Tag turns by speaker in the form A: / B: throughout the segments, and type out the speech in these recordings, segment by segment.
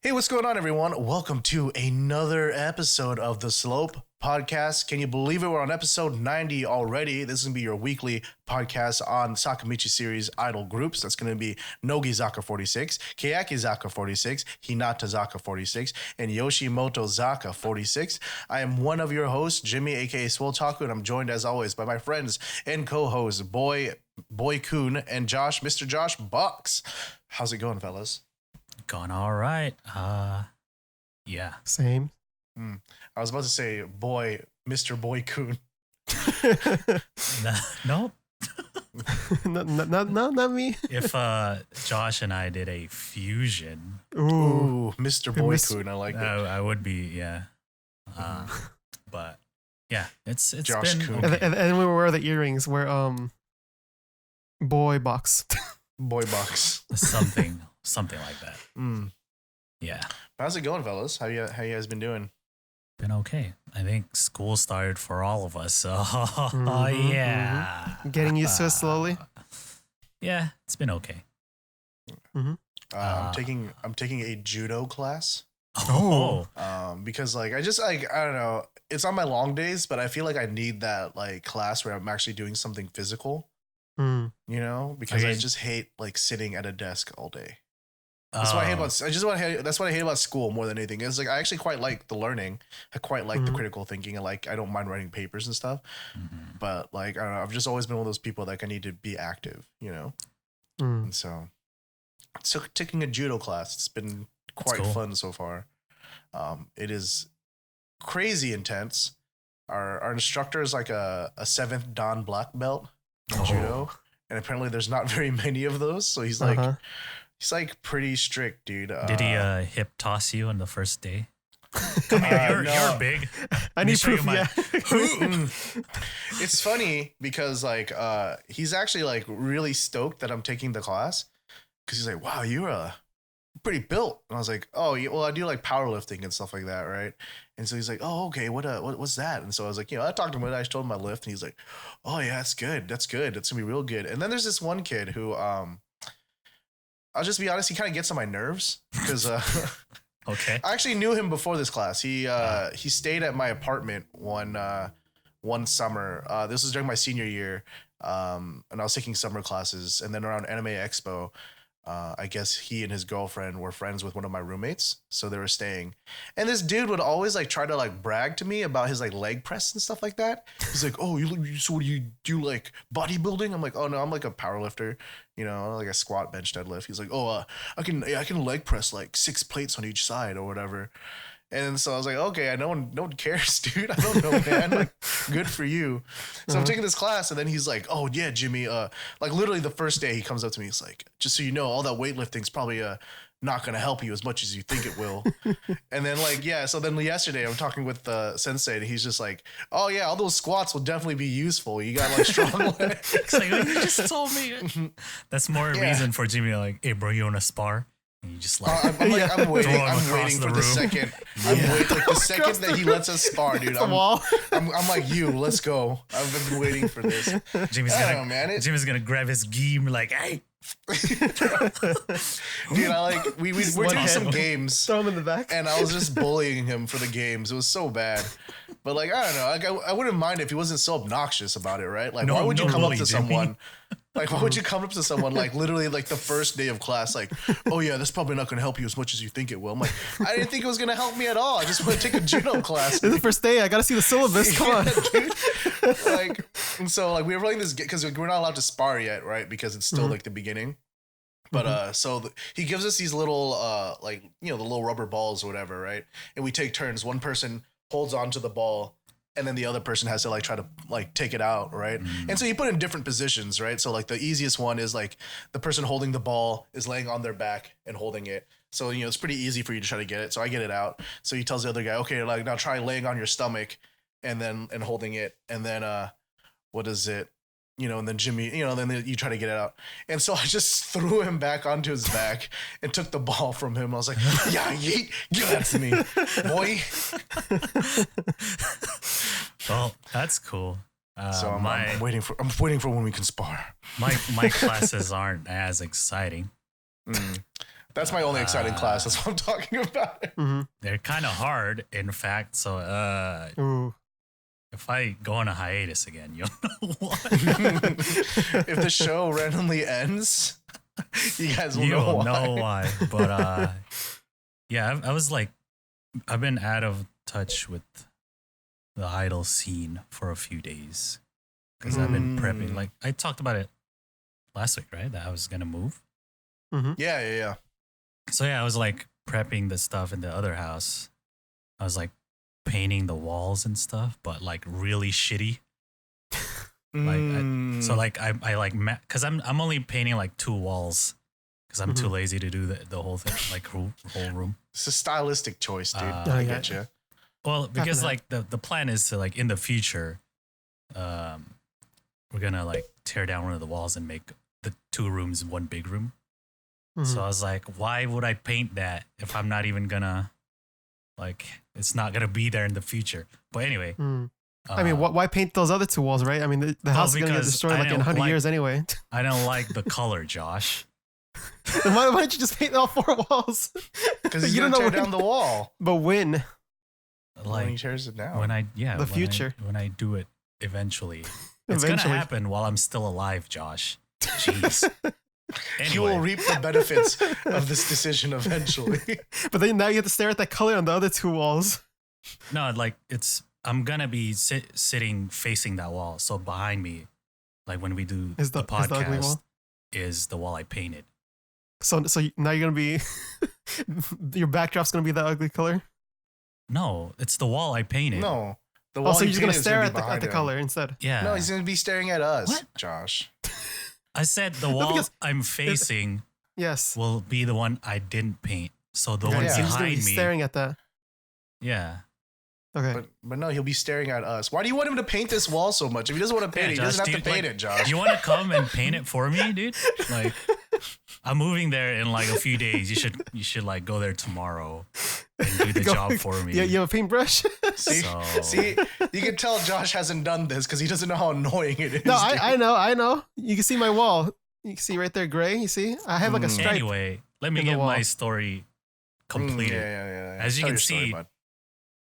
A: Hey, what's going on, everyone? Welcome to another episode of the Slope Podcast. Can you believe it? We're on episode 90 already. This is going to be your weekly podcast on Sakamichi series idol groups. That's going to be Nogizaka46, Keyakitte Hinatazaka46, and Yoshimoto-zaka46. I am one of your hosts, Jimmy, aka Swoltaku, and I'm joined as always by my friends and co-hosts, Boy Kun and Josh, Mr. Josh Box. How's it going, fellas?
B: Gone all right. Yeah.
C: Same.
A: I was about to say, Mr. Boy Kun.
B: Nope.
C: Not me.
B: If Josh and I did a fusion,
A: Ooh, Mr. Boy Kun. I like that.
B: I would be, yeah. But yeah, it's
A: Josh
B: been
A: Kun.
B: okay.
C: And we wear the earrings. We're boy box.
A: Boy Box.
B: Something like that. Yeah.
A: How's it going, fellas? How you guys been doing?
B: Been okay. I think school started for all of us. So yeah.
C: Getting used to it slowly.
B: Yeah, it's been okay.
A: I'm taking a judo class.
B: Oh.
A: Because I don't know. It's on my long days, but I feel like I need that class where I'm actually doing something physical. You know, because I just hate sitting at a desk all day. That's what I hate about. That's what I hate about school more than anything. It's I actually quite like the learning. I quite like the critical thinking, and I don't mind writing papers and stuff. But I don't know. I've just always been one of those people I need to be active. You know, and so taking a judo class. It's been quite fun so far. It is crazy intense. Our instructor is a 7th Dan black belt in judo, and apparently there's not very many of those. So he's he's pretty strict, dude.
B: Did he hip toss you on the first day? Come here, you're big.
C: I need proof.
A: It's funny because he's actually really stoked that I'm taking the class, because he's like, wow, you're pretty built. And I was like, oh yeah, well I do powerlifting and stuff like that, right? And so he's like, oh okay, what's that? And so I was like, I talked to him, I told him my lift, and he's like, oh yeah, that's good, that's gonna be real good. And then there's this one kid who I'll just be honest, he kind of gets on my nerves because
B: okay,
A: I actually knew him before this class. He stayed at my apartment one summer. This was during my senior year, and I was taking summer classes, and then around Anime Expo, I guess he and his girlfriend were friends with one of my roommates, so they were staying. And this dude would always try to brag to me about his leg press and stuff like that. He's like, "Oh, so what do you do, bodybuilding?" I'm like, "Oh no, I'm a power lifter, a squat, bench, deadlift." He's like, "Oh, I can leg press 6 plates on each side or whatever." And so I was like, okay, no one cares, dude. I don't know, man. Good for you. So I'm taking this class, and then he's like, oh yeah, Jimmy. Literally the first day he comes up to me, he's like, just so you know, all that weightlifting's probably not gonna help you as much as you think it will. And then so then yesterday I'm talking with the sensei, and he's just like, oh yeah, all those squats will definitely be useful. You got strong legs.
B: It's you just told me. That's more reason for Jimmy hey bro, you wanna spar? And you just
A: I'm waiting for the second. The second that he lets us spar, dude. I'm like, let's go. I've been waiting for this.
B: Jimmy's gonna grab his gi and be like, hey.
A: Dude, we're doing some games.
C: Throw him in the back.
A: And I was just bullying him for the games. It was so bad. But I don't know. I wouldn't mind if he wasn't so obnoxious about it, right? Why would you come up to someone? Why would you come up to someone literally the first day of class, oh yeah, that's probably not gonna help you as much as you think it will. I'm like, I didn't think it was gonna help me at all. I just want to take a judo class.
C: This is the first day. I gotta see the syllabus. Come on,
A: dude. And so we were running this because we're not allowed to spar yet, right? Because it's still the beginning. But he gives us these little the little rubber balls or whatever, right? And we take turns. One person holds onto the ball, and then the other person has to try to take it out, right? And so you put in different positions, right? So the easiest one is the person holding the ball is laying on their back and holding it. So it's pretty easy for you to try to get it. So I get it out. So he tells the other guy, okay, now try laying on your stomach and holding it, and then what is it? And then Jimmy, then you try to get it out. And so I just threw him back onto his back and took the ball from him. I was like, yeah, yeet, give that to me, boy.
B: Well, that's cool.
A: So I'm waiting for when we can spar.
B: My classes aren't as exciting.
A: That's my only exciting class. That's what I'm talking about.
C: Mm-hmm.
B: They're kind of hard, in fact. So
C: Ooh.
B: if I go on a hiatus again, you'll know why.
A: If the show randomly ends, you guys will know why.
B: But yeah, I was like, I've been out of touch with the idol scene for a few days because I've been prepping. Like I talked about it last week, right? That I was gonna move.
C: Mm-hmm.
A: Yeah.
B: So yeah, I was like prepping the stuff in the other house. I was like painting the walls and stuff, but like really shitty. So like I like because I'm only painting like 2 walls because I'm too lazy to do the whole thing, like whole room.
A: It's a stylistic choice, dude.
C: I
A: get you.
B: Well, because like the plan is to like in the future, we're gonna like tear down one of the walls and make the 2 rooms one big room. So I was like, why would I paint that if I'm not even gonna, like, it's not gonna be there in the future? But anyway.
C: I mean, why paint those other 2 walls, right? I mean, the house is gonna get destroyed like in 100 years anyway.
B: I don't like the color, Josh.
C: Then why don't you just paint all 4 walls?
A: Because you don't tear down the wall.
C: But when?
A: Like, when he tears it down.
B: When I do it eventually. It's gonna happen while I'm still alive, Josh. Jeez.
A: Anyway. You will reap the benefits of this decision eventually.
C: But then now you have to stare at that color on the other 2 walls.
B: No, like I'm gonna be sitting facing that wall. So behind me, like when we do the podcast, is the wall I painted.
C: So now you're gonna be your backdrop's gonna be that ugly color.
B: No, it's the wall I painted.
A: No, the wall.
C: So you're just gonna stare at the color instead.
B: Yeah.
A: No, he's gonna be staring at us, Josh.
B: I said the wall I'm facing will be the one I didn't paint. So the one behind me
C: staring at that.
B: Yeah.
C: Okay.
A: But no, he'll be staring at us. Why do you want him to paint this wall so much? If he doesn't want to paint it, he doesn't have to paint it, Josh.
B: You want to come and paint it for me, dude? Like, I'm moving there in like a few days. You should like go there tomorrow and do the job for me.
C: Yeah, you have a paintbrush?
A: See, you can tell Josh hasn't done this because he doesn't know how annoying it is.
C: No, I know. You can see my wall. You can see right there, gray. You see? I have like a stripe.
B: Anyway, let me get my story completed.
A: Yeah.
B: As you can see,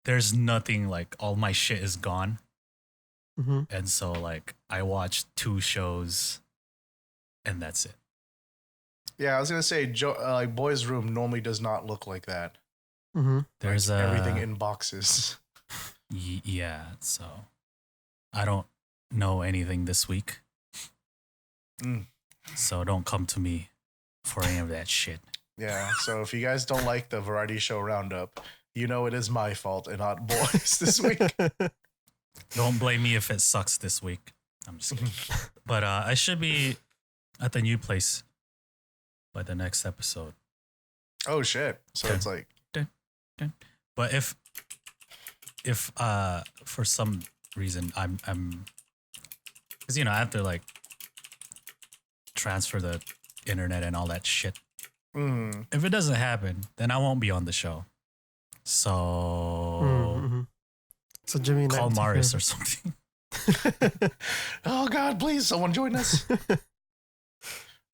B: there's nothing, like all my shit is gone. And so like I watched 2 shows and that's it.
A: Yeah, I was gonna say, like Boy's room normally does not look like that.
B: There's
A: like everything in boxes.
B: Yeah, so I don't know anything this week. So don't come to me for any of that shit.
A: Yeah, so if you guys don't like the variety show roundup, you know it is my fault and not Boy's this week.
B: Don't blame me if it sucks this week. I'm just kidding. But I should be at the new place by the next episode.
A: Oh shit! So it's like,
B: but if for some reason I'm because I have to like transfer the internet and all that shit. If it doesn't happen, then I won't be on the show. So
C: So Jimmy,
B: call Morris or something.
A: Oh God, please, someone join us.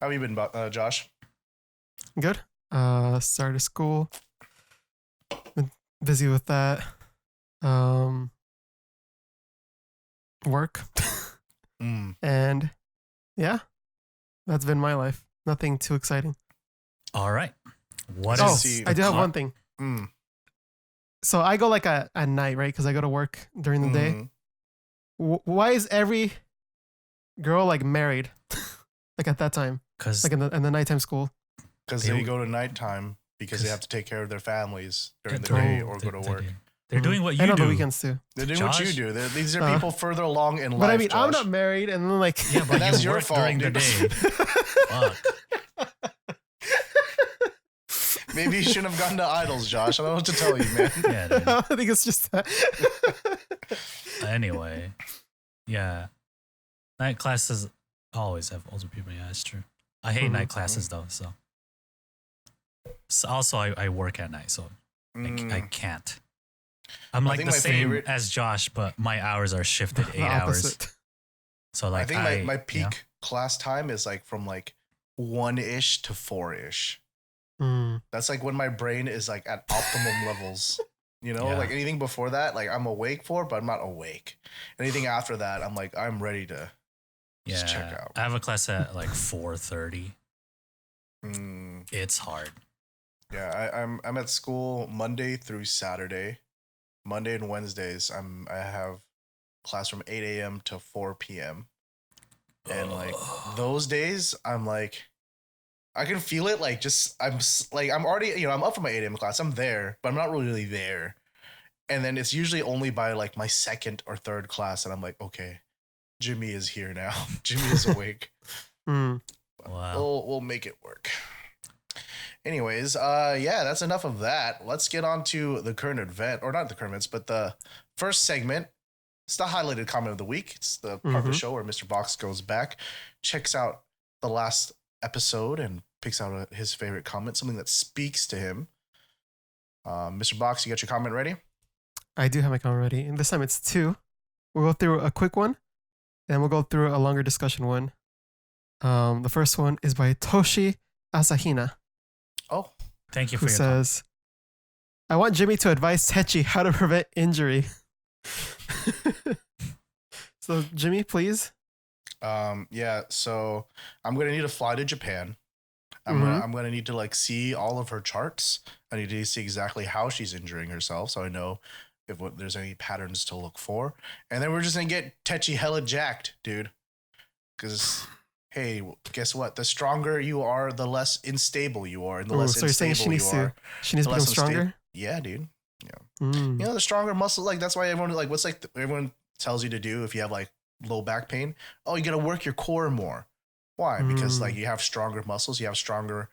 A: How have you been, Josh?
C: Good. Started school. Been busy with that. Work. And yeah, that's been my life. Nothing too exciting.
B: All right.
C: I do have one thing. So I go like at night, right? Because I go to work during the day. Why is every girl like married, like at that time? Because like in the nighttime school.
A: Because they go to nighttime because they have to take care of their families during the day or go to work.
B: They're doing what you do.
C: And on the weekends too.
A: They're doing what you do. These are people further along in life.
C: But I mean,
A: Josh.
C: I'm not married, and then like
B: but
A: that's your fault
B: during the day. Fuck.
A: Maybe you shouldn't have gone to idols, Josh. I don't know what to tell you, man.
B: Yeah, dude.
C: I think it's just that.
B: Anyway, yeah. Night classes always have older people. Yeah, that's true. I hate night classes though. So also I work at night, so I can't. I'm like the same as Josh, but my hours are shifted 8 hours. So like
A: I think my peak class time is like from like 1-ish to 4-ish. That's like when my brain is like at optimum levels. Like anything before that, like I'm awake for, but I'm not awake. Anything after that, I'm like, I'm ready to just check out.
B: I have a class at like 4:30. It's hard.
A: Yeah, I'm at school Monday through Saturday. Monday and Wednesdays, I have class from 8 a.m. to 4 p.m. And like those days, I'm like, I can feel it. Like I'm already, I'm up for my 8 a.m. class. I'm there, but I'm not really there. And then it's usually only by like my second or third class, and I'm like, okay, Jimmy is here now. Jimmy is awake.
B: Wow.
A: We'll make it work. Anyways, that's enough of that. Let's get on to the current event, or not the current events, but the first segment. It's the highlighted comment of the week. It's the part of the show where Mr. Box goes back, checks out the last episode, and picks out his favorite comment, something that speaks to him. Mr. Box, you got your comment ready?
C: I do have my comment ready, and this time it's 2. We'll go through a quick one, and we'll go through a longer discussion one. The first one is by Toshi Asahina.
A: Oh,
B: thank you for
C: your says, I want Jimmy to advise Techi how to prevent injury. So Jimmy, please.
A: So I'm gonna need to fly to Japan. I'm gonna need to like see all of her charts. I need to see exactly how she's injuring herself, so I know if there's any patterns to look for. And then we're just gonna get Techi hella jacked, dude. Because hey, guess what? The stronger you are, the less unstable you are, and the less unstable
C: she needs
A: you are.
C: She needs to become stronger.
A: Yeah, dude. Yeah. The stronger muscle, like that's why everyone like what's like everyone tells you to do if you have like low back pain. Oh, you gotta work your core more. Why? Because like you have stronger muscles, you have stronger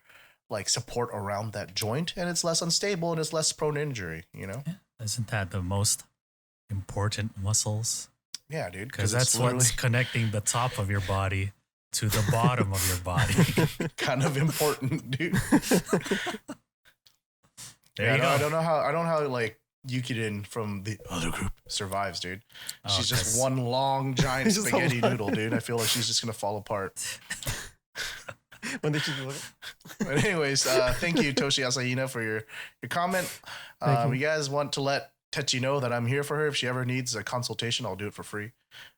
A: like support around that joint, and it's less unstable and it's less prone to injury. Yeah.
B: Isn't that the most important muscles?
A: Yeah, dude.
B: Because that's what's connecting the top of your body to the bottom of your body.
A: Kind of important, dude.
B: There you go.
A: I don't know how like Yukiden from the other group survives, dude. She's just one long giant spaghetti noodle, dude. I feel like she's just gonna fall apart.
C: When did she do it?
A: But anyways, thank you, Toshi Asahina, for your comment. You guys want to let Techi know that I'm here for her. If she ever needs a consultation, I'll do it for free.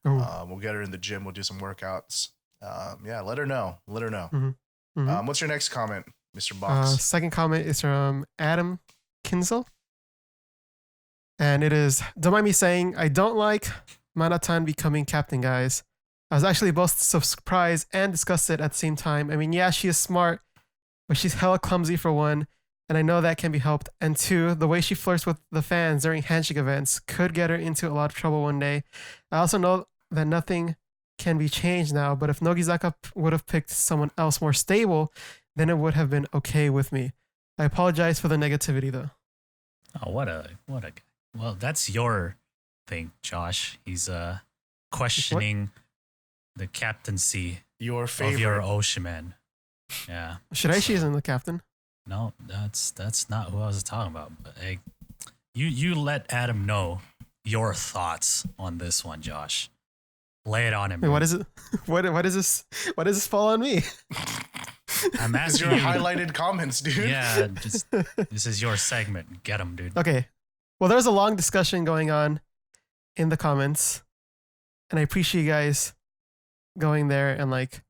A: We'll get her in the gym. We'll do some workouts. Let her know. What's your next comment, Mr. Box?
C: Second comment is from Adam Kinzel. And it is, don't mind me saying, I don't like Manatan becoming captain, guys. I was actually both surprised and disgusted at the same time. I mean, yeah, she is smart, but she's hella clumsy for one, and I know that can be helped. And two, the way she flirts with the fans during handshake events could get her into a lot of trouble one day. I also know that nothing can be changed now, but if Nogizaka would have picked someone else more stable, then it would have been okay with me. I apologize for the negativity, though.
B: Oh, what a well, that's your thing, Josh. He's questioning the captaincy
A: your favorite
B: of your Oshiman. Yeah.
C: Shiraishi isn't the captain.
B: No, that's not who I was talking about. But hey, you let Adam know your thoughts on this one, Josh. Lay it on him.
C: Wait, what is it? What is this? Why does this fall on me?
B: I'm asking
A: your
B: you.
A: Highlighted comments, dude.
B: Yeah, this is your segment. Get him, dude.
C: Okay. Well, there's a long discussion going on in the comments, and I appreciate you guys going there and like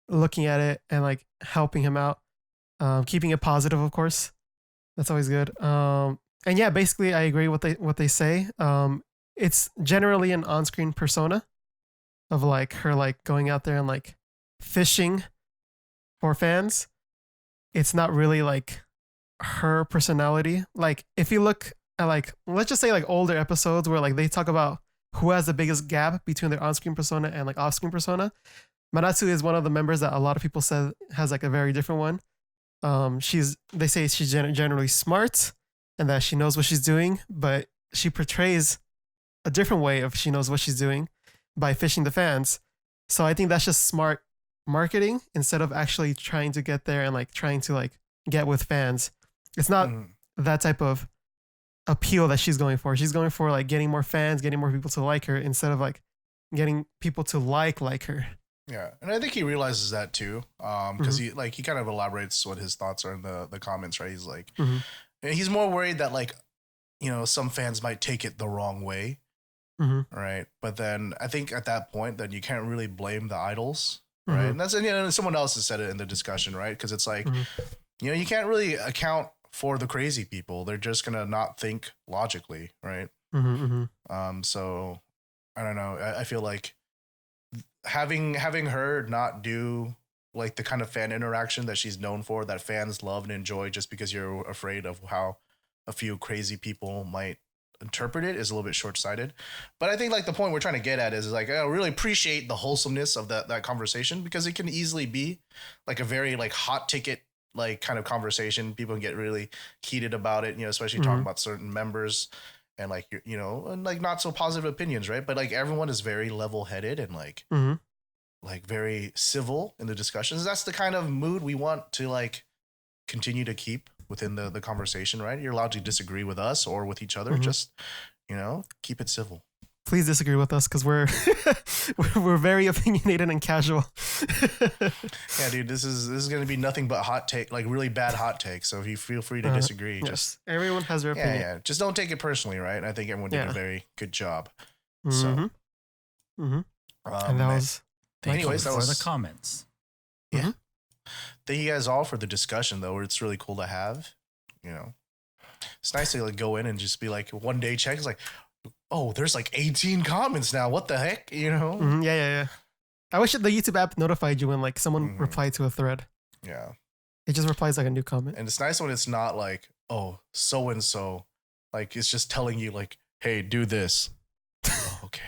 C: looking at it and like helping him out, keeping it positive, of course. That's always good. And yeah, basically, I agree with what they say. It's generally an on-screen persona of like her like going out there and like fishing for fans. It's not really like her personality. Like if you look at like, let's just say like older episodes where like they talk about who has the biggest gap between their on-screen persona and like off-screen persona, Manatsu is one of the members that a lot of people said has like a very different one. They say she's generally smart and that she knows what she's doing, but she portrays a different way of she knows what she's doing by fishing the fans. So I think that's just smart marketing instead of actually trying to get there and like trying to like get with fans. It's not that type of appeal that she's going for. She's going for like getting more fans, getting more people to like her instead of like getting people to like her.
A: Yeah, and I think he realizes that too, because he kind of elaborates what his thoughts are in the comments, right? He's like, he's more worried that like, some fans might take it the wrong way, right? But then I think at that point, then you can't really blame the idols, right? And that's someone else has said it in the discussion, right? Because it's like, you can't really account for the crazy people; they're just gonna not think logically, right? So I don't know. I feel like having her not do like the kind of fan interaction that she's known for, that fans love and enjoy, just because you're afraid of how a few crazy people might interpret it, is a little bit short-sighted. But I think like the point we're trying to get at is like, I really appreciate the wholesomeness of that conversation, because it can easily be like a very like hot ticket like kind of conversation. People can get really heated about it, especially talking about certain members and like, and like not so positive opinions, right? But like everyone is very level-headed and like like very civil in the discussions. That's the kind of mood we want to like continue to keep within the conversation, right? You're allowed to disagree with us or with each other. Just, keep it civil.
C: Please disagree with us, because we're we're very opinionated and casual.
A: Yeah, dude, this is gonna be nothing but hot take, like really bad hot takes. So if you feel free to disagree, just
C: everyone has their opinion.
A: Yeah, just don't take it personally, right? And I think everyone did a very good job. So,
C: and that was.
B: Anyways, that was for the comments.
A: Yeah. Thank you guys all for the discussion, though. It's really cool to have. It's nice to like go in and just be like one day check. It's like, oh, there's like 18 comments now. What the heck?
C: Yeah. I wish the YouTube app notified you when like someone replied to a thread.
A: Yeah.
C: It just replies like a new comment.
A: And it's nice when it's not like, oh, so and so, like it's just telling you like, hey, do this. Oh, okay.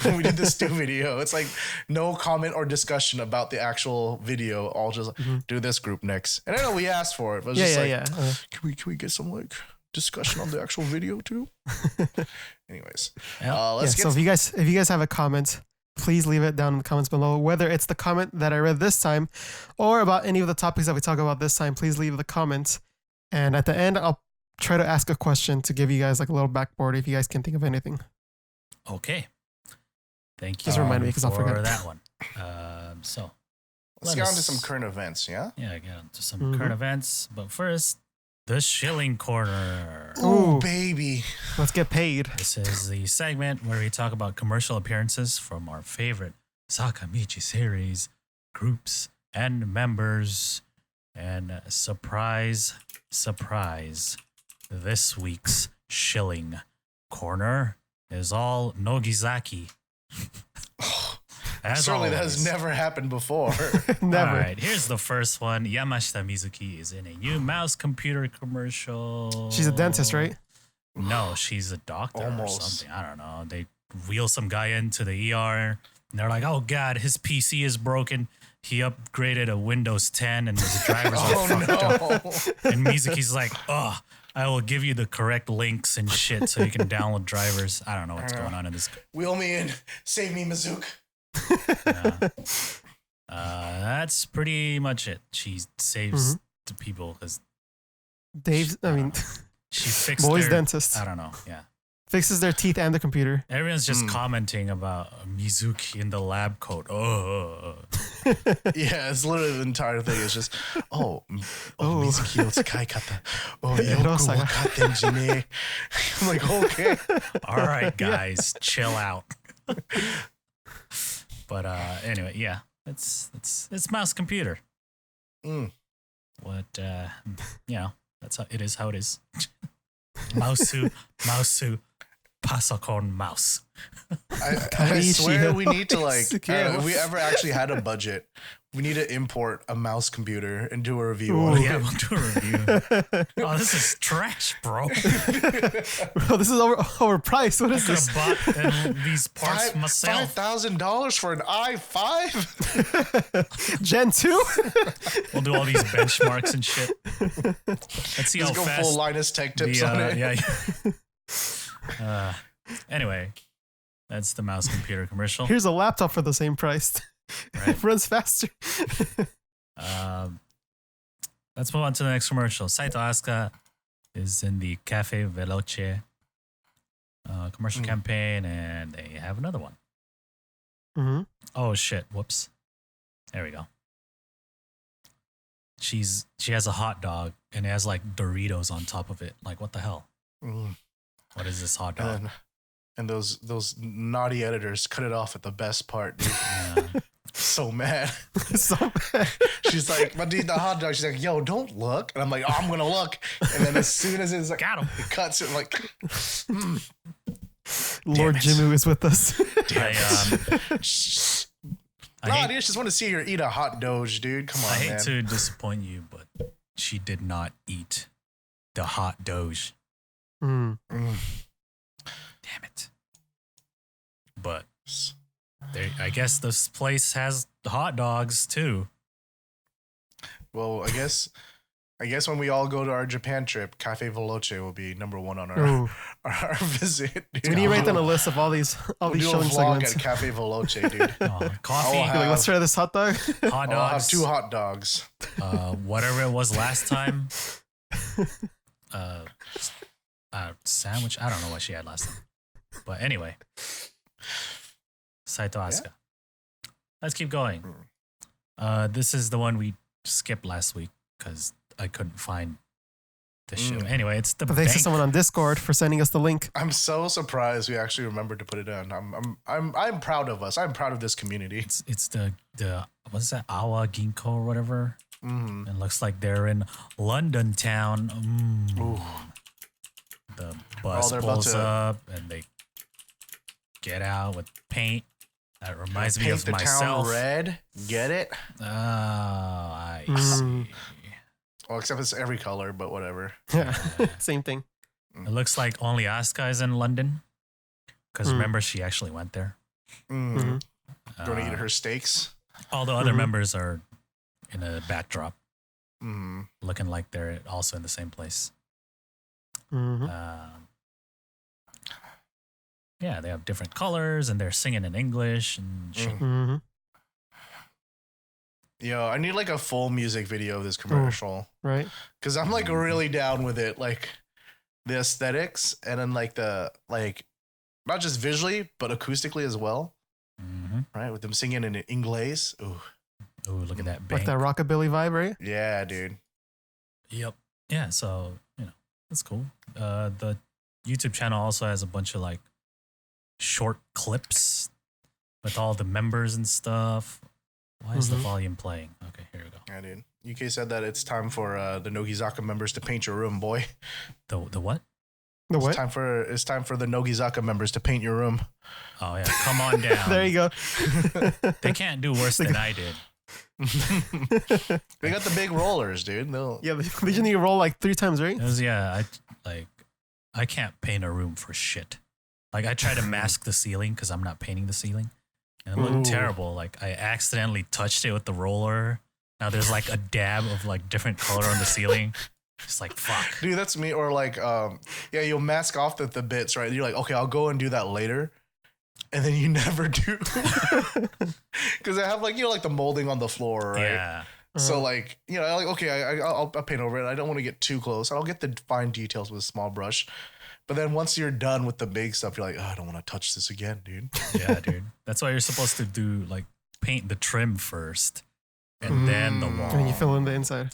A: When we did the Stu video, it's like no comment or discussion about the actual video. All just do this group next. And I know we asked for it, but it's can we get some like discussion on the actual video too? Anyways, let's get.
C: So if you guys have a comment, please leave it down in the comments below. Whether it's the comment that I read this time, or about any of the topics that we talk about this time, please leave the comments. And at the end, I'll try to ask a question to give you guys like a little backboard if you guys can think of anything.
B: Okay. Thank you.
C: Just remind me, because I'll forget
B: that one. So
A: let's get on to some current events, yeah?
B: Yeah, get on to some current events. But first, the Shilling Corner.
C: Ooh,
A: baby.
C: Let's get paid.
B: This is the segment where we talk about commercial appearances from our favorite Sakamichi series, groups, and members. And surprise, this week's Shilling Corner is all Nogizaki.
A: Certainly that has never happened before.
C: Never.
B: All right, here's the first one. Yamashita Mizuki is in a new mouse computer commercial.
C: She's a dentist, right?
B: No, she's a doctor
A: Almost.
B: or something. I don't know. They wheel some guy into the ER, and they're like, oh, God, his PC is broken. He upgraded a Windows 10, and the drivers are fucked up. And Mizuki's like, oh, I will give you the correct links and shit so you can download drivers. I don't know what's going on in this.
A: Wheel me in. Save me, Mizuki.
B: That's pretty much it. She saves the people because she fixed
C: boys
B: their
C: dentist.
B: I don't know. Yeah,
C: fixes their teeth and the computer.
B: Everyone's just commenting about Mizuki in the lab coat. Oh,
A: yeah, it's literally the entire thing. It's just Mizuki no tsukai kata. Oh, yoku wakatte ne. I'm like, okay.
B: All right, guys, chill out. But anyway, yeah, it's mouse computer. What that's how it is. How it is. Mousu, pasokon mouse.
A: I swear we need to like, if we ever actually had a budget, we need to import a mouse computer and do a review on it.
B: Yeah, we'll do a review. Oh, this is trash, bro.
C: Bro, this is overpriced. What is this?
B: I could have bought these parts myself.
A: $5,000 for an i5?
C: Gen 2?
B: We'll do all these benchmarks and shit. Let's see
A: Let's
B: how
A: go
B: fast.
A: full Linus Tech Tips on it.
B: Yeah. Anyway, that's the mouse computer commercial.
C: Here's a laptop for the same price.
B: Right.
C: It runs faster.
B: Let's move on to the next commercial. Saito Asuka is in the Caffe Veloce commercial campaign, and they have another one.
C: Mm-hmm.
B: Oh shit! Whoops. There we go. She has a hot dog and it has like Doritos on top of it. Like what the hell? What is this hot dog?
A: And those naughty editors cut it off at the best part, dude.
B: Yeah.
A: So mad.
C: So bad.
A: She's like, but dude, the hot dog. She's like, yo, don't look. And I'm like, oh, I'm gonna look. And then as soon as it's like,
B: Got him.
A: it cuts it, like,
C: Lord Jimmy is with us.
B: I
A: just want to see her eat a hot doge, dude. Come on,
B: I hate
A: man.
B: to disappoint you, but she did not eat the hot doge.
C: Mm.
B: Damn it. But I guess this place has hot dogs too.
A: Well, I guess when we all go to our Japan trip, Caffe Veloce will be number one on our visit. Dude.
C: We need to write down a list of all these
A: we'll do
C: Shilling
A: a vlog
C: segments.
A: at Caffe Veloce, dude.
B: Coffee,
C: Like, let's try this hot dog.
B: hot
A: I'll have
B: dogs,
A: 2 hot dogs.
B: whatever it was last time. Sandwich. I don't know what she had last time. But anyway, Saito Asuka. Let's keep going. This is the one we skipped last week because I couldn't find the show. Anyway, it's the
C: But thanks to someone on Discord for sending us the link.
A: I'm so surprised we actually remembered to put it in. I'm proud of us. I'm proud of this community.
B: It's the what's that, Awa Ginko or whatever.
A: Mm-hmm.
B: It looks like they're in London town. The bus pulls up and they get out with paint. That reminds me of
A: the
B: myself.
A: Town red. Get it?
B: Oh, I see.
A: Well, except it's every color, but whatever.
C: Yeah, same thing.
B: It looks like only Asuka is in London. Because remember, she actually went there.
A: Going to eat her steaks.
B: All the other members are in a backdrop.
A: Mm-hmm.
B: Looking like they're also in the same place.
C: Mm-hmm.
B: Yeah, they have different colors and they're singing in English and shit.
C: Mm-hmm.
A: Yo, I need like a full music video of this commercial.
C: Right.
A: Because I'm like really down with it. Like the aesthetics and then like not just visually, but acoustically as well.
B: Mm-hmm.
A: Right? With them singing in English. Ooh.
B: Oh, look at that bank.
C: Like that rockabilly vibe, right?
A: Yeah, dude.
B: Yep. Yeah, so, that's cool. The YouTube channel also has a bunch of like short clips with all the members and stuff. Why is the volume playing? Okay, here we go.
A: Yeah, dude. UK said that it's time for the Nogizaka members to paint your room, boy.
B: The what?
C: The what?
A: It's time for the Nogizaka members to paint your room.
B: Oh yeah, come on down.
C: There you go.
B: They can't do worse than I did.
A: They got the big rollers, dude.
C: Yeah, they just need to roll like 3 times, right?
B: I can't paint a room for shit. Like I try to mask the ceiling because I'm not painting the ceiling, and it looked terrible. Like I accidentally touched it with the roller. Now there's like a dab of like different color on the ceiling. It's like fuck,
A: dude. That's me. Or like, you'll mask off the bits, right? You're like, okay, I'll go and do that later, and then you never do because I have like like the molding on the floor, right?
B: Yeah.
A: So like like okay, I'll paint over it. I don't want to get too close. I'll get the fine details with a small brush. But then once you're done with the big stuff, you're like, oh, I don't want to touch this again, dude.
B: Yeah, dude. That's why you're supposed to do like paint the trim first, and then the wall.
C: And then you fill in the inside.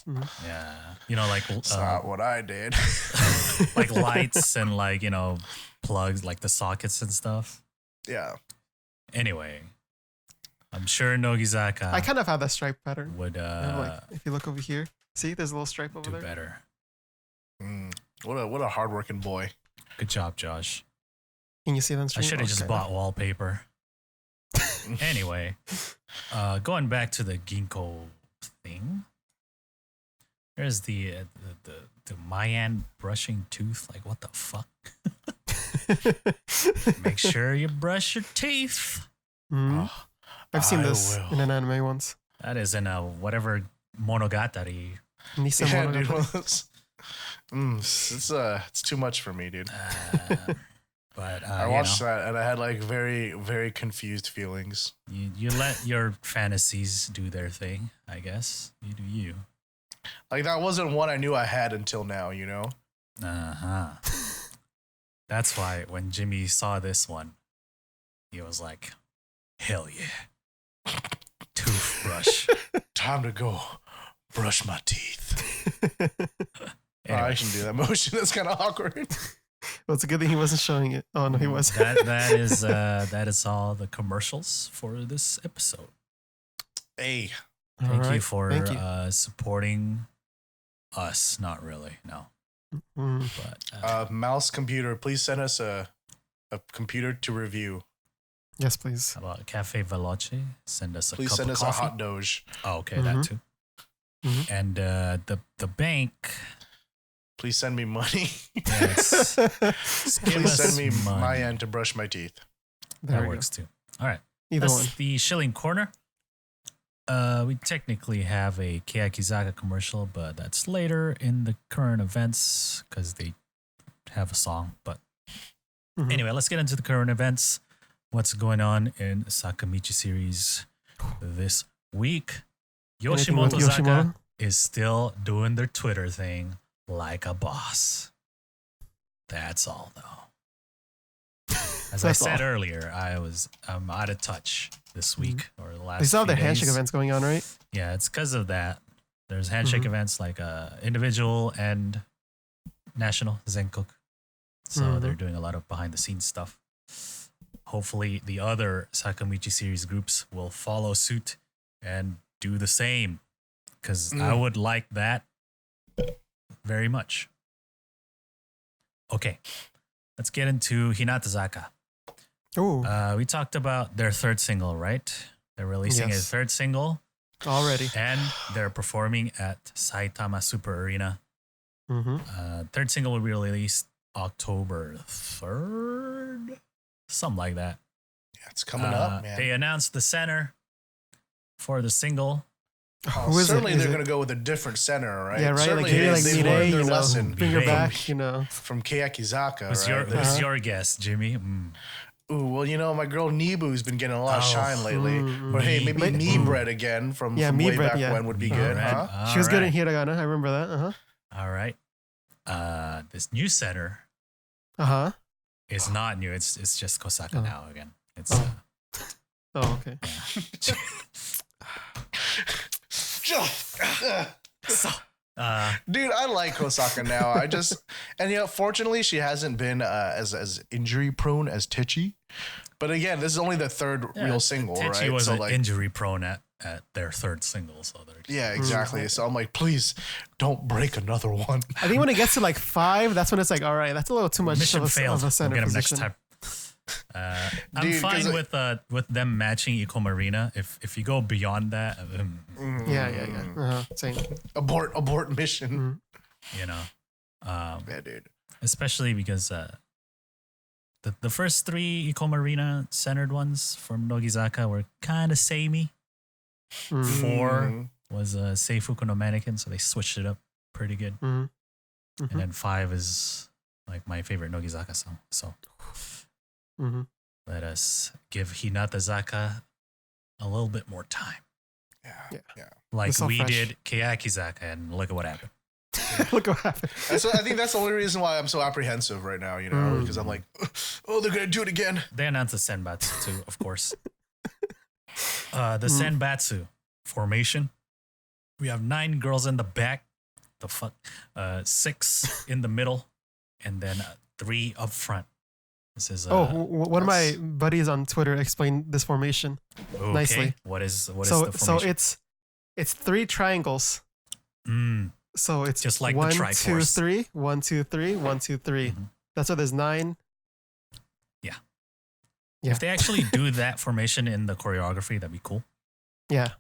B: Yeah, like
A: that's not what I did.
B: Like lights and like plugs, like the sockets and stuff.
A: Yeah.
B: Anyway, I'm sure Nogizaka.
C: I kind of have that stripe pattern.
B: Would
C: like, if you look over here, see, there's a little stripe over
B: do
C: there.
B: better.
A: What a hardworking boy.
B: Good job, Josh.
C: Can you see that?
B: I should have just bought wallpaper. Anyway, going back to the Ginkgo thing. There's the Mayan brushing tooth. Like, what the fuck? Make sure you brush your teeth.
C: I've seen this in an anime once.
B: That is in a whatever Monogatari.
C: Monogatari.
A: Dude, it's too much for me, dude.
B: But
A: I watched that and I had like very, very confused feelings.
B: You let your fantasies do their thing, I guess. You do you.
A: Like that wasn't one I knew I had until now,
B: That's why when Jimmy saw this one, he was like, Hell yeah. Toothbrush.
A: Time to go brush my teeth. Anyway. I shouldn't do that motion. That's kind of awkward.
C: Well, it's a good thing he wasn't showing it. Oh no, he wasn't.
B: that is all the commercials for this episode.
A: Hey,
B: thank you for supporting us. Not really, no. But
A: mouse computer, please send us a computer to review.
C: Yes, please.
B: How about Caffe Veloce? Send us a
A: please
B: cup
A: send
B: of
A: us
B: coffee.
A: a hot doge.
B: Oh, okay, that too. And the bank.
A: Please send me money.
B: Yes.
A: Please send me my end to brush my teeth.
B: That works too. All right. That's the Shilling Corner. We technically have a Keyakitte commercial, but that's later in the current events because they have a song. But anyway, let's get into the current events. What's going on in Sakamichi series this week? Yoshimoto is still doing their Twitter thing like a boss. That's all, though. As I said earlier, I'm out of touch this week or the last. They
C: still have their handshake events going on, right?
B: Yeah, it's because of that. There's handshake events like individual and national Zenkok. So they're doing a lot of behind the scenes stuff. Hopefully, the other Sakamichi series groups will follow suit and do the same, because I would like that very much. Okay, let's get into Hinatazaka. We talked about their third single, right? They're releasing a third single
C: already,
B: and they're performing at Saitama Super Arena. Third single will be released October 3rd, something like that.
A: Yeah, it's coming up, man.
B: They announced the center for the single.
A: Certainly, they're going to go with a different center, right?
C: Yeah, right.
A: Certainly,
C: they learned their
A: lesson.
C: Bring her back,
A: from Keyakitte.
B: Who's your guess, Jimmy?
A: Ooh, well, my girl Nebu's been getting a lot of shine lately. Or hey, maybe Me Bread again from way back when would be good, huh?
C: She was good in Hiragana. I remember that.
B: All right. This new center. It's not new. It's just Kosaka now again. It's.
C: Okay.
A: Dude, I like Kosaka now. Fortunately, she hasn't been as injury prone as Tichi. But again, this is only the third real single, right?
B: Tichi was injury prone at their third single, so
A: yeah, exactly. So I'm like, please don't break another one.
C: I think when it gets to like 5, that's when it's like, all right, that's a little too much.
B: Mission failed.
C: Of a center
B: we'll get
C: position.
B: Next time. I'm fine with them matching Eco Marina. If you go beyond that,
C: yeah. Same.
A: Abort mission.
B: Yeah,
A: dude.
B: Especially because the first 3 Eco Marina centered ones from Nogizaka were kind of samey. 4 was Seifuku no Mannequin, so they switched it up pretty good. And then 5 is like my favorite Nogizaka song. So. Let us give Hinatazaka a little bit more time.
A: Yeah.
B: Like we did Keyakitte, and look at what happened.
C: Look what happened.
A: I think that's the only reason why I'm so apprehensive right now, because I'm like, oh, they're going to do it again.
B: They announced the Senbatsu too, of course. The Senbatsu formation. We have 9 girls in the back. 6 in the middle, and then 3 up front. This is
C: one of my buddies on Twitter explained this formation nicely.
B: What is the formation?
C: So it's 3 triangles. So it's
B: just like
C: 1,
B: the
C: 2,
B: Triforce.
C: 3, 1, 2, 3, 1, 2, 3. That's why there's 9.
B: Yeah.
C: Yeah.
B: If they actually do that formation in the choreography, that'd be cool.
C: Yeah.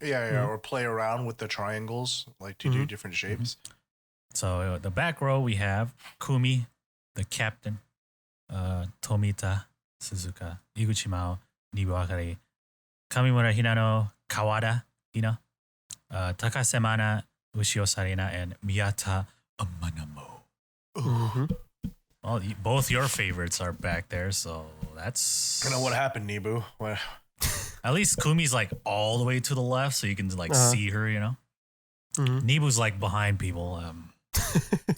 A: Or play around with the triangles, like to do different shapes.
B: So the back row we have Kumi, the captain. Tomita, Suzuka, Iguchi Mao, Nibu Akari, Kamimura Hinano, Kawada Hina, Takase Mana, Ushio Sarina, and Miyata Amanamo. Well, both your favorites are back there, so that's...
A: what happened, Nibu? What?
B: At least Kumi's like all the way to the left, so you can see her, Nibu's like behind people.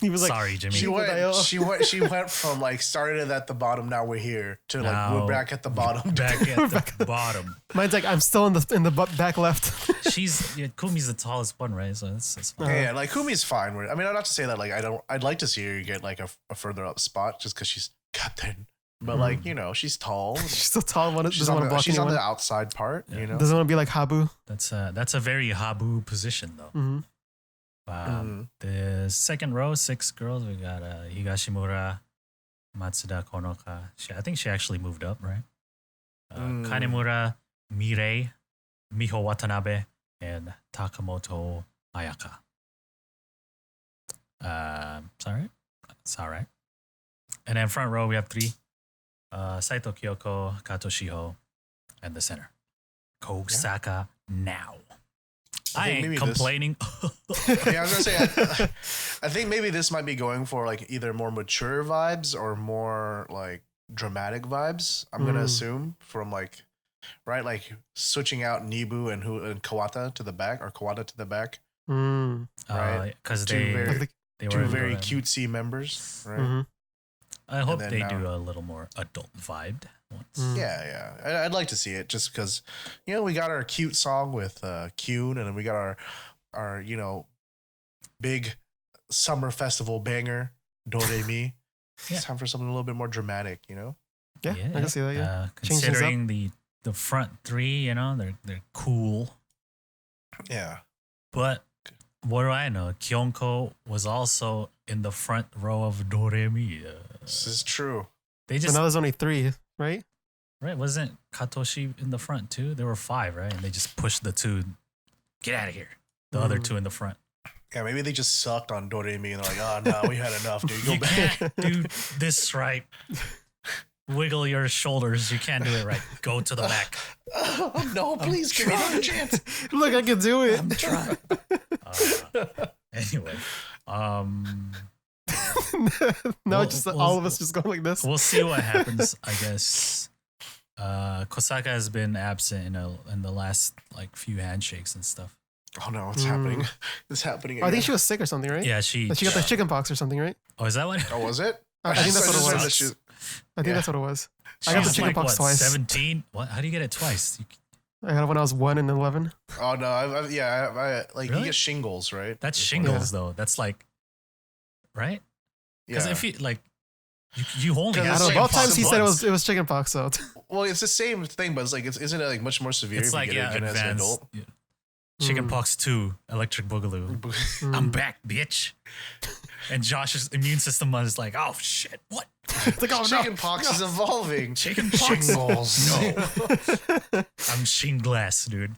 C: He was like,
B: sorry, Jimmy.
A: She went from like started at the bottom, now we're here, to like we're back at the bottom.
B: Back at the bottom.
C: Mine's like, I'm still in the back left.
B: Kumi's the tallest one, right? So that's fine.
A: Yeah, like Kumi's fine. I mean, not to say that like I'd like to see her get like a further up spot just because she's captain. But like, you know, she's tall.
C: She's still tall. Doesn't want to block
A: She's
C: anyone.
A: on the outside part, you know.
C: Doesn't want to be like Habu.
B: That's a very Habu position though. The second row, 6 girls. We got Higashimura, Matsuda Konoka. I think she actually moved up, right? Kanemura, Mirei, Miho Watanabe, and Takamoto Ayaka. It's all right. And then front row, we have 3. Saito Kyoko, Kato Shiho, and the center. Kosaka now. I ain't complaining.
A: Yeah, I was gonna say, I think maybe this might be going for like either more mature vibes or more like dramatic vibes. I'm gonna assume from like, right, like switching out Nibu and Kawata to the back, or Kawata to the back, right?
B: Because they were
A: two very cutesy members, right?
B: I hope they do a little more adult vibed ones.
A: Yeah. I'd like to see it just because, you know, we got our cute song with Kyun, and then we got our you know, big summer festival banger, Doremi. It's time for something a little bit more dramatic, you know?
C: Yeah, I can see that, yeah.
B: Considering the front 3, you know, they're cool.
A: Yeah.
B: But what do I know? Kyonko was also in the front row of Doremi.
A: This is true.
C: But now there's only 3, right?
B: Right. Wasn't Katoshi in the front too? There were 5, right? And they just pushed the 2. Get out of here. The other 2 in the front.
A: Yeah, maybe they just sucked on Doremi and they're like, oh, no, we had enough, dude. Go back.
B: Can't do this right. Wiggle your shoulders. You can't do it right. Go to the back.
A: No, please give me another chance.
C: Look, I can do it.
B: I'm trying. Anyway.
C: All of us just go like this.
B: We'll see what happens, I guess. Kosaka has been absent in the last like few handshakes and stuff.
A: Oh no, it's happening. It's happening again.
C: I think she was sick or something, right?
B: Yeah, she
C: got the chicken pox or something, right?
B: Oh, is that what?
A: Oh, was it?
C: I think that's what it was. I think that's what it was. I got the chicken pox twice.
B: 17? What? How do you get it twice?
C: I got it when I was 1 and 11.
A: Oh no, I like
B: really?
A: you get shingles, right?
B: That's shingles though. That's like, right? Because if you like, you only have
C: both times he said it was chicken pox. So
A: well, it's the same thing, but it's like isn't it like much more severe?
B: It's like advanced. As an adult? Chickenpox 2, Electric Boogaloo. I'm back, bitch. And Josh's immune system was like, oh shit, what?
C: It's like, oh,
A: chickenpox is evolving.
B: Chickenpox. Shingles. No. I'm Shinglass, dude.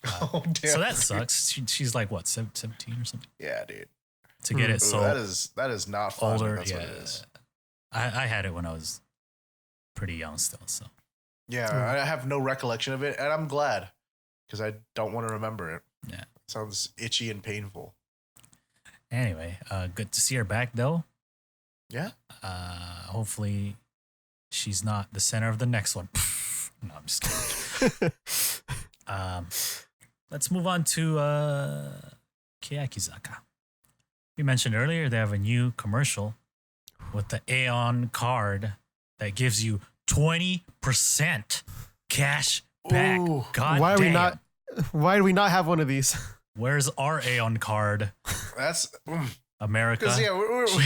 A: Oh damn.
B: So that sucks. She's like what, 17 or something?
A: Yeah, dude.
B: To get it so
A: that is not fun.
B: Older,
A: that's what it is.
B: I had it when I was pretty young still. So
A: yeah, I have no recollection of it, and I'm glad. Because I don't want to remember it.
B: Yeah.
A: It sounds itchy and painful.
B: Anyway, good to see her back though.
A: Yeah.
B: Hopefully she's not the center of the next one. No, I'm just kidding. Let's move on to Keyakitzaka. We mentioned earlier they have a new commercial with the Aeon card that gives you 20% cash back. God
C: why do we not have one of these?
B: Where's our Aeon card?
A: That's
B: America.
A: Because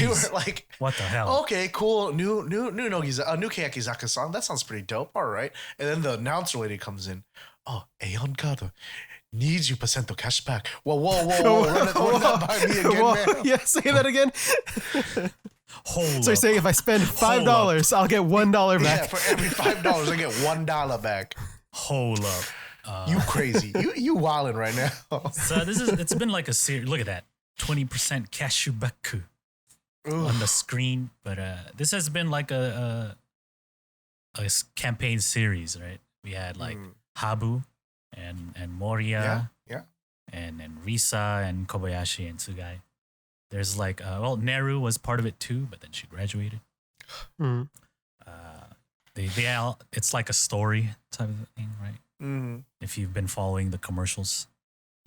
A: we were like,
B: what the hell?
A: Okay, cool. New Nogizaka, new Keyakitzaka song. That sounds pretty dope. All right. And then the announcer lady comes in. Oh, Aeon card needs you % cash back. Whoa. Run that by me again, man.
C: Yeah, say that again.
B: Hold
C: so you're saying if I spend $5, I'll get $1 back?
A: Yeah, for every $5, I get $1 back.
B: Hold up.
A: You crazy. You wildin' right now.
B: So it's been like a series. Look at that. 20% cashback on the screen. But this has been like a campaign series, right? We had like Habu and Moria.
A: Yeah.
B: And Risa and Kobayashi and Tsugai. There's like, Neru was part of it too, but then she graduated. It's like a story type of thing, right?
A: Mm-hmm.
B: If you've been following the commercials.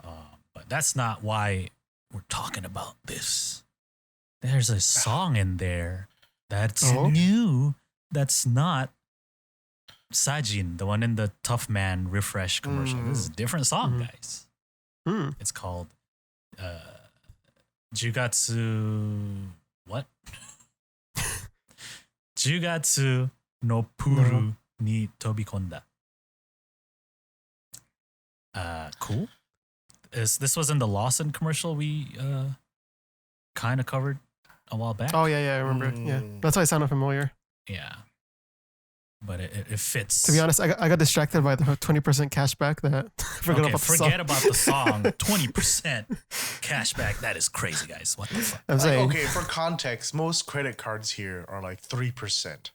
B: But that's not why we're talking about this. there's a song in there that's new. That's not Sajin, the one in the Tough Man Refresh commercial. This is a different song, guys. It's called Jugatsu. What? Jugatsu no Puru ni Tobikonda. Cool. This was in the Lawson commercial we kind of covered a while back.
C: Oh yeah, I remember. Yeah, that's why it sounded familiar.
B: Yeah, but it fits.
C: To be honest, I got distracted by the 20% cashback that
B: forget about the song. 20% cashback. That is crazy, guys. What the fuck?
C: I'm saying,
A: okay, for context, most credit cards here are like 3%.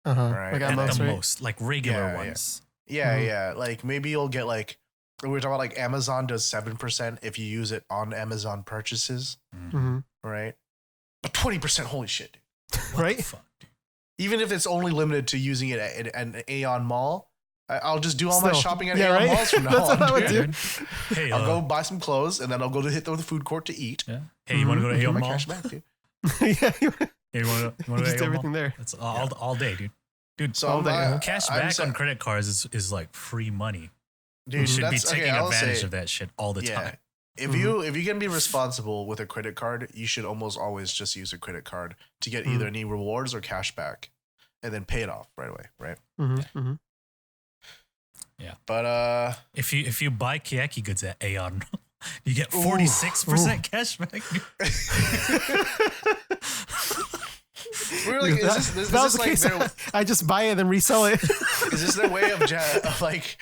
C: Right?
B: Like at the most, like regular ones.
A: Yeah. Like maybe you'll get like, we're talking about like Amazon does 7% if you use it on Amazon purchases, right? But 20%, holy shit, dude.
C: Right?
B: Fuck, dude.
A: Even if it's only limited to using it at an Aeon Mall, I'll just do all my shopping at Aeon Malls from now
C: That's
A: on.
C: What I would do.
B: Hey,
A: I'll go buy some clothes and then I'll go to hit the food court to eat.
B: Yeah. Hey, you want to go to Aeon Mall?
A: Cash back, dude.
C: Yeah,
B: you want to go to Aeon
C: everything
B: Mall?
C: there.
B: That's all day, dude. Dude,
A: so
B: cash back on credit cards is like free money.
A: Dude,
B: you should be taking advantage of that shit all the time.
A: If you can be responsible with a credit card, you should almost always just use a credit card to get either any rewards or cash back, and then pay it off right away, right?
B: Yeah.
A: But
B: if you buy Keyakitte goods at Aeon, you get 46% cash back.
A: We're like, is this like their,
C: I just buy it and resell it.
A: Is this their way of like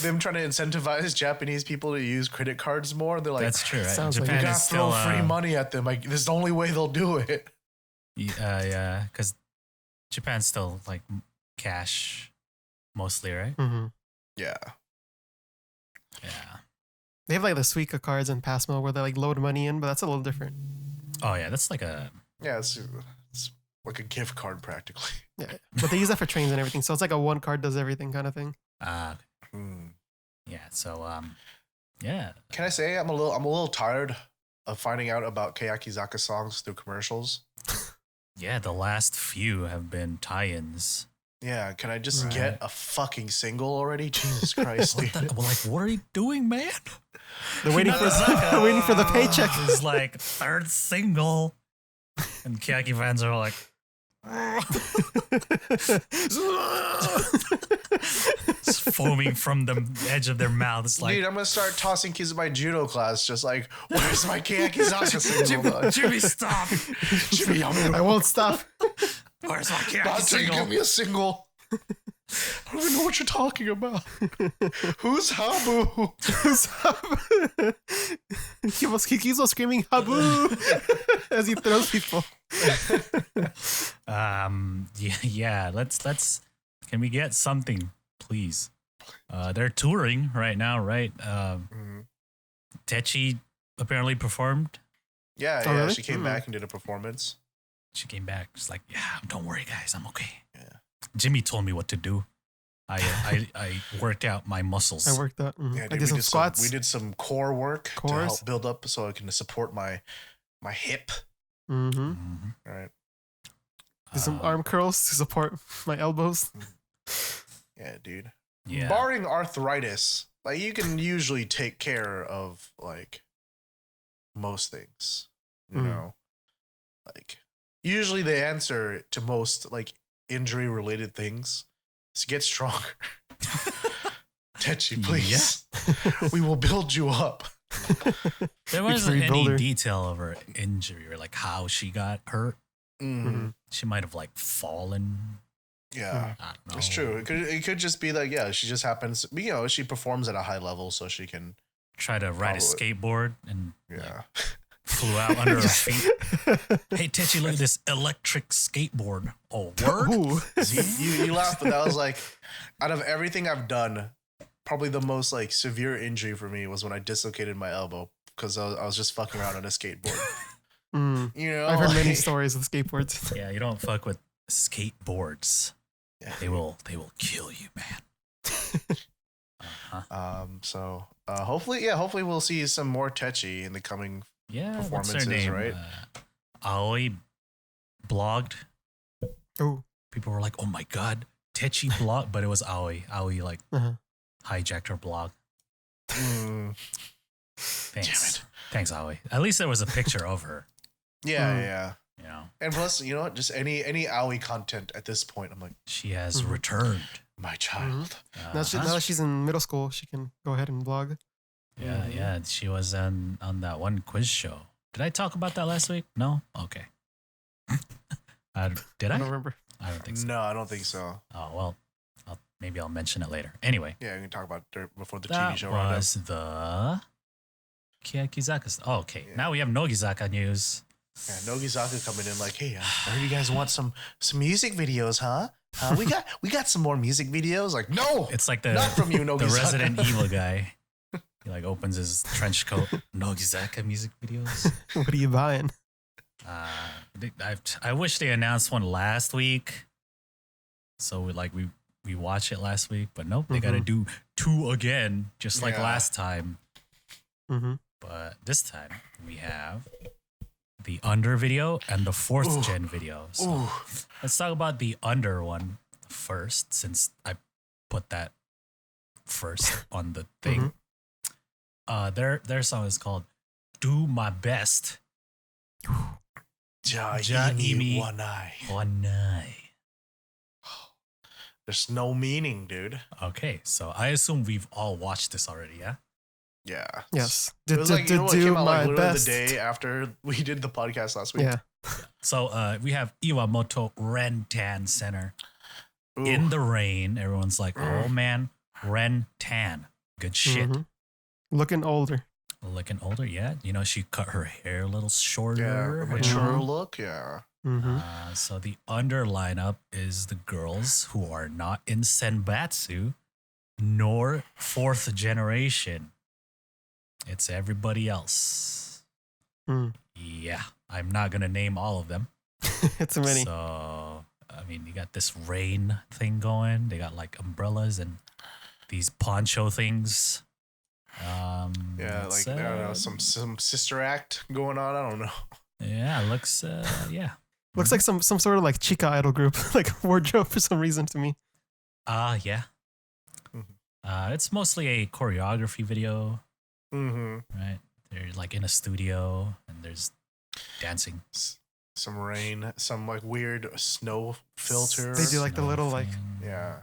A: them trying to incentivize Japanese people to use credit cards more? They're like,
B: that's true. Right?
C: Sounds
B: Japan
C: like
A: you gotta throw free money at them. Like, this is the only way they'll do it.
B: Yeah, because Japan's still like cash mostly, right?
A: Yeah.
C: They have like the Suica cards and Passmo where they like load money in, but that's a little different.
B: Oh yeah, that's like a
A: it's like a gift card practically.
C: Yeah, but they use that for trains and everything, so it's like a one card does everything kind of thing.
B: Yeah. So yeah.
A: Can I say I'm a little tired of finding out about Keyakizaka songs through commercials?
B: Yeah, the last few have been tie-ins.
A: Yeah, can I just get a fucking single already? Jesus Christ, dude.
B: What are you doing, man?
C: They're waiting for the paycheck.
B: It's like third single, and Keyaki fans are like, it's foaming from the edge of their mouths. Like,
A: dude, I'm gonna start tossing kids in my judo class, just like, where's my Keyakizaka single?
B: Jimmy, stop!
A: Jimmy,
C: I won't stop.
B: Where's my Keyaki single?
A: Give me a single. I don't even know what you're talking about. Who's Habu?
C: Who's Habu? He keeps on screaming Habu as he throws people.
B: Yeah. Let's. Can we get something, please? They're touring right now, right? Techi apparently performed.
A: Yeah,
C: really?
A: She came back and did a performance.
B: She came back. She's like, yeah, don't worry, guys, I'm okay.
A: Yeah.
B: Jimmy told me what to do. I worked out my muscles.
C: I worked out.
A: Yeah,
C: I did some squats.
A: We did some core work to help build up so I can support my hip. All right.
C: Did some arm curls to support my elbows.
A: Yeah, dude.
B: Yeah.
A: Barring arthritis, like you can usually take care of like most things. You know, like usually the answer to most like injury related things is get stronger. Techi, please. Yeah. We will build you up.
B: There wasn't any detail of her injury or like how she got hurt. She might have like fallen.
A: Yeah, it's true. It could just be like, yeah, she just happens. You know, she performs at a high level, so she can
B: try to ride a skateboard and
A: like,
B: flew out under her feet. Hey, Techi, look at this electric skateboard. Oh, word?
A: You laughed, but that was like, out of everything I've done, probably the most like severe injury for me was when I dislocated my elbow because I was just fucking around on a skateboard. You know,
C: I've heard many stories of skateboards.
B: Yeah, you don't fuck with skateboards. Yeah. They will kill you, man.
A: So hopefully we'll see some more Techi in the coming performances,
B: what's her name?
A: right?
B: Aoi blogged, people were like, "Oh my god, Techi blog," but it was Aoi. Aoi like hijacked her blog. Thanks, Aoi. At least there was a picture of her.
A: Yeah.
B: You know,
A: and plus, you know what? Just any Aoi content at this point, I'm like,
B: she has returned.
A: My child.
C: Now that she's in middle school, she can go ahead and blog.
B: Yeah. She was on that one quiz show. Did I talk about that last week? No? Okay. Did I?
C: I don't remember.
B: I don't think so.
A: No, I don't think so.
B: Oh, well, maybe I'll mention it later. Anyway.
A: Yeah, we can talk about it before the
B: that
A: TV show.
B: That was the Kiyakizaka. Oh, okay. Yeah. Now we have Nogizaka news.
A: Yeah, Nogizaka coming in like, hey, I heard you guys want some music videos, huh? We got some more music videos. Like, no,
B: it's like
A: not from you, Nogizaka.
B: The Resident Evil guy. He like opens his trench coat. Nogizaka music videos.
C: What are you buying?
B: I wish they announced one last week. So we watched it last week, but nope, they got to do 2 again, just like last time. But this time we have the Under video and the 4th gen video. So let's talk about the Under one first, since I put that first on the thing. Their song is called "Do My Best."
A: Ja Imi One Eye. There's no meaning, dude.
B: Okay, so I assume we've all watched this already, yeah?
A: Yeah.
C: Yes.
A: It was like, you know what came out like literally the day after we did the podcast last week.
C: Yeah.
B: So we have Iwamoto Ren-tan Center. In the rain. Everyone's like, oh man, Ren-tan. Good shit.
C: Looking older.
B: Yeah. You know, she cut her hair a little shorter.
A: Yeah, mature look, yeah.
B: So the Under lineup is the girls who are not in Senbatsu nor 4th generation. It's everybody else. Yeah, I'm not going to name all of them.
C: It's many.
B: So, I mean, you got this rain thing going. They got like umbrellas and these poncho things.
A: Yeah, like, I don't know, some sister act going on. I don't know.
B: Yeah, it looks,
C: Looks like some sort of like Chica idol group, like wardrobe for some reason to me.
B: Yeah. It's mostly a choreography video. Right? They're like in a studio and there's dancing.
A: Some rain, some like weird snow filter.
C: They do like the little like.
A: Yeah.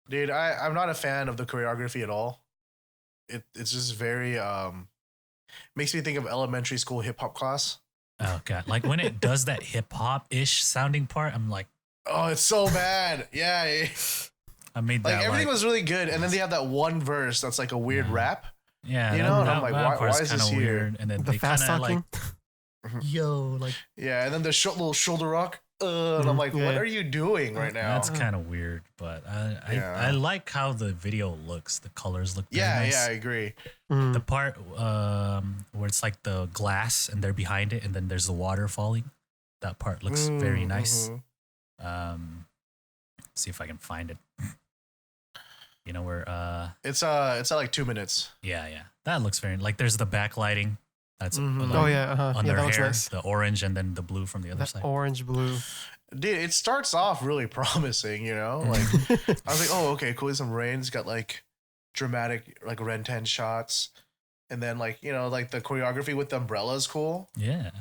A: Dude, I'm not a fan of the choreography at all. It's just very makes me think of elementary school hip hop class.
B: Oh god, like when it does that hip hop ish sounding part, I'm like,
A: oh, it's so bad. Yeah.
B: I made that
A: like everything was really good, and then they have that one verse that's like a weird rap.
B: Yeah,
A: you know, and I'm like, why is this here?
B: Weird. And then
C: the
B: they
C: fast
B: kind of
C: talking.
B: Like, yo, like
A: yeah, and then the little shoulder rock. And I'm like, what are you doing right now?
B: That's kind of weird, but I like how the video looks. The colors look very nice.
A: Yeah, I agree.
B: The part where it's like the glass and they're behind it, and then there's the water falling. That part looks very nice. See if I can find it. You know where
A: it's at like 2 minutes.
B: Yeah. That looks very like there's the backlighting. That's
C: on their
B: hair,
C: nice.
B: The orange and then the blue from the other side.
C: Orange, blue.
A: Dude, it starts off really promising, you know? Like I was like, oh, okay, cool. Some rain. It's got like dramatic like Ren-ten shots. And then like, you know, like the choreography with the umbrella is cool.
B: Yeah.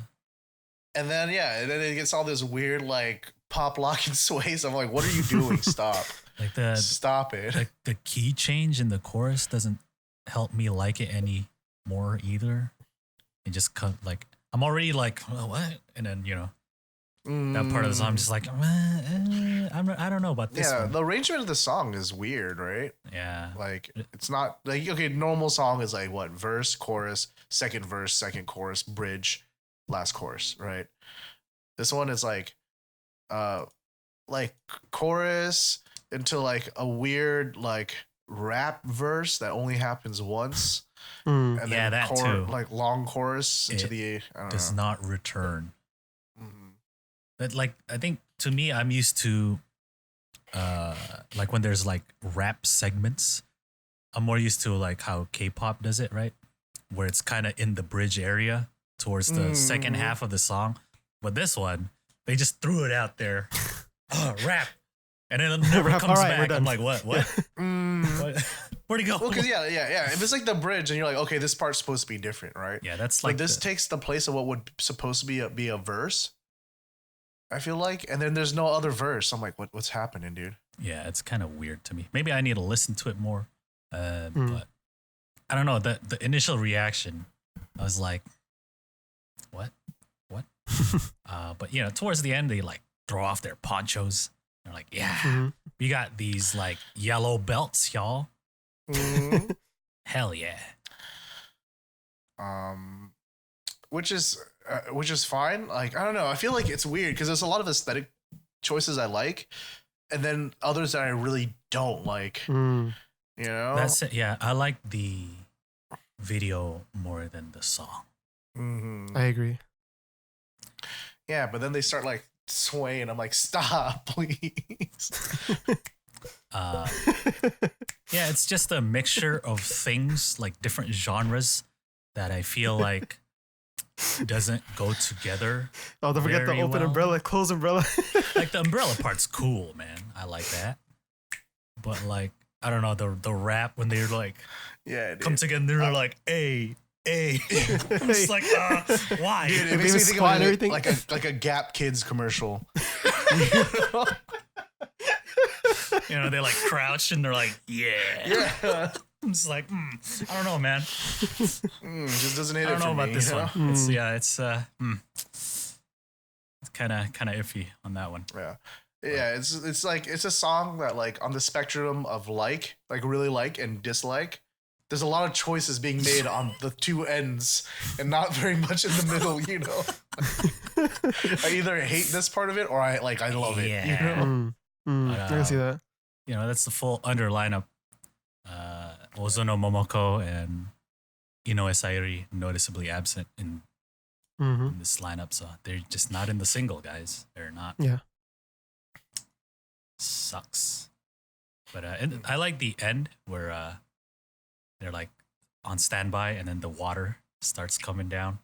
A: And then it gets all this weird like pop lock and sways. I'm like, what are you doing? Stop.
B: Like
A: stop it.
B: Like the key change in the chorus doesn't help me like it any more either. It just like I'm already like, oh, what? And then you know that part of the song, I'm just like, I don't know about this.
A: Yeah,
B: one.
A: the arrangement of the song is weird, right?
B: Yeah,
A: like it's not like okay. Normal song is like what verse, chorus, second verse, second chorus, bridge, last chorus, right? This one is like chorus into like a weird like rap verse that only happens once. And then
B: that too.
A: Like long chorus into
B: does not return. But like I think to me, I'm used to like when there's like rap segments. I'm more used to like how K-pop does it, right? Where it's kind of in the bridge area towards the second half of the song. But this one, they just threw it out there. Rap. And then it never comes back. I'm like, what? What? Where'd he go?
A: Well, because yeah. If it's like the bridge and you're like, okay, this part's supposed to be different, right?
B: Yeah, that's like.
A: But this takes the place of what would supposed to be a verse. I feel like, and then there's no other verse. I'm like, what's happening, dude?
B: Yeah, it's kind of weird to me. Maybe I need to listen to it more. But I don't know. The initial reaction, I was like, what? But towards the end, they like throw off their ponchos. They're like, yeah, we got these like yellow belts, y'all. Hell yeah.
A: Which is fine. Like, I don't know. I feel like it's weird because there's a lot of aesthetic choices I like, and then others that I really don't like. You know,
B: that's it. Yeah, I like the video more than the song.
C: I agree.
A: Yeah, but then they start like swaying. I'm like, stop, please.
B: Yeah, it's just a mixture of things, like different genres that I feel like doesn't go together.
C: Oh, don't forget the open umbrella, close umbrella.
B: Like the umbrella part's cool, man. I like that. But like, I don't know, the rap when they're like, come together, they're like, hey. I'm just like, why?
A: Dude, it makes me think of everything. Like a Gap Kids commercial.
B: They like crouch and they're like, yeah. I'm just like, I don't know, man.
A: Just doesn't hit it.
B: I don't know about this one. It's kind of iffy on that one.
A: Yeah. It's like it's a song that like on the spectrum of like really like and dislike. There's a lot of choices being made on the two ends and not very much in the middle, I either hate this part of it or I love it.
B: Yeah.
C: I can see that.
B: That's the full Under lineup. Ozono Momoko and Inoue Sayuri noticeably absent in this lineup, so they're just not in the single, guys. They're not.
C: Yeah.
B: Sucks. But I like the end where they're like on standby and then the water starts coming down.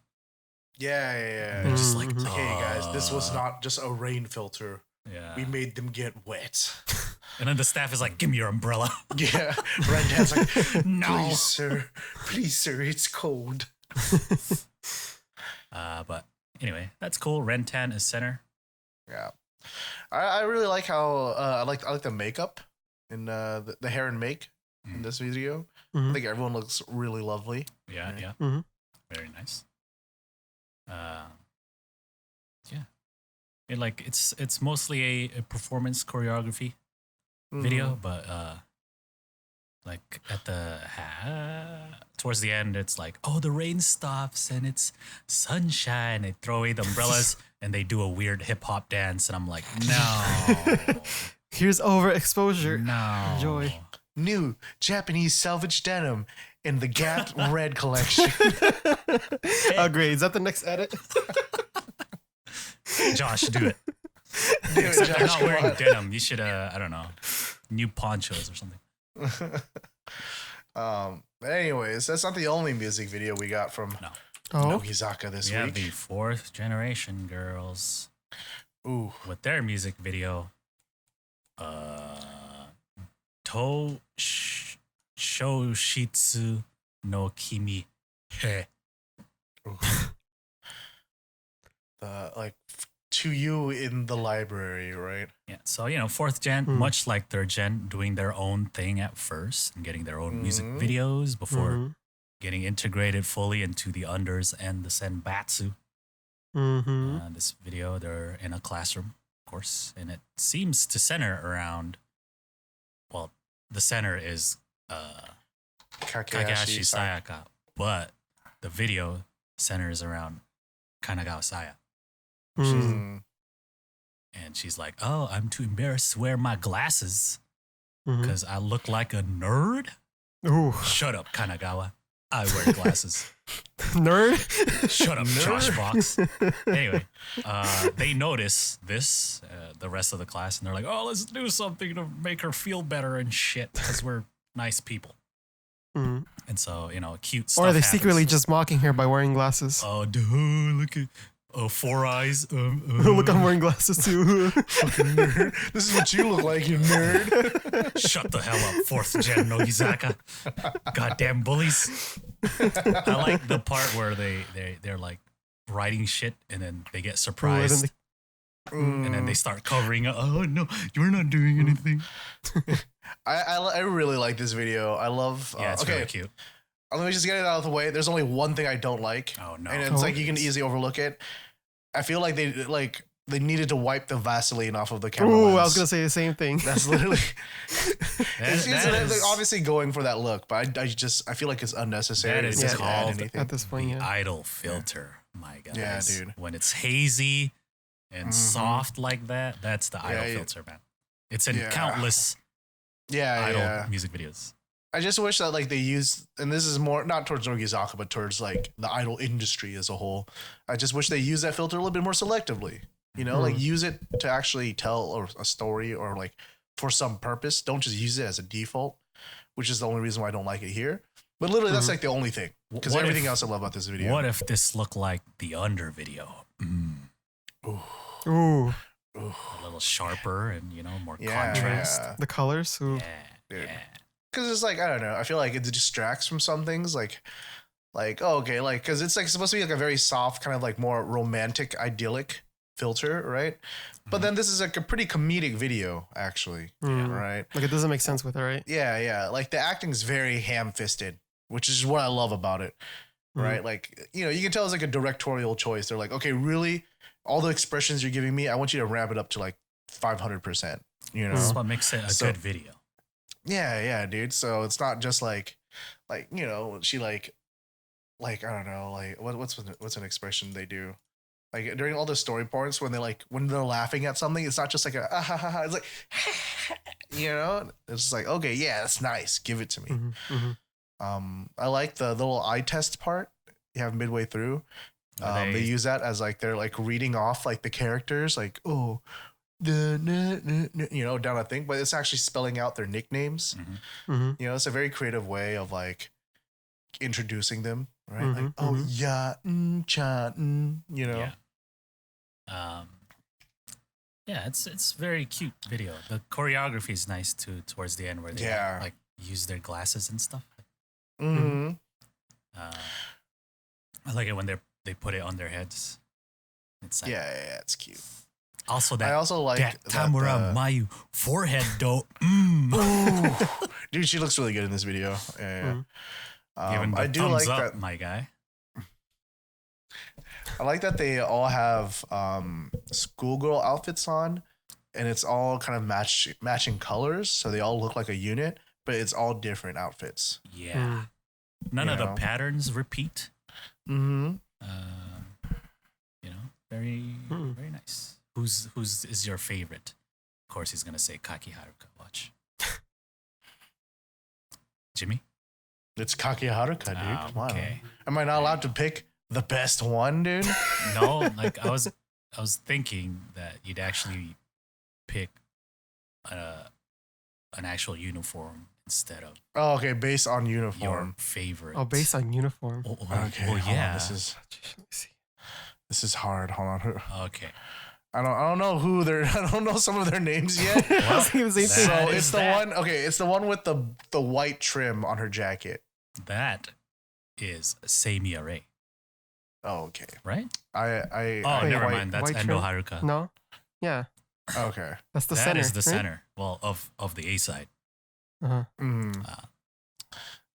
A: Yeah.
B: And they're just like,
A: hey guys, this was not just a rain filter.
B: Yeah.
A: We made them get wet.
B: And then the staff is like, give me your umbrella.
A: Yeah. Rentan's like,
B: no.
A: Please, sir, it's cold.
B: But anyway, that's cool. Rentan is center.
A: Yeah. I really like how I like the makeup and the hair and make in this video. I think everyone looks really lovely.
B: Yeah. Very nice. Yeah. It's mostly a performance choreography video, but like at the towards the end, it's like, oh, the rain stops and it's sunshine. They throw away the umbrellas and they do a weird hip hop dance, and I'm like, no.
C: Here's overexposure.
B: No.
C: Enjoy.
A: New Japanese salvage denim in the Gap Red collection.
C: Oh, great. Is that the next edit?
B: Josh, do it.
A: Josh,
B: you're not wearing denim. You should, I don't know, new ponchos or something.
A: Anyways, that's not the only music video we got from Nogizaka this week.
B: We have the fourth generation girls.
A: Ooh.
B: With their music video. Toshoshitsu no Kimi. Hey.
A: To you in the library, right?
B: Yeah. So, fourth gen, much like third gen, doing their own thing at first and getting their own music videos before getting integrated fully into the Unders and the Senbatsu. This video, they're in a classroom, of course, and it seems to center around, well, the center is Kakashi Sayaka, but the video centers around Kanagawa Saya. And she's like, oh, I'm too embarrassed to wear my glasses because I look like a nerd.
C: Ooh.
B: Shut up, Kanagawa. I wear glasses.
C: Nerd?
B: Shut up, Josh Box. Anyway, they notice this, the rest of the class, and they're like, oh, let's do something to make her feel better and shit because we're nice people. And so, cute stuff
C: Or are they
B: happens.
C: secretly just mocking her by wearing glasses?
B: Oh, dude, look at 4 eyes.
C: Look, I'm wearing glasses too.
A: Fucking nerd. This is what you look like, you nerd.
B: Shut the hell up, 4th gen Nogizaka. Goddamn bullies. I like the part where they're like writing shit and then they get surprised. And then they start covering up. Oh no, you're not doing anything.
A: I really like this video. I love.
B: Yeah, it's really cute.
A: Let me just get it out of the way. There's only one thing I don't like.
B: Oh no!
A: And it's like you can easily overlook it. I feel like they needed to wipe the Vaseline off of the camera.
C: Ooh,
A: lens.
C: I was gonna say the same thing.
A: That's literally.
B: That
A: they're obviously going for that look, but I feel like it's unnecessary.
B: That is called
C: at this point.
B: the idol filter, my guys.
A: Yeah, dude.
B: When it's hazy and soft like that, that's the idol filter, man. It's in countless idol music videos.
A: I just wish that like they use, and this is more not towards Nogizaka, but towards like the idol industry as a whole. I just wish they use that filter a little bit more selectively. Like use it to actually tell a story or like for some purpose. Don't just use it as a default, which is the only reason why I don't like it here. But literally, that's like the only thing. Because everything else I love about this video.
B: What if this looked like the Under video?
C: Ooh.
B: A little sharper and more contrast.
C: The colors. Ooh.
A: Yeah. Because it's like, I don't know. I feel like it distracts from some things. Like because it's like supposed to be like a very soft, kind of like more romantic, idyllic filter, right? But then this is like a pretty comedic video, actually, right?
C: Like it doesn't make sense with it, right?
A: Yeah. Like the acting is very ham-fisted, which is what I love about it, right? Like, you can tell it's like a directorial choice. They're like, okay, really, all the expressions you're giving me, I want you to ramp it up to like 500%.
B: This is what makes it a good video.
A: Yeah, dude. So it's not just like she like I don't know, like what's an expression they do? Like during all the story parts when they're laughing at something, it's not just like a ha ha ha. It's like it's just like, okay, yeah, that's nice. Give it to me. I like the little eye test part you have midway through. They use that as like they're like reading off like the characters, like down a thing, but it's actually spelling out their nicknames. It's a very creative way of like introducing them, right? Yeah,
B: it's very cute video. The choreography is nice too towards the end where they like use their glasses and stuff. I like it when they put it on their heads. It's like,
A: it's cute.
B: Also,
A: I also like
B: that Tamura Mayu forehead though.
A: Dude, she looks really good in this video.
B: I do
A: like
B: up,
A: that,
B: my guy.
A: I like that they all have schoolgirl outfits on, and it's all kind of matching colors, so they all look like a unit, but it's all different outfits.
B: Yeah, none of the patterns repeat. Very very nice. Who's is your favorite? Of course, he's gonna say Kaki Haruka. Watch, Jimmy.
A: It's Kaki Haruka, dude. Come
B: okay.
A: on. Am I not allowed to pick the best one, dude?
B: No, like I was thinking that you'd actually pick an actual uniform instead of.
A: Oh, okay, based on uniform.
B: Your favorite.
C: Oh, based on uniform.
A: Okay.
B: Well, yeah.
A: This is hard. Hold on.
B: Okay.
A: I don't know who they're. I don't know some of their names yet. It's the one. Okay, it's the one with the white trim on her jacket.
B: That is Seimiya Rei.
A: Oh, okay.
B: Right?
A: Never
B: mind. That's Endo Haruka.
C: No. Yeah.
A: Okay.
C: That's the
B: that
C: center.
B: That is the
C: right?
B: center. Well, of the A side.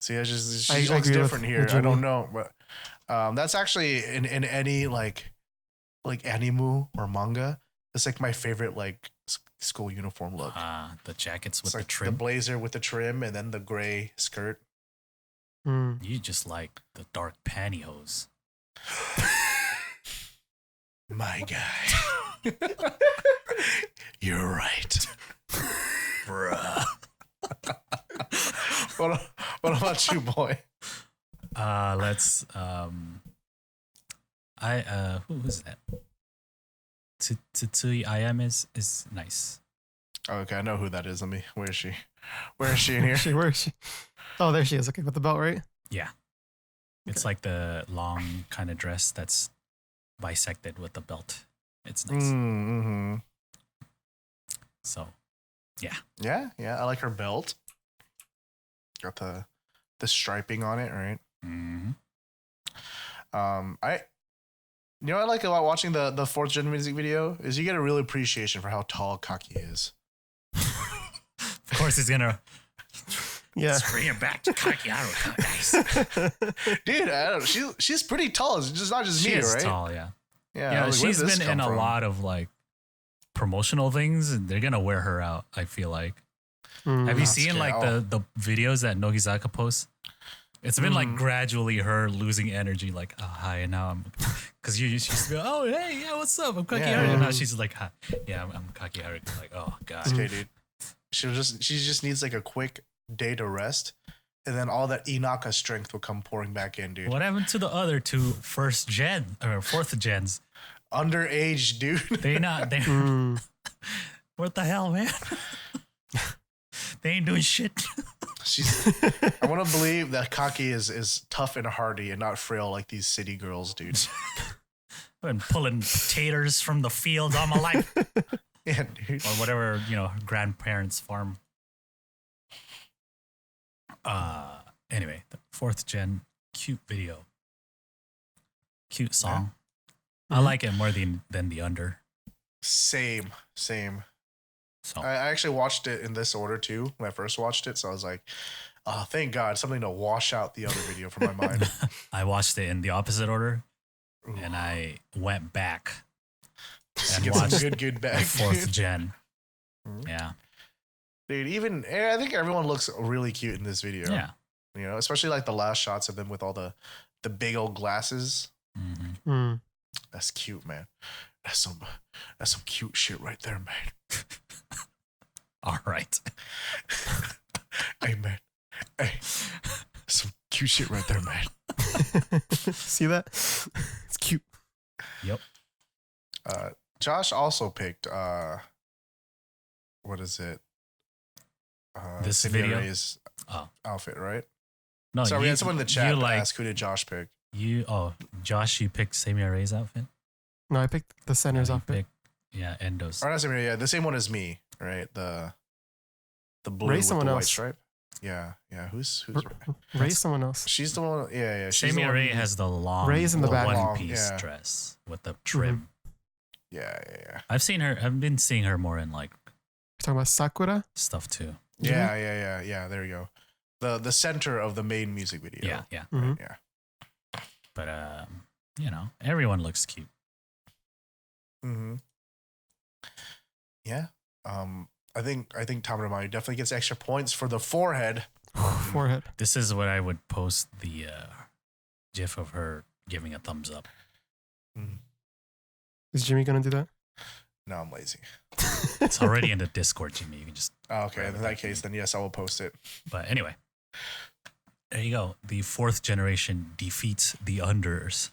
A: See, she looks different here. I don't know, but that's actually in any like anime or manga. It's like my favorite like school uniform look.
B: The jackets with
A: the
B: trim,
A: the blazer with the trim, and then the gray skirt.
B: You just like the dark pantyhose.
A: My guy. You're right. Bruh. What about you, boy?
B: Let's who is that? Tsui I am is nice.
A: Oh, okay, I know who that is. Where is she? Where is she in here?
C: Where is she? Oh, there she is. Okay, with the belt, right?
B: Yeah. It's like the long kind of dress that's bisected with the belt. It's nice.
A: Mm-hmm.
B: So, yeah.
A: Yeah. I like her belt. Got the striping on it, right?
B: Mm-hmm.
A: What I like about watching the fourth gen music video is you get a real appreciation for how tall Kaki is.
B: Of course, he's gonna.
C: Yeah.
B: Let's bring it back to Kakiharu, guys.
A: Dude, I don't know. She's pretty tall. It's just not just
B: She
A: me,
B: is
A: right?
B: tall, yeah.
A: Yeah. Like,
B: she's been in a lot of like promotional things, and they're gonna wear her out. I feel like. Have you seen like the videos that Nogizaka posts? It's been like gradually her losing energy, like, oh, hi, and now I'm, because you used to go, oh, hey, yeah, what's up? I'm Kakiharu. And now she's like, hi, yeah, I'm Kakiharu. Like, oh, God.
A: Okay, dude. She just needs like a quick day to rest, and then all that Inaka strength will come pouring back in, dude.
B: What happened to the other two fourth gens?
A: Underage, dude.
B: They're what the hell, man? They ain't doing shit.
A: I want to believe that Kaki is tough and hardy and not frail like these city girls, dude.
B: I've been pulling potatoes from the fields all my life.
A: Yeah, dude.
B: Or whatever, her grandparents' farm. Anyway, the fourth gen, cute video. Cute song. Yeah. I like it more than the Under.
A: Same. So I actually watched it in this order too when I first watched it. So I was like, oh, thank God, something to wash out the other video from my mind.
B: I watched it in the opposite order. Ooh. And I went back and watched good back, the fourth gen. Mm-hmm. Yeah.
A: Dude, I think everyone looks really cute in this video.
B: Yeah.
A: Especially like the last shots of them with all the big old glasses.
B: Mm-hmm.
C: Mm.
A: That's cute, man. That's some cute shit right there, man.
B: All right.
A: Hey, man. Hey. Some cute shit right there, man.
C: See that? It's cute.
B: Yep.
A: Josh also picked what is it?
B: This video
A: is outfit, right?
B: No,
A: sorry, we had someone in the chat ask who did Josh pick.
B: Josh, you picked Samia Ray's outfit?
C: No, I picked the center's outfit.
B: Endo's.
A: Or not Samia, yeah, the same one as me, right? The blue
C: Ray
A: with
C: someone
A: the
C: else.
A: white stripe. Yeah. Who's
C: Ray's someone else.
A: She's the one. Yeah.
B: Samia Ray has the long
C: Ray's in the back.
B: one-piece dress with the trim.
A: Mm-hmm. Yeah.
B: I've been seeing her more in like.
C: You're talking about Sakura
B: stuff too.
A: Yeah. There you go. The center of the main music video.
B: Yeah.
C: Mm-hmm.
A: Right, yeah.
B: But everyone looks cute.
A: Mm-hmm. Yeah. I think Tamaramayu definitely gets extra points for the forehead.
C: Forehead.
B: This is what I would post the gif of her giving a thumbs up.
A: Mm.
C: Is Jimmy gonna do that?
A: No, I'm lazy.
B: It's already in the Discord, Jimmy. You can just.
A: Okay, in that case, then yes, I will post it.
B: But anyway, there you go. The fourth generation defeats the Unders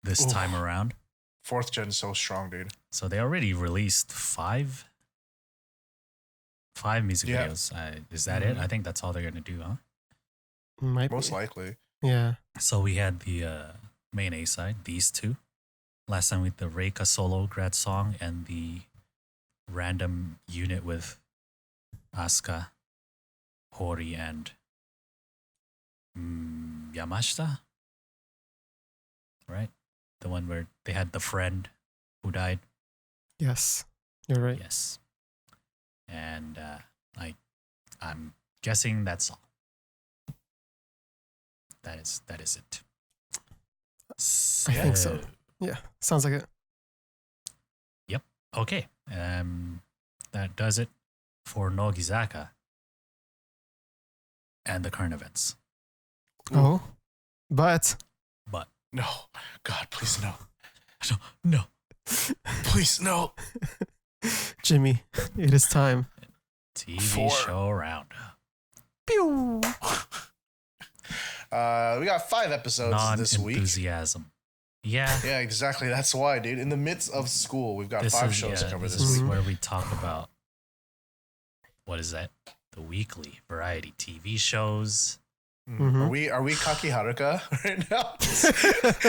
B: this time around.
A: Fourth gen is so strong, dude.
B: So they already released five music videos. Is that it? I think that's all they're gonna do, huh?
A: Most likely.
C: Yeah.
B: So we had the main A side, these two. Last time with the Reika solo grad song and the random unit with Asuka, Hori, and Yamashita. Right? The one where they had the friend who died.
C: Yes. You're right.
B: Yes. And I'm guessing that's all. That is it.
C: I think so. Yeah, sounds like it.
B: Yep. Okay. That does it for Nogizaka and the current events.
C: Oh, but
A: no, God, please no.
B: No.
A: Please no.
C: Jimmy, it is time.
B: TV Show Roundup.
C: Pew.
A: We got 5 episodes this week.
B: Non-enthusiasm. Yeah.
A: Yeah, exactly. That's why, dude. In the midst of school, we've got 5 shows to cover this
B: is
A: week.
B: where we talk about what is that? The weekly variety TV shows.
A: Mm-hmm. Are we Kaki Haruka right now?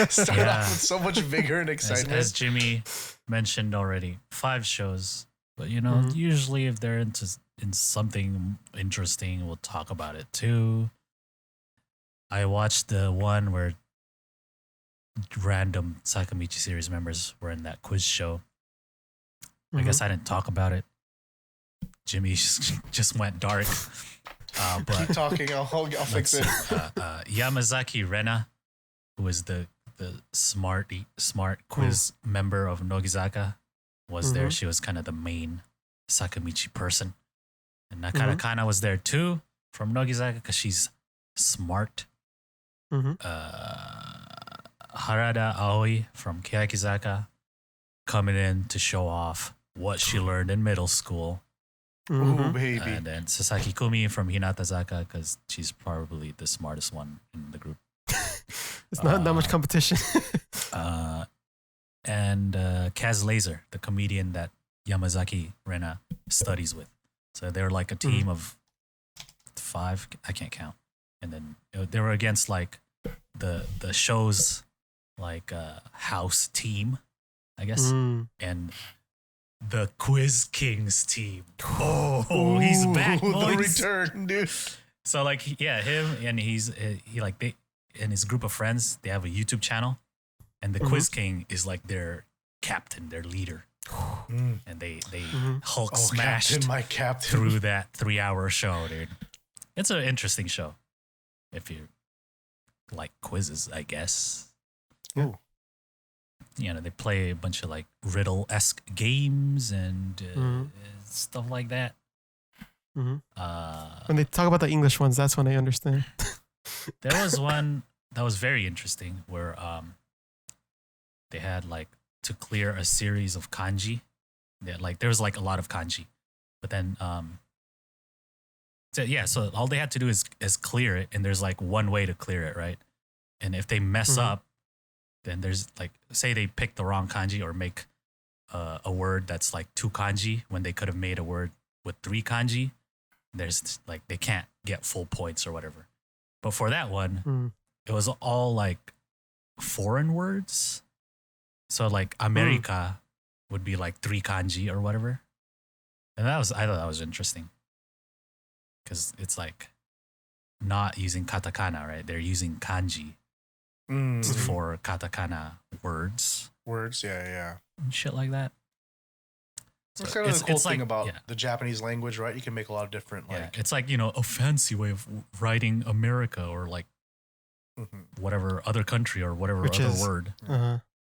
A: Start off with so much vigor and excitement.
B: As Jimmy mentioned already, 5 shows. But usually if they're in something interesting, we'll talk about it too. I watched the one where random Sakamichi series members were in that quiz show. I guess I didn't talk about it. Jimmy just went dark. But
A: keep talking. I'll fix it.
B: Yamazaki Rena, who is the smart quiz member of Nogizaka, was there. She was kind of the main Sakamichi person. And Nakara Kana was there too from Nogizaka because she's smart. Harada Aoi from Keyakizaka coming in to show off what she learned in middle school.
A: Ooh, baby.
B: And then Sasaki Kumi from Hinatazaka because she's probably the smartest one in the group.
C: It's not that much competition.
B: And Kaz Laser, the comedian that Yamazaki Rena studies with. So they're like a team of 5. I can't count. And then they were against like the show's like house team, I guess, and the Quiz Kings team. Oh, he's back, boys.
A: The return, dude.
B: So like, him and he like they and his group of friends, they have a YouTube channel, and the Quiz King is like their captain, their leader, and they Hulk smashed
A: Captain, my captain.
B: through that 3-hour show, dude. It's an interesting show if you like quizzes, I guess.
A: Ooh.
B: They play a bunch of like riddle-esque games and stuff like that.
C: When they talk about the English ones, that's when I understand.
B: There was one that was very interesting where they had like to clear a series of kanji. There was like a lot of kanji, but then so all they had to do is clear it, and there's like one way to clear it, right? And if they mess up, then there's like, say they pick the wrong kanji or make a word that's like 2 kanji when they could have made a word with 3 kanji. There's like, they can't get full points or whatever. But for that one, it was all like foreign words. So like America would be like 3 kanji or whatever. And I thought that was interesting. Because it's like not using katakana, right? They're using kanji for katakana words.
A: Words, yeah.
B: And shit like that.
A: That's kind of the cool thing about the Japanese language, right? You can make a lot of different, like...
B: it's like, a fancy way of writing America or like whatever other country or whatever word.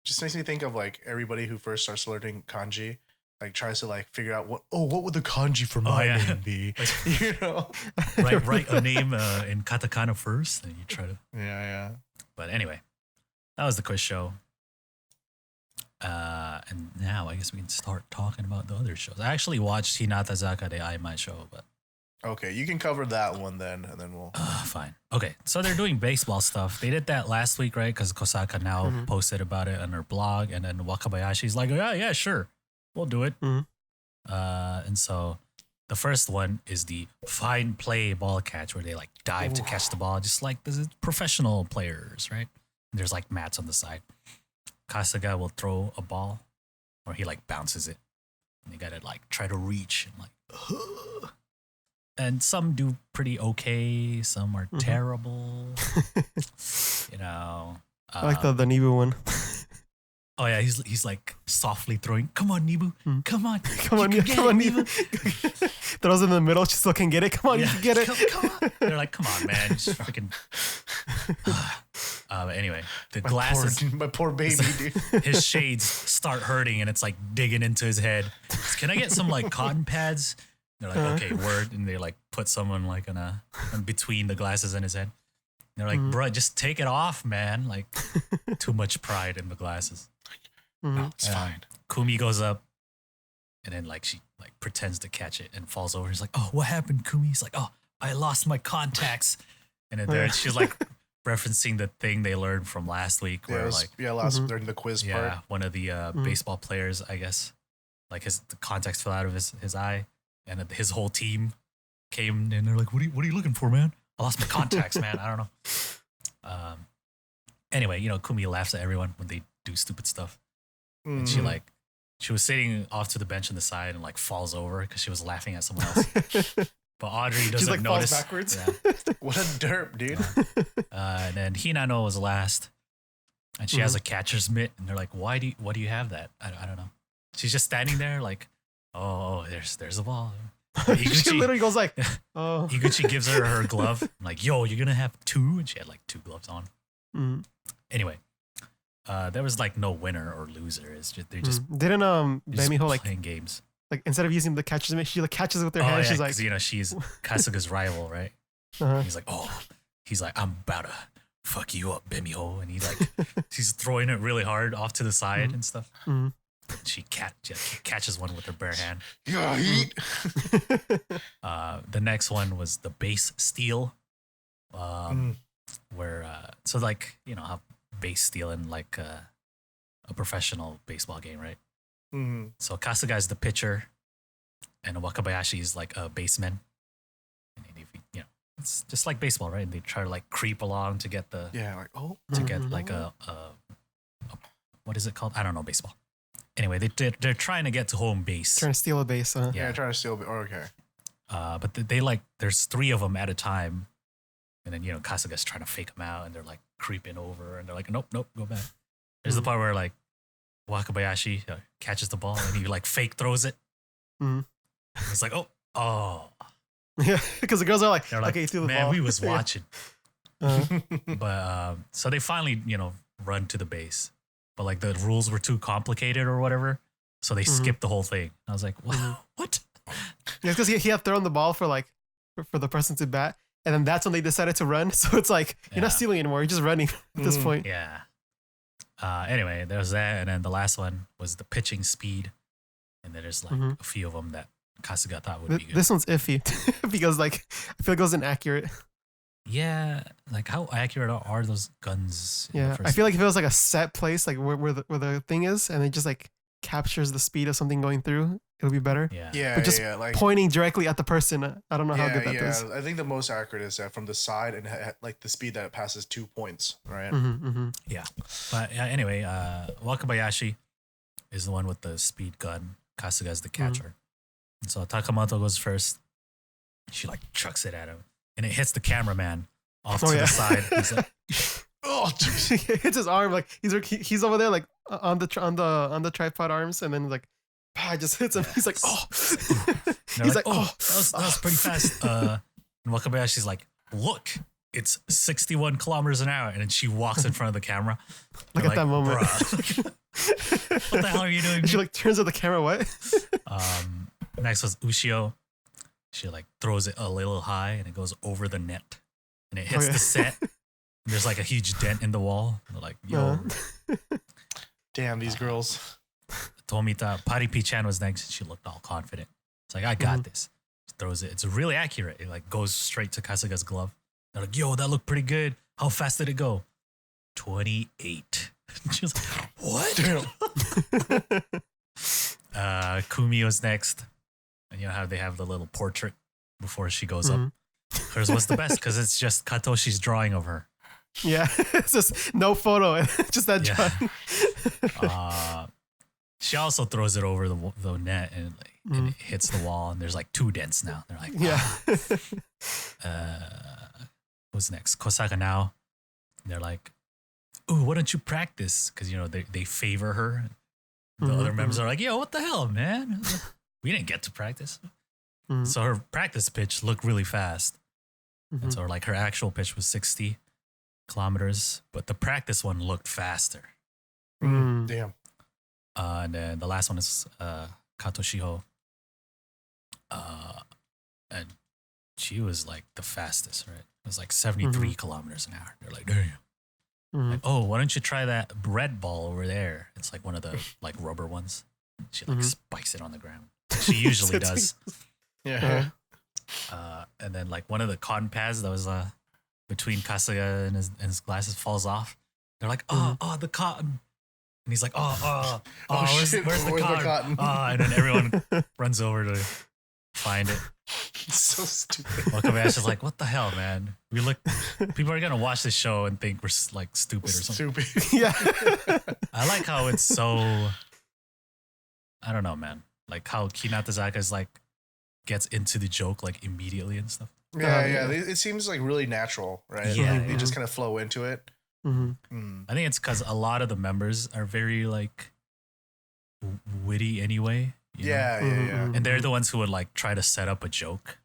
A: Just makes me think of like everybody who first starts learning kanji, like tries to like figure out what would the kanji for my name be?
B: Write a name in katakana first, and you try to...
A: Yeah.
B: But anyway, that was the quiz show. And now I guess we can start talking about the other shows. I actually watched Hinatazaka de Aimashou, but...
A: Okay, you can cover that one then, and then we'll...
B: Fine. Okay, so they're doing baseball stuff. They did that last week, right? Because Kosaka now posted about it on her blog, and then Wakabayashi's like, yeah, sure. We'll do it. And so the first one is the fine play ball catch, where they like dive to catch the ball, just like the professional players, right? And there's like mats on the side. Kasuga will throw a ball, or he like bounces it. And you gotta like try to reach and like, and some do pretty okay, some are terrible.
C: I like the Nibu one.
B: Oh yeah, he's like softly throwing. Come on, Nibu. Come on,
C: Nibu. Throws it in the middle. She still can get it. Come on, you can get it.
B: Come on. They're like, come on, man, just freaking. Anyway, the glasses.
A: My poor baby, dude.
B: His shades start hurting, and it's like digging into his head. Can I get some like cotton pads? They're like, okay, word, and they like put someone like in between the glasses and his head. And they're like, bro, just take it off, man. Like, too much pride in the glasses.
A: No, it's fine.
B: Kumi goes up, and then like she like pretends to catch it and falls over. He's like, "Oh, what happened, Kumi?" He's like, "Oh, I lost my contacts." And then there she's like referencing the thing they learned from last week, where
A: during the quiz part.
B: One of the baseball players, I guess, like the contacts fell out of his eye, and his whole team came and they're like, what are you looking for, man? I lost my contacts, man. I don't know. Anyway, you know, Kumi laughs at everyone when they do stupid stuff. And she was sitting off to the bench on the side and like falls over because she was laughing at someone else. But Audrey doesn't
C: like
B: notice.
C: Falls backwards.
A: Yeah. What a derp, dude.
B: And then Hinano was last, and she has a catcher's mitt, and they're like, "Why do you have that?" I don't know. She's just standing there like, "Oh, there's a ball."
C: She literally goes like, "Oh."
B: Higuchi gives her glove. I'm like, "Yo, you're gonna have two," and she had like 2 gloves on. Anyway, there was like no winner or loser. It's just
C: didn't Bemiho like
B: playing games.
C: Like instead of using the catcher's mitt, she like catches it with her hand.
B: Yeah,
C: she's like,
B: you know, she's Kasuga's rival, right? He's like, I'm about to fuck you up, Bemiho, and she's throwing it really hard off to the side and stuff. She catches one with her bare hand.
A: Yeah, eat.
B: The next one was the base steal, where so like, you know how base steal in like a professional baseball game, right? So Kasuga is the pitcher, and Wakabayashi is like a baseman. And if you know, it's just like baseball, right? And they try to like creep along to get the get like a what is it called? I don't know baseball. Anyway, they're trying to get to home base.
C: Trying to steal a base, huh?
A: Yeah, trying to steal. Okay.
B: But they like there's 3 of them at a time, and then you know Kasuga's trying to fake them out, and they're like creeping over, and they're like, nope, go back. There's the part where like Wakabayashi catches the ball and he like fake throws it. It's like, oh.
C: Yeah, because the girls are like,
B: okay,
C: you threw the
B: man,
C: ball.
B: we was watching. But so they finally, you know, run to the base. But like the rules were too complicated or whatever. So they skipped the whole thing. I was like, what?
C: Yeah, because he had thrown the ball for like for the person to bat. And then that's when they decided to run. So it's like, you're not stealing anymore. You're just running at this point.
B: Yeah. Anyway, there's that. And then the last one was the pitching speed. And then there's like a few of them that Kasuga thought would be good.
C: This one's iffy because like, I feel like it was inaccurate.
B: Yeah. Like how accurate are those guns?
C: Yeah. I feel like if it was like a set place, like where the thing is, and it just like captures the speed of something going through, it'll be better.
B: Yeah.
C: But just
A: like
C: pointing directly at the person, I don't know how good that is.
A: I think the most accurate is from the side and like the speed that it passes 2 points, right?
B: Yeah. But anyway, Wakabayashi is the one with the speed gun. Kasuga is the catcher. And so Takamoto goes first. She like chucks it at him, and it hits the cameraman off to the side. He's like,
C: it hits his arm, like he's over there like on the tripod arms, and then like just hits him. He's like, he's like,
B: that was pretty fast. And Wakabayashi's like, look, it's 61 kilometers an hour, and then she walks in front of the camera.
C: Look at that moment.
B: What the hell are you doing?
C: She like turns at the camera. What?
B: Next was Ushio. She like throws it a little high, and it goes over the net, and it hits the set. There's like a huge dent in the wall. And they're like, yo.
A: Damn, these girls.
B: Tomita, Pari P-chan was next. She looked all confident. It's like, I got this. She throws it. It's really accurate. It like goes straight to Kasuga's glove. They're like, yo, that looked pretty good. How fast did it go? 28. She was like, what? Kumi was next. And you know how they have the little portrait before she goes up? Hers was the best because it's just Katoshi's drawing of her.
C: Yeah, it's just no photo, just that drawing.
B: She also throws it over the net and it hits the wall, and there's like 2 dents now. They're like, who's next? Kosaka now. They're like, ooh, why don't you practice? Because, you know, they favor her. The other members are like, yo, what the hell, man? We didn't get to practice. So her practice pitch looked really fast. And so like her actual pitch was 60 kilometers, but the practice one looked faster.
A: Damn.
B: And then the last one is Kato Shiho. And she was like the fastest, right? It was like 73 kilometers an hour. They're like, damn. Like, oh, why don't you try that red ball over there? It's like one of the like rubber ones. She like spikes it on the ground. She usually does.
A: Yeah.
B: And then like one of the cotton pads that was between Kasuga and his glasses falls off. They're like, oh, the cotton. And he's like, where's the cotton? And then everyone runs over to find it.
A: So stupid.
B: Wakabayashi's like, what the hell, man? People are gonna watch this show and think we're like stupid or something.
A: Stupid.
C: Yeah.
B: I like how it's so. I don't know, man. Like how Hinatazaka is like gets into the joke like immediately and stuff.
A: Yeah. It seems like really natural, right?
B: Yeah,
A: they just kind of flow into it.
C: Mm-hmm.
B: I think it's because a lot of the members are very like witty anyway. You know?
A: Yeah.
B: And they're the ones who would like try to set up a joke.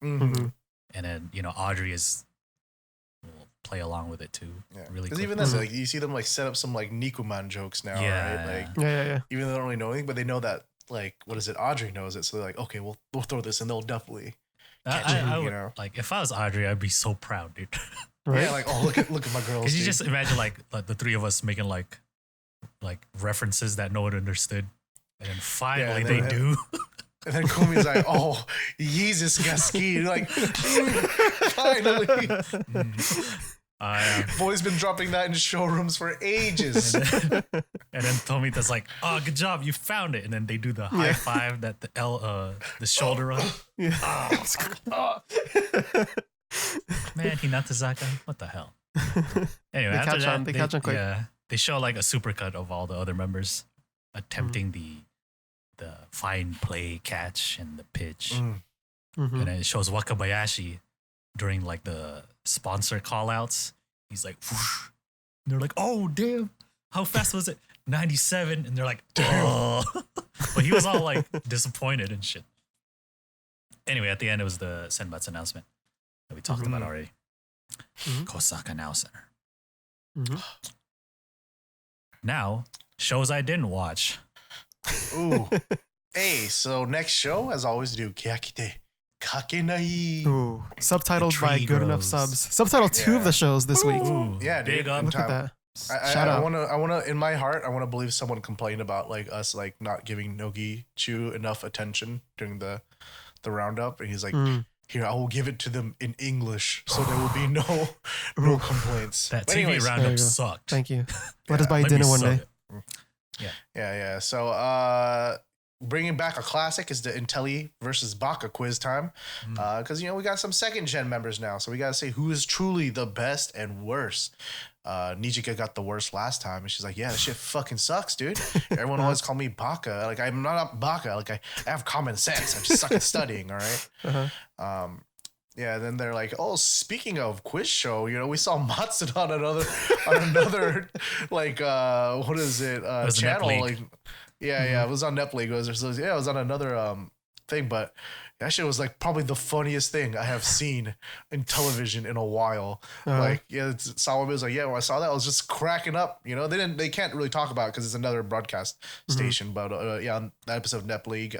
A: Mm-hmm.
B: And then, Audrey will play along with it too.
A: Yeah.
B: Really
A: Because even then, like you see them like set up some like Nikuman jokes now, right? Like
C: Yeah.
A: even though they don't really know anything, but they know that like what is it? Audrey knows it, so they're like, okay, we'll throw this, and they'll definitely catch it.
B: I would, like if I was Audrey, I'd be so proud, dude.
C: Right?
A: Yeah, like look at my girls.
B: Could you just imagine like the three of us making like references that no one understood, and then finally they do.
A: And then Kumi's like, oh, Jesus Gaski. Like, finally. Boy's been dropping that in showrooms for ages.
B: And then Tomita's like, oh, good job, you found it. And then they do the high five, that the shoulder up.
C: Yeah.
B: Man, Hinatazaka, what the hell? Anyway, after that,
C: they catch on quick.
B: Yeah, they show like a supercut of all the other members attempting the fine play catch and the pitch. And then it shows Wakabayashi during like the sponsor call outs. He's like, whoosh. And they're like, oh damn, how fast was it? 97. And they're like, oh. But he was all like disappointed and shit. Anyway, at the end it was the Senbatsu announcement that we talked about already. Kosaka Now Center. Now, shows I didn't watch.
A: Ooh. Hey, so next show, as always, do Keyakitte Kakenai.
C: Ooh. Subtitled by Good Enough Subs. Subtitled 2 of the shows this week.
B: Ooh,
A: Yeah, dude.
B: big up.
C: Look at that.
A: I wanna in my heart, I wanna believe someone complained about like us like not giving Nogi Chu enough attention during the roundup, and he's like, here, I will give it to them in English, so there will be no complaints.
B: That
A: But
B: TV
A: anyways,
B: roundup sucked.
C: Thank you. Let us buy you
B: Let me
C: dinner one
B: suck
C: day.
B: it.
A: Yeah. So, bringing back a classic is the Intelli versus Baka quiz time. Because, we got some second gen members now. So we got to say who is truly the best and worst. Nijika got the worst last time. And she's like, yeah, this shit fucking sucks, dude. Everyone always call me Baka. Like, I'm not Baka. Like, I have common sense. I just suck at studying, all right? Yeah, then they're like, oh, speaking of quiz show, we saw Matsuda on another like what is it? Channel. Like, yeah, it was on Netflix. It was on another thing, but that shit was like probably the funniest thing I have seen in television in a while. Like, Sawaba was like, yeah, when I saw that, I was just cracking up. They can't really talk about it because it's another broadcast station, but on that episode of Netflix,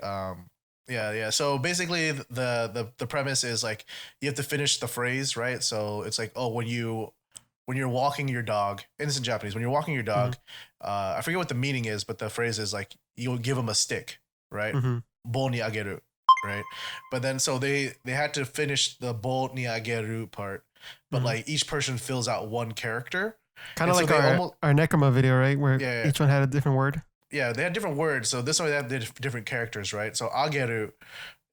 A: Yeah. So basically, the premise is like you have to finish the phrase, right? So it's like, when you're walking your dog, and it's in Japanese, when you're walking your dog, I forget what the meaning is, but the phrase is like you'll give him a stick, right? Bo ni ageru, right? But then so they had to finish the bo ni ageru part, but like each person fills out one character,
C: kind of like our Necroma video, right? Where each one had a different word. Yeah,
A: they had different words. So this one they have different characters, right? So ageru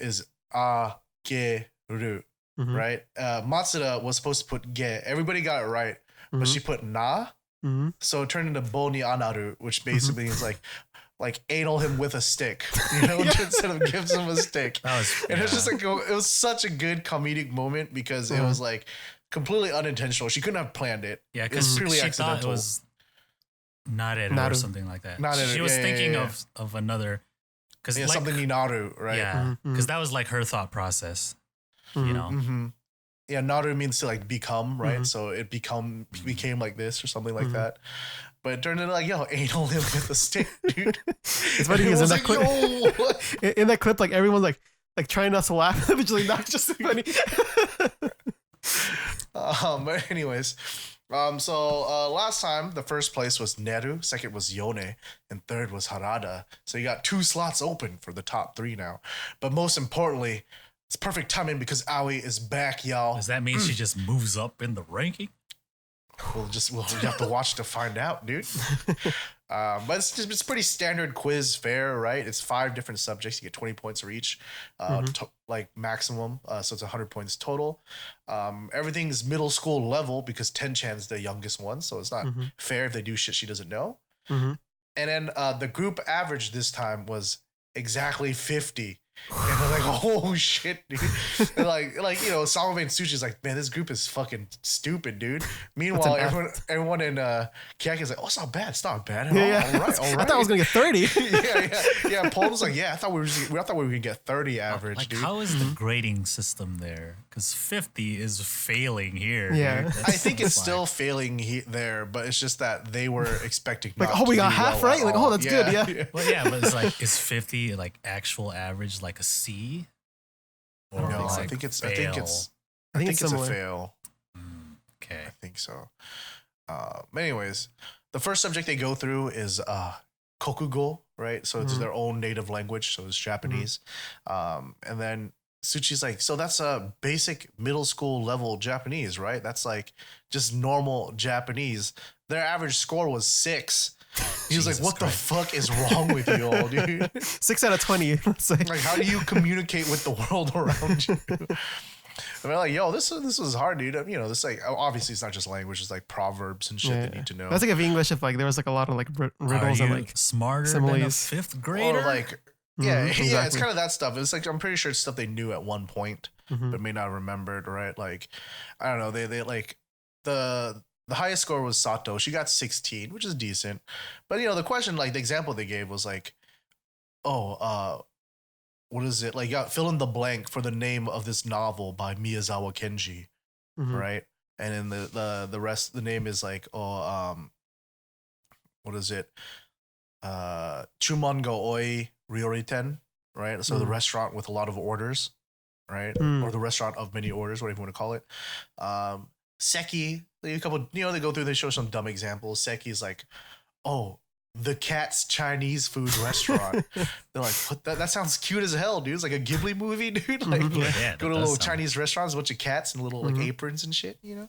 A: is ageru, right? Matsuda was supposed to put ge. Everybody got it right, but she put na. So it turned into bo ni anaru, which basically means like anal him with a stick, instead of gives him a stick. And it's just like, it was such a good comedic moment because it was like completely unintentional. She couldn't have planned it.
B: Yeah, because she thought it was Nareru or something like that. She was thinking of another, because like,
A: something Naru, right?
B: Yeah, because that was like her thought process,
A: Yeah, Naru means to like become, right? So it became like this or something like that. But it turned into like, anal him with a stick, dude.
C: It's funny because in that clip, in that clip, like everyone's like trying not to laugh, which is like not just funny.
A: But anyways. So last time the first place was Neru, second was Yone, and third was Harada. So you got 2 slots open for the top 3 now. But most importantly, it's perfect timing because Aoi is back, y'all.
B: Does that mean she just moves up in the ranking?
A: We'll have to watch to find out, dude. But it's pretty standard quiz fare, right? It's 5 different subjects. You get 20 points for each, like maximum. So it's 100 points total. Everything's middle school level because Ten-chan's the youngest one, so it's not fair if they do shit she doesn't know. And then the group average this time was exactly 50. And they're like, oh shit, dude. And like Salome and Suchi's like, man, this group is fucking stupid, dude. Meanwhile, everyone in Keyakitte is like, oh, it's not bad. It's not bad.
C: Yeah.
A: All right.
C: I thought I was gonna get 30.
A: yeah. Paul was like, yeah, I thought we were gonna get 30 average,
B: like,
A: dude.
B: how is the grading system there? Because 50 is failing here.
C: Yeah.
B: Dude.
A: I think it's still failing there, but it's just that they were expecting
C: like,
A: not
C: oh, we
A: to
C: got
A: do
C: half
A: well
C: right.
A: at
C: Like,
A: all.
C: oh, that's good. Yeah.
B: Well, yeah, but it's like, is 50 like actual average, like a C? Or
A: No,
B: it's
A: I
B: like
A: think it's
C: it's
A: a
C: similar.
A: fail.
B: Okay.
A: I think so. But anyways, the first subject they go through is Kokugo, right? So it's their own native language, so it's Japanese. And then Suchi's like, so that's a basic middle school level Japanese, right? That's like just normal Japanese. Their average score was 6. He was like, what the fuck is wrong with you all, dude?
C: 6 out of 20.
A: Like, how do you communicate with the world around you? And they're like, yo, this was hard, dude. You know, this like, obviously it's not just language, it's like proverbs and shit they need to know.
C: That's like if English, if like there was like a lot of like riddles and like
B: smarter
C: similes.
B: than a 5th grader?
A: Or like, yeah,
C: exactly.
A: yeah, it's kind of that stuff. It's like, I'm pretty sure it's stuff they knew at one point, but may not have remembered, right? Like, I don't know, they like the highest score was Saito. She got 16, which is decent. But the question, like the example they gave was like, what is it? Like, fill in the blank for the name of this novel by Miyazawa Kenji, right? And then the rest, the name is like, what is it? Chumon ga oi Ryoriten, right? So the restaurant with a lot of orders, right? Or the restaurant of many orders, whatever you want to call it. Seki, a couple, they go through, they show some dumb examples. Seki's like, oh, the Cat's Chinese food restaurant. They're like, what? That sounds cute as hell, dude. It's like a Ghibli movie, dude. Like, go to little Chinese restaurants, a bunch of cats and little like aprons and shit, And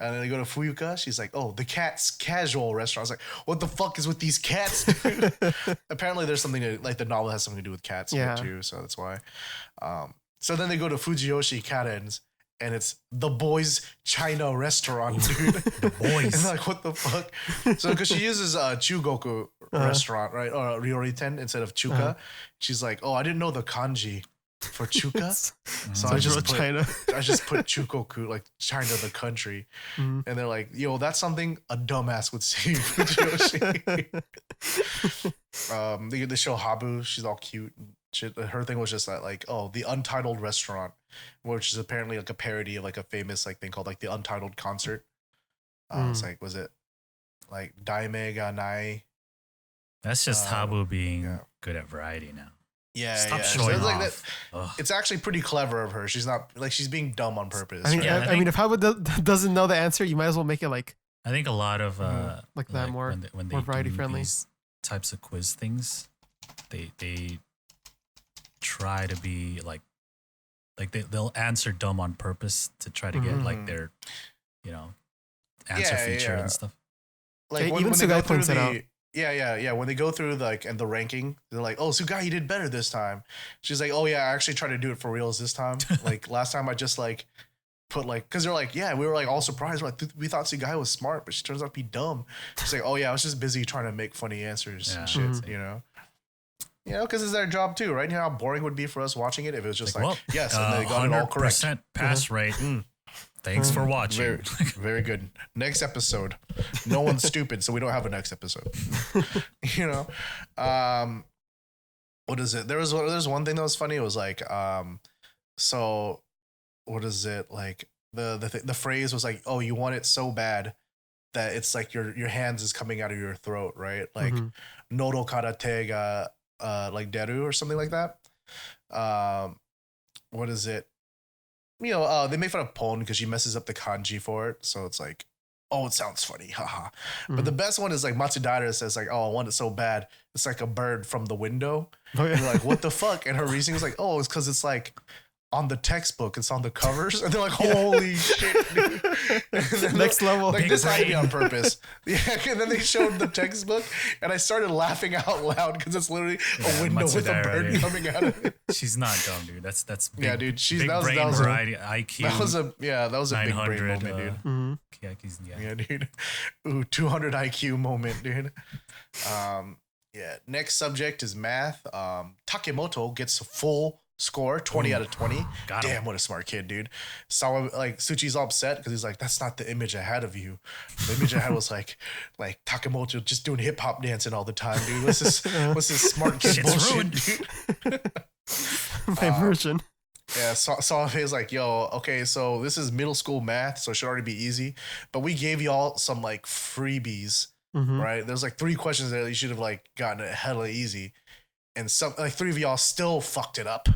A: then they go to Fuyuka. She's like, oh, the Cat's Casual restaurant. I was like, what the fuck is with these cats, dude? Apparently there's something to, like, the novel has something to do with cats here too, so that's why. So then they go to Fujiyoshi Karen's, and it's the boys' China restaurant, dude.
B: The boys.
A: And like, what the fuck? So, because she uses Chugoku restaurant, right? Or Ryoriten instead of Chuka. She's like, oh, I didn't know the kanji for Chuka. So I just put
C: China.
A: I just put Chugoku, like China, the country. And they're like, yo, that's something a dumbass would say. They show Habu. She's all cute. Her thing was just that, like, oh, the Untitled Restaurant, which is apparently like a parody of like a famous like thing called like the Untitled Concert. It's like, was it like Daime ga Nai?
B: That's just Habu being good at variety now.
A: Yeah,
B: Stop showing
A: so
B: off.
A: Like it's actually pretty clever of her. She's not like, she's being dumb on purpose.
C: I mean,
A: right?
C: I mean, if Habu doesn't know the answer, you might as well make it like
B: I think a lot of
C: like that, more
B: more
C: variety
B: do
C: friendly
B: these types of quiz things, they try to be like they'll answer dumb on purpose to try to get like their answer feature and stuff.
A: Like
C: even Sugai points it out.
A: Yeah. When they go through the ranking, they're like, "Oh, Sugai, you did better this time." She's like, "Oh yeah, I actually tried to do it for reals this time. Like last time, I just like put like, because they're like, yeah, we were like all surprised. We're like, we thought Sugai was smart, but she turns out to be dumb." She's like, "Oh yeah, I was just busy trying to make funny answers and shit, because it's their job too, right? You know how boring it would be for us watching it if it was just like yes, and they got it all correct.
B: 100% pass rate. Thanks for watching.
A: Very good. Next episode. No one's stupid, so we don't have a next episode. What is it? There's one thing that was funny. It was like, so what is it? Like the phrase was like, oh, you want it so bad that it's like your hands is coming out of your throat, right? Like nodo kara te ga like deru or something like that. What is it? They make fun of Pon because she messes up the kanji for it. So it's like, oh, it sounds funny. Haha. But the best one is like Matsudara says like, oh, I want it so bad. It's like a bird from the window. And you're like, what the fuck? And her reasoning is like, oh, it's because it's like on the textbook. It's on the covers. And they're like, holy shit, dude.
C: Next level.
A: Like, this had to be on purpose. Yeah, and then they showed the textbook, and I started laughing out loud because it's literally a window with a bird coming out of it.
B: She's not dumb, dude. That's big,
A: yeah, dude.
B: Big brain variety, IQ.
A: That was a big brain moment, dude. Yeah, dude. Ooh, 200 IQ moment, dude. Yeah. Next subject is math. Takemoto gets a full score, 20 out of 20. Damn, what a smart kid, dude. Saw like Tsuchi's all upset because he's like, that's not the image I had of you. The image I had was like Takemoto just doing hip hop dancing all the time, dude. What's this smart kid bullshit, dude?
C: My version.
A: Yeah, saw his like, yo, okay, so this is middle school math, so it should already be easy. But we gave y'all some like freebies, right? There's like 3 questions that you should have like gotten it hella easy. And some like 3 of y'all still fucked it up.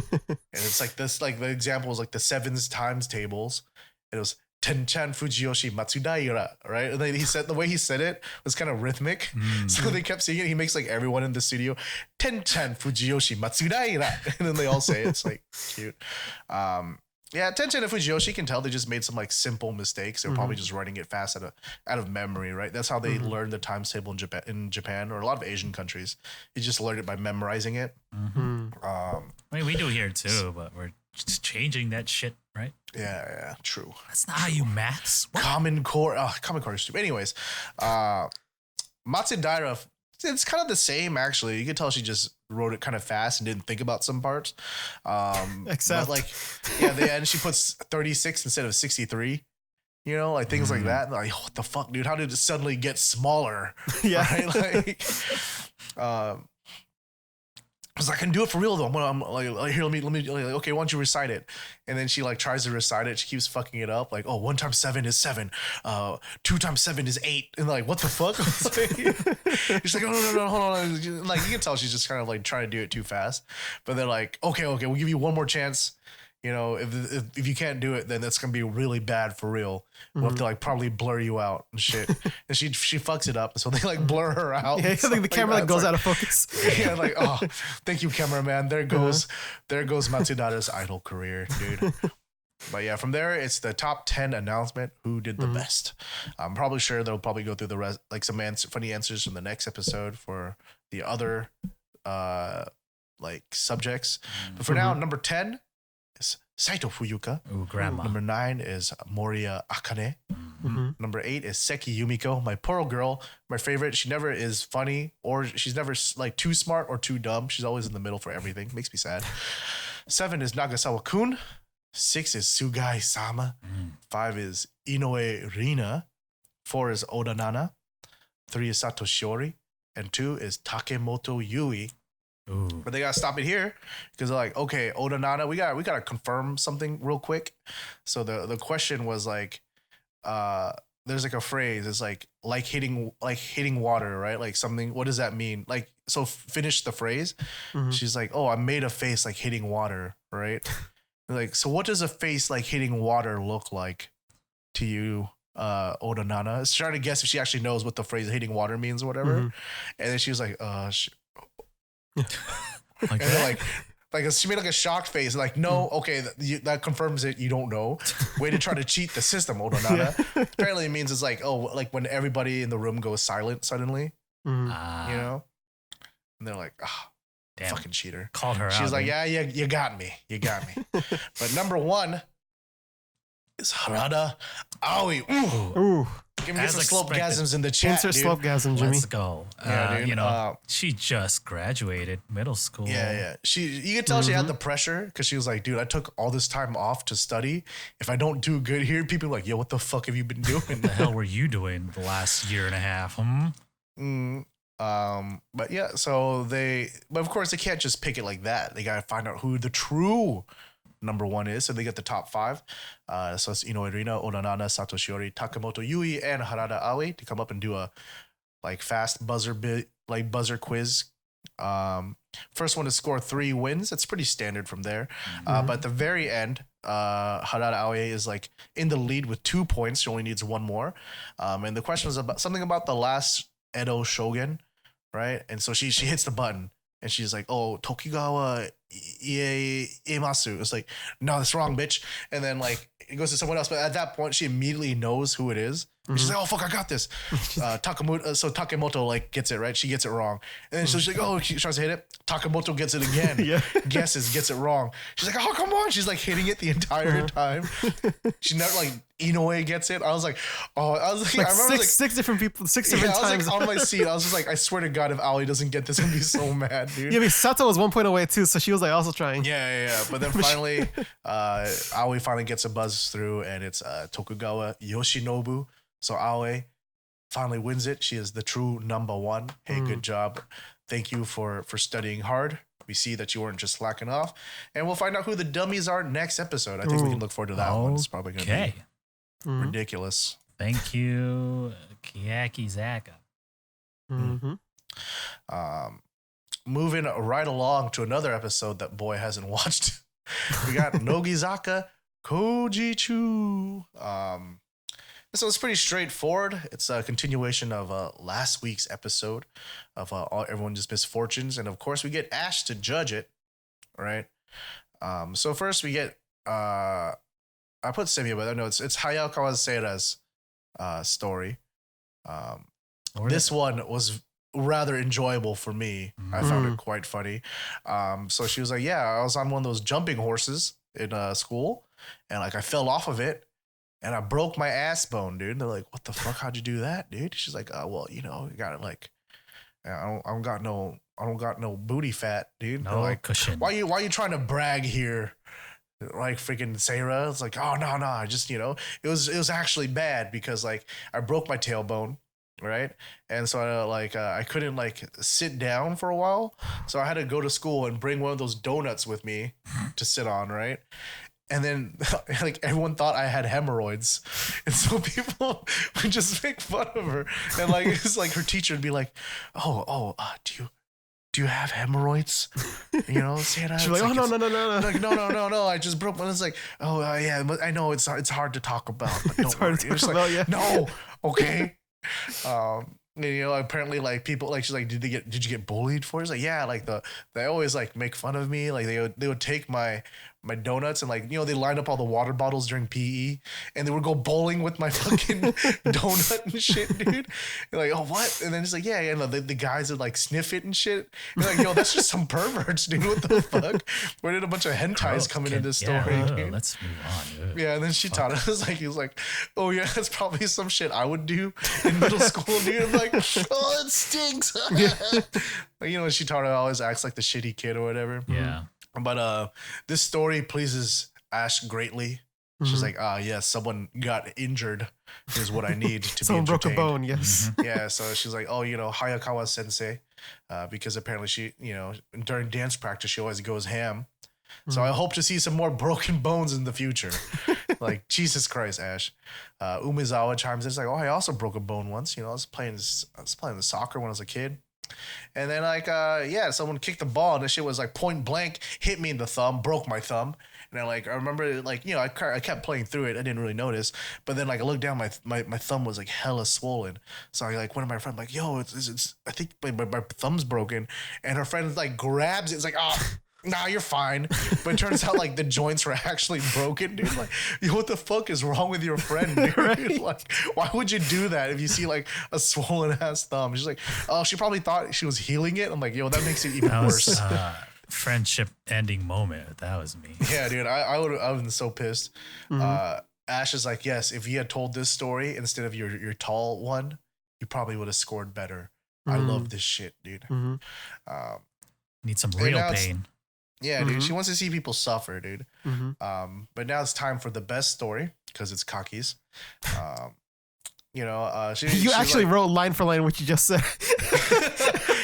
A: And it's like this, like the example was like the 7s times tables. It was Tenchan Fujiyoshi Matsudaira, right? And then he said, the way he said it was kind of rhythmic. So they kept saying it. He makes like everyone in the studio, Tenchan Fujiyoshi Matsudaira. And then they all say it. It's like cute. Yeah, Tenchan and Fujiyoshi, you can tell they just made some like simple mistakes. They're probably just writing it fast out of memory, right? That's how they learn the times table in Japan or a lot of Asian countries. You just learn it by memorizing it.
B: I mean, we do here too, but we're just changing that shit, right?
A: Yeah, true.
B: That's not how you maths.
A: Common Core is stupid. Anyways, Matsudaira, it's kind of the same actually. You could tell she just wrote it kind of fast and didn't think about some parts.
C: Except
A: like, yeah, the end she puts 36 instead of 63. You know, like things like that. Like, what the fuck, dude? How did it suddenly get smaller?
C: Yeah,
A: right? Like, because I can do it for real though. I'm like here, let me like, okay, why don't you recite it? And then she like tries to recite it. She keeps fucking it up. Like, oh, 1 times 7 is 7. 2 times 7 is 8. And like, what the fuck? She's like, oh, no, hold on. Like, you can tell she's just kind of like trying to do it too fast. But they're like, okay, we'll give you one more chance. You know, if you can't do it, then that's gonna be really bad for real. We'll have to like probably blur you out and shit. And she fucks it up, so they like blur her out.
C: Yeah, I think the camera like goes out of focus.
A: Yeah, like, oh, thank you, cameraman. There goes Matsudaira's idol career, dude. But yeah, from there it's the top 10 announcement. Who did the best? I'm probably sure they'll probably go through the rest, like some funny answers from the next episode for the other like subjects. But for now, number 10 is Saito Fuyuka.
B: Ooh, grandma.
A: Number 9 is Moriya Akane. Number 8 is Seki Yumiko, my pearl girl, my favorite. She never is funny or she's never like too smart or too dumb. She's always in the middle for everything. Makes me sad. 7 is Nagasawa-kun. 6 is Sugai-sama. 5 is Inoue Rina. 4 is Oda Nana. 3 is Sato Shiori. And 2 is Takemoto Yui.
B: Ooh.
A: But they gotta stop it here because they're like, okay, Oda Nana, we gotta confirm something real quick. So the question was like, there's like a phrase. It's like hitting water, right? Like something. What does that mean? Like, so finish the phrase. She's like, oh, I made a face like hitting water, right? Like, so what does a face like hitting water look like to you, Oda Nana? It's trying to guess if she actually knows what the phrase hitting water means or whatever. And then she was like,
B: like
A: and like she made like a shocked face, like, no, okay, that confirms it. You don't know. Way to try to cheat the system, Oda Nana. Apparently, it means it's like, oh, like when everybody in the room goes silent suddenly, you know, and they're like, ah. Damn. Fucking cheater.
B: Called her out.
A: She's like, yeah, you got me. But number 1 is Harada Aoi. Ooh. Give me some slope-gasms in the chat,
C: Insert slope-gasm, Jimmy.
B: Let's go.
A: Yeah, dude.
B: You know, she just graduated middle school.
A: Yeah. You could tell she had the pressure because she was like, dude, I took all this time off to study. If I don't do good here, people are like, yo, what the fuck have you been doing?
B: What the hell were you doing the last year and a half?
A: But yeah, but of course they can't just pick it like that. They gotta find out who the true number 1 is. So they get the top 5. So it's Inoue Rina, Oda Nana, Sato Shiori, Takemoto Yui, and Harada Aoi to come up and do a like fast buzzer quiz. First one to score 3 wins. It's pretty standard from there. But at the very end, Harada Aoi is like in the lead with 2 points. She only needs 1 more. And the question was about something about the last Edo Shogun, right? And so she hits the button and she's like, "Oh, Tokigawa Iemasu." It's like, no, that's wrong, bitch. And then like it goes to someone else, but at that point, she immediately knows who it is. Mm-hmm. She's like, "Oh fuck, I got this." So Takemoto like gets it right. She gets it wrong, and then she's like, "Oh," she tries to hit it. Takemoto gets it again. Gets it wrong. She's like, "Oh come on!" She's like hitting it the entire time. She never like Inoue gets it. I was like, I remember
C: six different people, six different times.
A: I was like on my seat. I was just like, I swear to God, if Aoi doesn't get this, I'm gonna be so mad, dude.
C: Yeah, I mean, Sato was 1 point away too, so she was like also trying.
A: Yeah. But then finally, Aoi finally gets a buzz through, and it's Tokugawa Yoshinobu. So Aoi finally wins it. She is the true number one. Hey, good job. Thank you for studying hard. We see that you weren't just slacking off. And we'll find out who the dummies are next episode. I think we can look forward to that one. It's probably going to be ridiculous.
B: Thank you, Keyakitte.
A: Moving right along to another episode that boy hasn't watched. We got Nogizaka Kojichu. So it's pretty straightforward. It's a continuation of last week's episode of everyone's misfortunes. And of course, we get Ash to judge it, right? So first we get, I put Semia, but I know it's Hayao Kawaseira's story. This one was rather enjoyable for me. I found it quite funny. So she was like, yeah, I was on one of those jumping horses in school, and like I fell off of it. And I broke my ass bone, dude. And they're like, "What the fuck? How'd you do that, dude?" She's like, "Well, you got it. Like, I don't got no booty fat, dude."
B: No
A: like,
B: cushion.
A: Why you trying to brag here, like freaking Sarah? It's like, oh no, I just it was actually bad because like I broke my tailbone, right? And so I couldn't like sit down for a while, so I had to go to school and bring one of those donuts with me to sit on, right? And then, like, everyone thought I had hemorrhoids. And so people would just make fun of her. And, like, it's like her teacher would be like, do you have hemorrhoids? You know, Santa.
C: She's like, oh, no.
A: Like, no. I just broke one. It's like, oh, yeah, I know it's hard to talk about. But don't worry.
C: Hard to talk about, yeah.
A: No, okay. Apparently like people like she's like, did you get bullied for it? It's like, yeah, like they always like make fun of me. Like they would take my donuts and like, they lined up all the water bottles during PE and they would go bowling with my fucking donut and shit, dude. And like, oh, what? And then it's like, yeah, the guys would like sniff it and shit. And like, yo, that's just some perverts, dude. What the fuck? Where did a bunch of hentais come into this story, dude?
B: Let's move on.
A: Yeah, and then she taught us like, he was like, oh yeah, that's probably some shit I would do in middle school, dude. I'm like, oh, it stinks. Like, she taught her always acts like the shitty kid or whatever.
B: Yeah.
A: But this story pleases Ash greatly. She's like, yes, someone got injured is what I need to
C: someone
A: be entertained.
C: Broke a bone, yes.
A: Yeah, so she's like, oh, Hayakawa sensei, because apparently she, during dance practice, she always goes ham. So I hope to see some more broken bones in the future. Like, Jesus Christ, Ash. Umezawa chimes in. It's like, oh, I also broke a bone once. I was playing soccer when I was a kid. And then like, someone kicked the ball and the shit was like point blank, hit me in the thumb, broke my thumb. And I remember like, I kept playing through it. I didn't really notice. But then like I looked down, my thumb was like hella swollen. So I like one of my friends like, yo, it's I think my thumb's broken. And her friend like grabs it. It's like, oh, nah, you're fine. But it turns out like the joints were actually broken, dude. Like, what the fuck is wrong with your friend, dude? Right? Like, why would you do that if you see like a swollen ass thumb? She's like, oh, she probably thought she was healing it. I'm like, yo, that makes it even worse.
B: Friendship ending moment. That was me.
A: Yeah, dude. I would have been so pissed. Ash is like, yes, if you had told this story instead of your tall one, you probably would have scored better. I love this shit, dude.
B: Need some real pain.
A: Yeah, dude. She wants to see people suffer, dude. But now it's time for the best story because it's Kaki's. You
C: actually wrote line for line what you just said.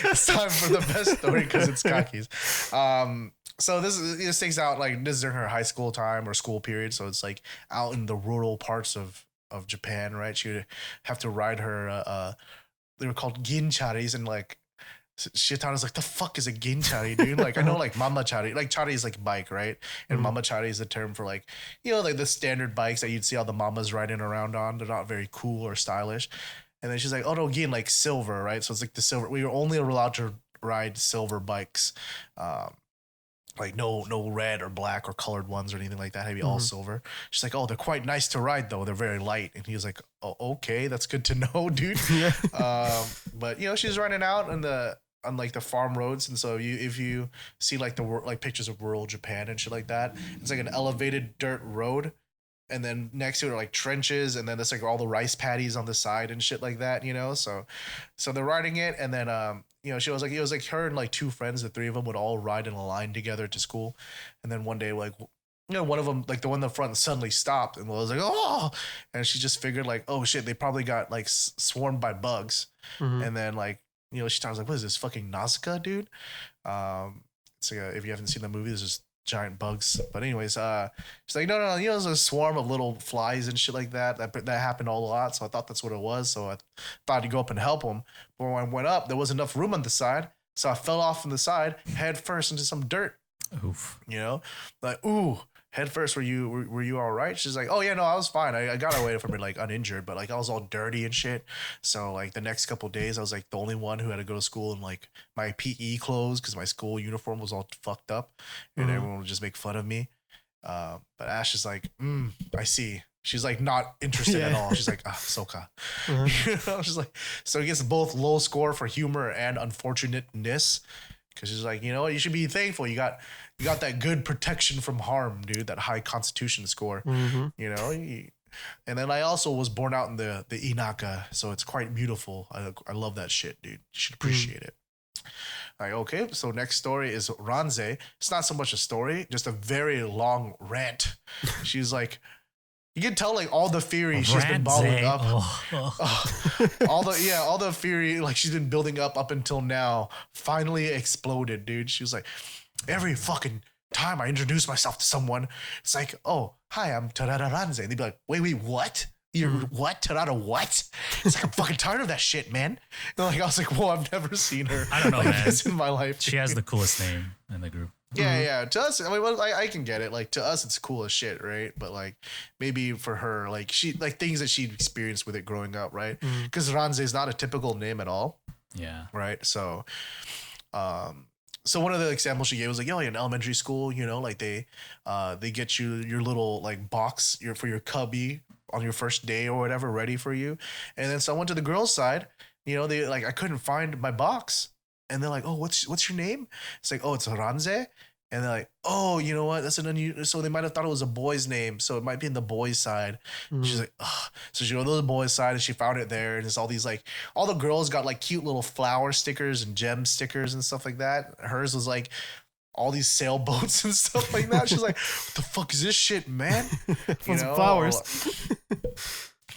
A: It's time for the best story because it's Kaki's. So this takes out like this is during her high school time or school period. So it's like out in the rural parts of Japan, right? She would have to ride her. They were called gincharis, and like. Shitana's like, the fuck is a ginchari, dude? Like, I know like mamachari, like chari is like bike, right? And mamachari is the term for like, like the standard bikes that you'd see all the mamas riding around on. They're not very cool or stylish. And then she's like, oh no, gin, like silver, right? So it's like the silver. We were only allowed to ride silver bikes. Like no red or black or colored ones or anything like that. Had to be all silver. She's like, oh, they're quite nice to ride though. They're very light. And he was like, oh, okay, that's good to know, dude. But you know, she's running out on like the farm roads, and so if you see like like pictures of rural Japan and shit like that, it's like an elevated dirt road, and then next to it are like trenches, and then there's like all the rice paddies on the side and shit like that, you know. So they're riding it, and then you know, she was like, it was like her and like two friends, the three of them would all ride in a line together to school, and then one day like, you know, one of them, like the one in the front, suddenly stopped and was like, oh, and she just figured like, oh shit, they probably got like swarmed by bugs, and then like, you know, she was like, what is this, fucking Nausicaa, dude? It's like if you haven't seen the movie, there's just giant bugs. But anyways, she's like, no, you know, there's a swarm of little flies and shit like that happened all a lot. So I thought that's what it was. So I thought I'd go up and help them. But when I went up, there wasn't enough room on the side. So I fell off from the side, head first into some dirt.
B: Oof.
A: You know, like, ooh, head first. Were you all right? She's like, oh yeah, no, I was fine. I got away from it like uninjured, but like I was all dirty and shit. So like the next couple of days, I was like the only one who had to go to school in like my PE clothes because my school uniform was all fucked up, and everyone would just make fun of me. But Ash is like, I see. She's like not interested at all. She's like, Soka. You know, she's like, so he gets both low score for humor and unfortunateness. Because she's like, you know what, you should be thankful. You got that good protection from harm, dude. That high constitution score. You know, and then I also was born out in the Inaka, so it's quite beautiful. I love that shit, dude. You should appreciate it. Like, okay, so next story is Ranze. It's not so much a story, just a very long rant. She's like, you can tell like all the fury she's been bottling up. All the fury like she's been building up until now finally exploded, dude. She was like, every fucking time I introduce myself to someone, it's like, oh, hi, I'm Tarada Ranze. And they'd be like, wait, what? You're what? Tarada what? It's like, I'm fucking tired of that shit, man. And like I was like, whoa, I've never seen her.
B: I don't know,
A: like
B: man.
A: this in my life.
B: She has the coolest name in the group.
A: Yeah. To us, I mean, well, I can get it. Like to us, it's cool as shit, right? But like maybe for her, like she like things that she'd experienced with it growing up, right? Because Ranze is not a typical name at all.
B: Yeah.
A: Right. So, so one of the examples she gave was like, yo, in elementary school, you know, like they get you your little like box for your cubby on your first day or whatever ready for you, and then so I went to the girls' side. You know, they like I couldn't find my box. And they're like, oh, what's your name? It's like, oh, it's Ranze. And they're like, oh, you know what? That's an unusual. So they might have thought it was a boy's name. So it might be in the boys' side. She's like, ugh. So she went to the boys' side and she found it there. And it's all these like, all the girls got like cute little flower stickers and gem stickers and stuff like that. Hers was like all these sailboats and stuff like that. She's like, what the fuck is this shit, man? You know?
C: Flowers.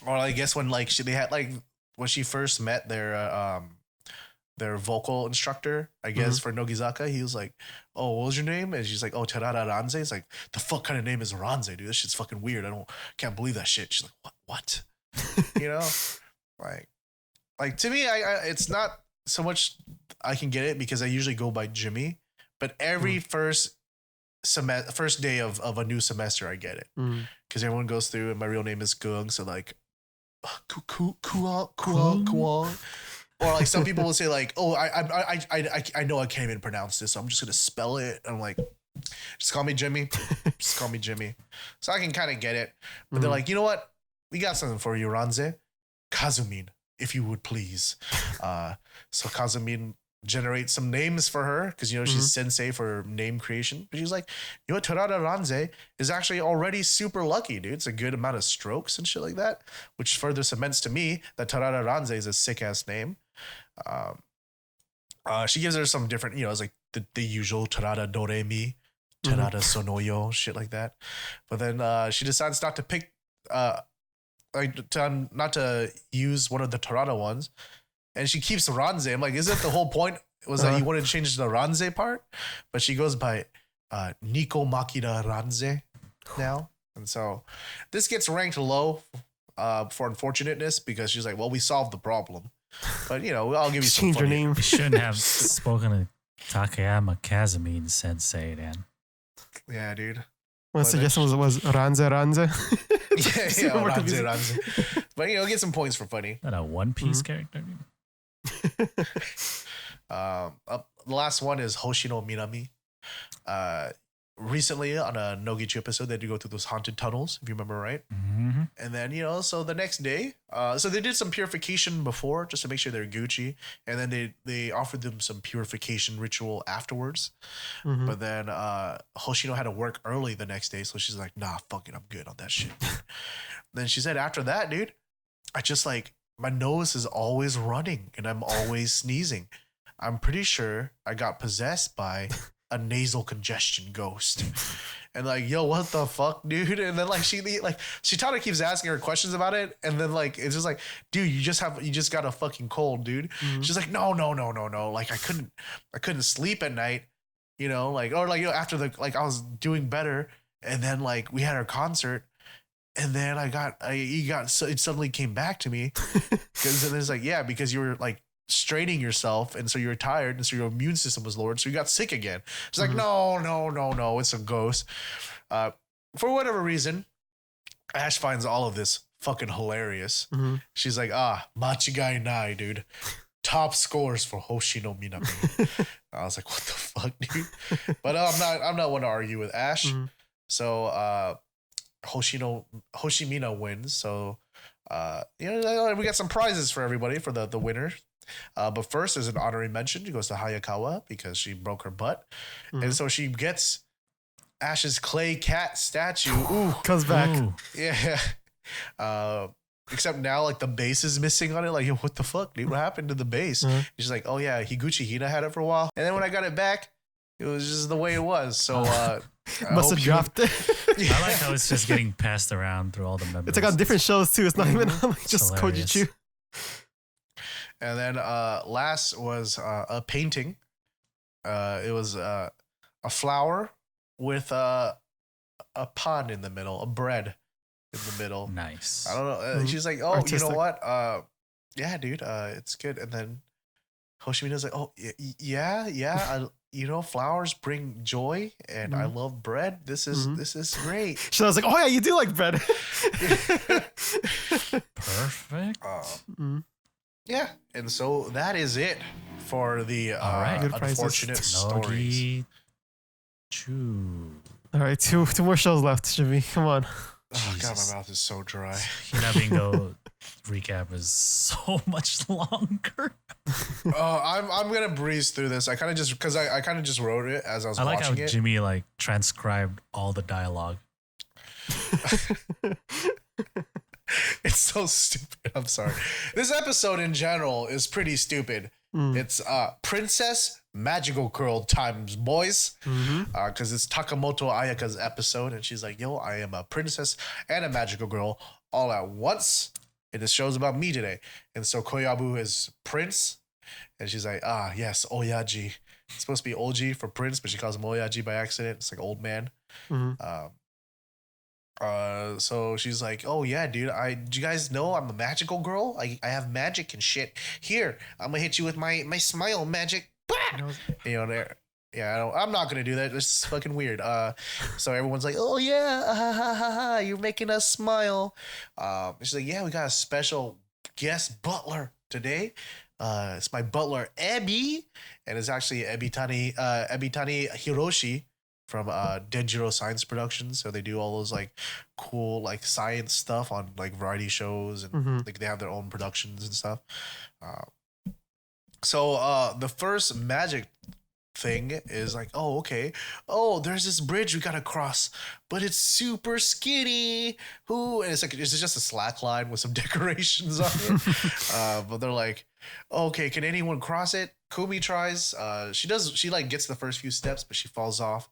A: Or I guess when like they had like when she first met their vocal instructor, I guess, for Nogizaka, he was like, oh, what was your name? And she's like, oh, Tarada Ranze. It's like, the fuck kind of name is Ranze, dude? This shit's fucking weird. Can't believe that shit. She's like, what? You know? Like to me, I it's not so much I can get it because I usually go by Jimmy, but every first day of a new semester, I get it. Because everyone goes through and my real name is Gung. So like, Kuang. Or like some people will say like, oh, I know I can't even pronounce this, so I'm just gonna spell it. I'm like, just call me Jimmy. Just call me Jimmy. So I can kind of get it. But they're like, you know what? We got something for you, Ranze. Kazumin, if you would please. So Kazumin generates some names for her because you know she's sensei for name creation. But she's like, you know what, Tarada Ranze is actually already super lucky, dude. It's a good amount of strokes and shit like that, which further cements to me that Tarada Ranze is a sick ass name. She gives her some different, you know, it's like the usual Tarada Doremi, Tarada Sonoyo, shit like that. But then she decides not to pick, not to use one of the Tarada ones. And she keeps Ranze. I'm like, isn't the whole point was that you wanted to change the Ranze part? But she goes by Nico Makida Ranze now. And so this gets ranked low for unfortunateness because she's like, well, we solved the problem. But, you know, I'll give you some
C: change your name.
B: You shouldn't have spoken to Takayama Kazumin Sensei then.
A: Yeah, dude.
C: My suggestion was Ranze.
A: Yeah, Ranze. But, you know, get some points for funny.
B: Is that a One Piece character?
A: The last one is Hoshino Minami. Recently on a Nogichi episode, they had to go through those haunted tunnels, if you remember right.
B: Mm-hmm.
A: And then, so the next day, so they did some purification before just to make sure they're Gucci. And then they offered them some purification ritual afterwards.
C: Mm-hmm.
A: But then Hoshino had to work early the next day. So she's like, nah, fuck it, I'm good on that shit. Then she said, after that, dude, I just like, my nose is always running and I'm always sneezing. I'm pretty sure I got possessed by a nasal congestion ghost. And like, yo, what the fuck, dude? And then like she kind of keeps asking her questions about it, and then like it's just like, dude, you just got a fucking cold, dude.
C: Mm-hmm.
A: She's like, no. Like I couldn't sleep at night, after I was doing better, and then like we had our concert, and then it suddenly came back to me because it's like, yeah, because you were like straining yourself, and so you were tired, and so your immune system was lowered, so you got sick again. It's like, no, it's a ghost. For whatever reason, Ash finds all of this fucking hilarious.
C: Mm-hmm.
A: She's like, machigai nai, dude. Top scores for Hoshino Minami. I was like, what the fuck, dude? But I'm not one to argue with Ash.
C: Mm-hmm.
A: So Hoshimina wins. So we got some prizes for everybody for the winner. But first, there's an honorary mention. She goes to Hayakawa because she broke her butt.
C: Mm-hmm.
A: And so she gets Ash's clay cat statue. Ooh.
C: Comes back.
B: Ooh.
A: Yeah. Except now, like, the base is missing on it. Like, yo, what the fuck, dude? What happened to the base?
C: Mm-hmm.
A: She's like, oh, yeah, Higuchi Hina had it for a while. And then when I got it back, it was just the way it was. So,
C: must have dropped it.
B: I like how it's just getting passed around through all the members.
C: It's like on different shows, too. It's not even on like just
B: hilarious.
C: Kojichu.
A: And then last was a painting. It was a flower with a pan in the middle, a bread in the middle.
B: Nice.
A: I don't know.
C: Mm-hmm.
A: She's like, oh,
C: Artistic.
A: you know what? Yeah, dude, it's good. And then Hoshimina's like, oh, yeah. Flowers bring joy, and I love bread. This is great.
C: So I was like, oh yeah, you do like bread.
B: Perfect.
A: Yeah, and so that is it for the
B: All right.
C: Good prizes.
A: unfortunate stories.
B: Nogi.
C: All right, two more shows left, Jimmy. Come on.
A: Oh, God,
B: Jesus.
A: my mouth is so dry.
B: Hinabingo recap is so much longer.
A: I'm gonna breeze through this. I kind of just wrote it as I was
B: I like how
A: watching it.
B: Jimmy like transcribed all the dialogue.
A: It's so stupid. I'm sorry. This episode in general is pretty stupid. It's Princess Magical Girl times boys. Because it's Takamoto Ayaka's episode, and she's like, yo, I am a princess and a magical girl all at once. And this show's about me today. And so Koyabu is prince, and she's like, yes, Oyaji. It's supposed to be Oji for prince, but she calls him Oyaji by accident. It's like old man. So she's like, oh yeah, dude, do you guys know I'm a magical girl? I have magic and shit. Here, I'm gonna hit you with my smile magic. I'm not gonna do that. This is fucking weird. So everyone's like, oh yeah, you're making us smile. She's like, yeah, we got a special guest butler today. It's my butler Ebi, and it's actually Ebitani Hiroshi from Denjiro Science Productions. So they do all those like cool like science stuff on like variety shows, and like they have their own productions and stuff. So the first magic thing is like, oh, okay. Oh, there's this bridge we gotta cross, but it's super skinny. And it's just a slack line with some decorations on it. But they're like, okay, can anyone cross it? Kumi tries. She like gets the first few steps, but she falls off.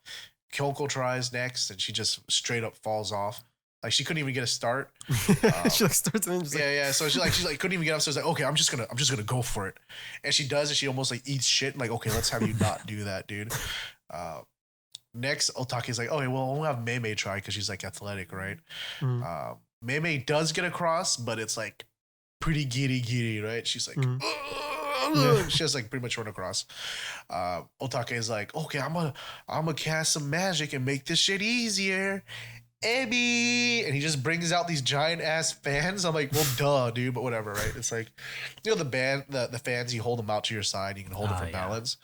A: Kyoko tries next, and she just straight up falls off. Like she couldn't even get a start.
C: She like starts and then just
A: yeah. So she's like couldn't even get up. So it's like, okay, I'm just gonna go for it. And she does, and she almost like eats shit. I'm like, okay, let's have you not do that, dude. Next, Otake's like, okay, well, we'll have Mei try because she's like athletic, right? Mei does get across, but it's like pretty giddy, right? She's like, she has like pretty much run across. Otake is like, okay, I'm gonna cast some magic and make this shit easier. Emi, and he just brings out these giant ass fans. I'm like, well, duh, dude, but whatever, right? It's like, you know, the fans, you hold them out to your side, you can hold them for balance.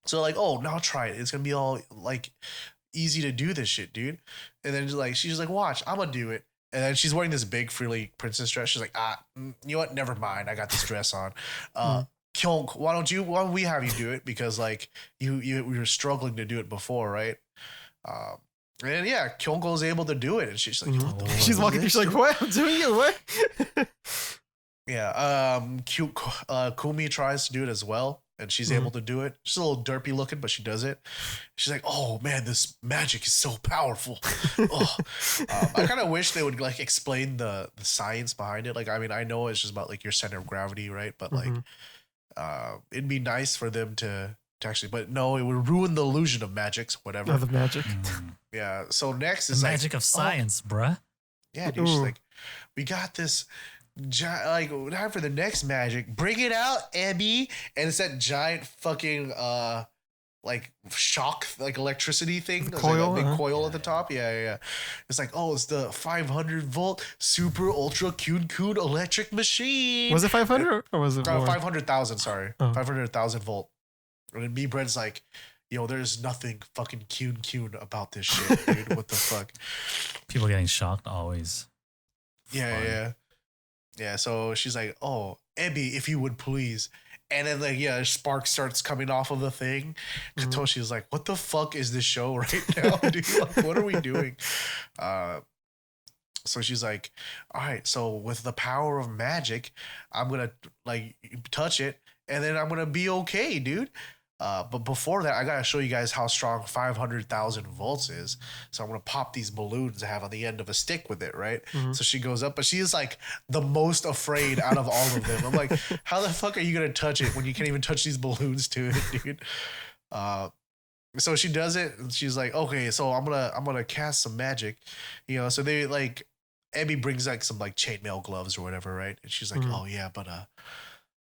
A: So like, oh, now try it. It's gonna be all like easy to do this shit, dude. And then like she's like, watch, I'm gonna do it. And then she's wearing this big frilly princess dress. She's like, you know what? Never mind. I got this dress on. Kyung, why don't we have you do it? Because like you were struggling to do it before, right? And yeah, Kyunko is able to do it, and she's like,
C: she's walking through, she's like, what? I'm doing it, what?
A: Yeah, Kumi tries to do it as well, and she's able to do it. She's a little derpy looking, but she does it. She's like, oh man, this magic is so powerful. I kind of wish they would like explain the science behind it. Like, I mean, I know it's just about like your center of gravity, right? But like, it'd be nice for them to actually, but no, it would ruin the illusion of magic, whatever.
C: Of the magic.
A: Yeah. So next
B: is the magic of science, bruh.
A: Yeah, dude. She's like, we got this. Like, time for the next magic. Bring it out, Abby. And it's that giant fucking like shock, like electricity thing.
C: Coil,
A: like a big coil at the top. Yeah. It's like, oh, it's the 500 volt super ultra Kun electric machine.
C: Was it 500 or was it
A: 500,000? Sorry, 500,000 volt. And me, Brett's like, yo, there's nothing fucking Kun about this shit, dude. What the fuck?
B: People getting shocked always.
A: Yeah. So she's like, oh, Ebby, if you would please. And then like, yeah, spark starts coming off of the thing. Katoshi is like, what the fuck is this show right now, dude? Like, what are we doing? So she's like, all right, so with the power of magic, I'm gonna like touch it, and then I'm gonna be okay, dude. But before that, I gotta show you guys how strong 500,000 volts is. So I'm gonna pop these balloons I have on the end of a stick with it, right? So she goes up, but she is like the most afraid out of all of them. I'm like, how the fuck are you gonna touch it when you can't even touch these balloons to it, dude? So she does it, and she's like, okay, so I'm gonna cast some magic, you know. So they like, Abby brings like some like chainmail gloves or whatever, right? And she's like, oh yeah, but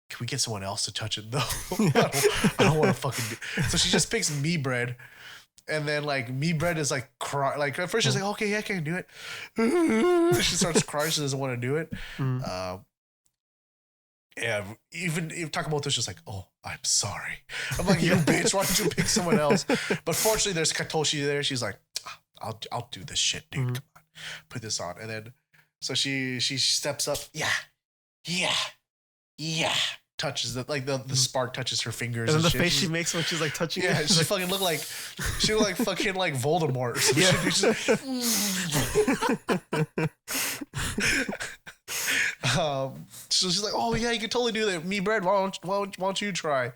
A: can we get someone else to touch it though? I don't want to fucking do. So she just picks me bread, and then like me bread is like cry. Like at first she's like, okay, yeah, I can do it. She starts crying. She doesn't want to do it. Yeah, even if Takamoto's just like, oh, I'm sorry. I'm like, you bitch, why don't you pick someone else? But fortunately, there's Katoshi there. She's like, I'll do this shit, dude. Come on, put this on. And then so she steps up. Yeah. Touches it, like the spark touches her fingers.
C: And then the
A: shit.
C: face she makes when she's like touching it.
A: Yeah, she fucking look like fucking like Voldemort or some shit. So she's like, oh yeah, you can totally do that. Me bread, why don't you try?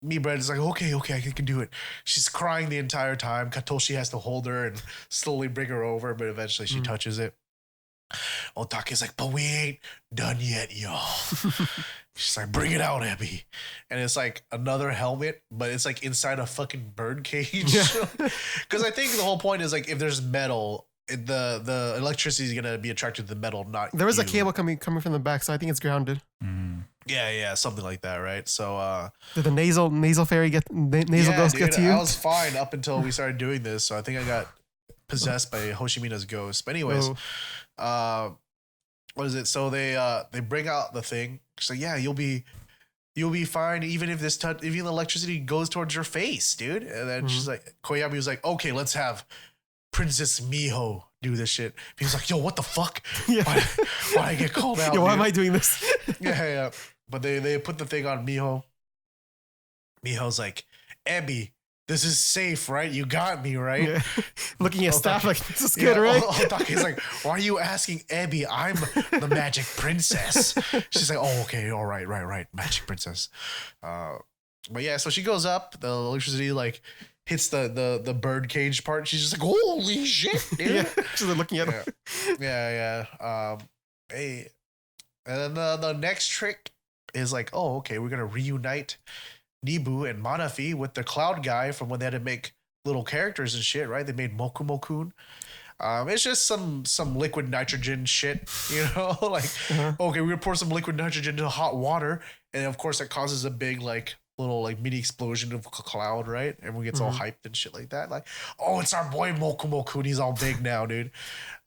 A: Me bread is like, okay, I can do it. She's crying the entire time. Katoshi has to hold her and slowly bring her over, but eventually she touches it. Otake's like, but we ain't done yet, y'all. She's like, bring it out, Abby. And it's like another helmet, but it's like inside a fucking bird cage. Because I think the whole point is like, if there's metal, the electricity is gonna be attracted to the metal, not
C: there was
A: you.
C: A cable coming from the back, so I think it's grounded.
A: Yeah, something like that, right? So
C: did the nasal fairy ghost get to you?
A: I was fine up until we started doing this, so I think I got possessed by Hoshimina's ghost. But anyways, what is it? So they bring out the thing. She's like, yeah, you'll be fine even if even the electricity goes towards your face, dude. And then she's like, Koyami was like, okay, let's have Princess Miho do this shit. He was like, yo, what the fuck? Yeah. Why I get called out?
C: Yo, why am I doing this?
A: Yeah. But they put the thing on Miho. Miho's like, Abby, this is safe, right? You got me, right?
C: Yeah. Looking at staff like, this is good, right?
A: He's like, why are you asking Abby? I'm the magic princess. She's like, oh, okay, all right, magic princess. But yeah, so she goes up. The electricity like hits the bird cage part. She's just like, holy shit, dude.
C: Yeah, she's looking at him.
A: Yeah. Hey, and then the next trick is like, oh, okay, we're gonna reunite Nibu and Manafi with the cloud guy from when they had to make little characters and shit, right? They made Mokumo-kun. It's just some liquid nitrogen shit, you know? Like, okay, we're gonna pour some liquid nitrogen into hot water, and of course that causes a big like little like mini explosion of cloud, right? Everyone gets all hyped and shit like that. Like, oh, it's our boy Moku Moku, and he's all big now, dude.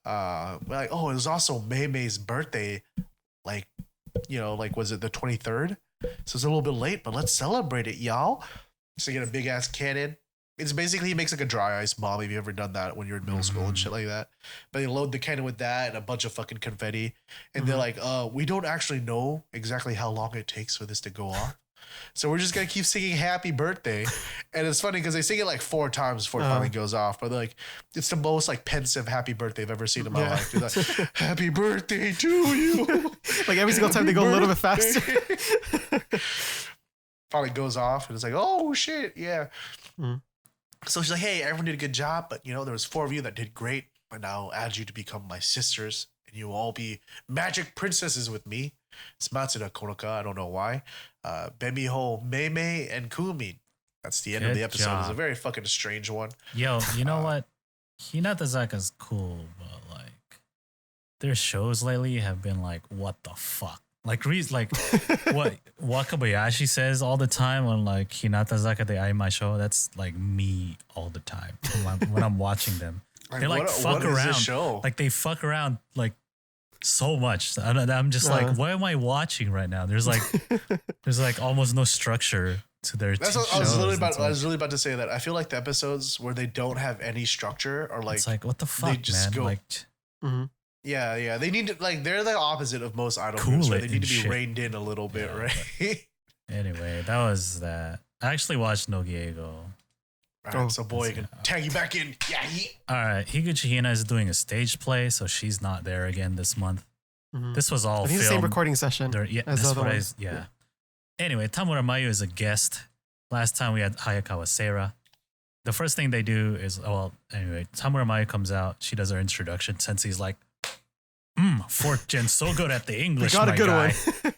A: Like, oh, it was also Mei Mei's birthday. Like, you know, like, was it the 23rd? So it's a little bit late, but let's celebrate it, y'all. So you get a big ass cannon. It's basically, he makes like a dry ice bomb. Have you ever done that when you're in middle school and shit like that? But they load the cannon with that and a bunch of fucking confetti. And they're like, we don't actually know exactly how long it takes for this to go off. So we're just going to keep singing happy birthday. And it's funny because they sing it like 4 times before it finally goes off. But like, it's the most like pensive happy birthday I've ever seen in my life. It's like, happy birthday to you.
C: Like every single time they go a little bit faster.
A: Finally goes off and it's like, oh shit, yeah. So she's like, hey, everyone did a good job, but you know, there was 4 of you that did great, but now I'll add you to become my sisters, and you will all be magic princesses with me. It's Matsuda Konoka, I don't know why. Bemiho, Mei, and Kumi. That's the end of the episode.
B: Job.
A: It's a very fucking strange one.
B: Yo, you know what? Hinatazaka's cool, but like their shows lately have been like, what the fuck? Like what Wakabayashi says all the time on like Hinatazaka de Aimashou, that's like me all the time when I'm watching them. They like fuck around. Like they fuck around like so much. I'm just like, what am I watching right now? There's like almost no structure to their
A: That's what
B: shows.
A: I was really about to say that. I feel like the episodes where they don't have any structure are like,
B: it's like, what the fuck, they just man? Like,
A: yeah. They need to like, they're the opposite of most idol groups, right? They need to be reined in a little bit, right?
B: Anyway, that was that. I actually watched Nogi Eigo.
A: Right, so boy, you can tag you back in. Yeah.
B: All right, Higuchi Hina is doing a stage play, so she's not there again this month. This was all filmed.
C: The same recording session.
B: That's what yeah. Anyway, Tamura Mayu is a guest. Last time we had Hayakawa Seira. The first thing they do is, anyway, Tamura Mayu comes out. She does her introduction. Sensei's like, 4th gen, so good at the English,
C: got a good
B: guy.
C: one.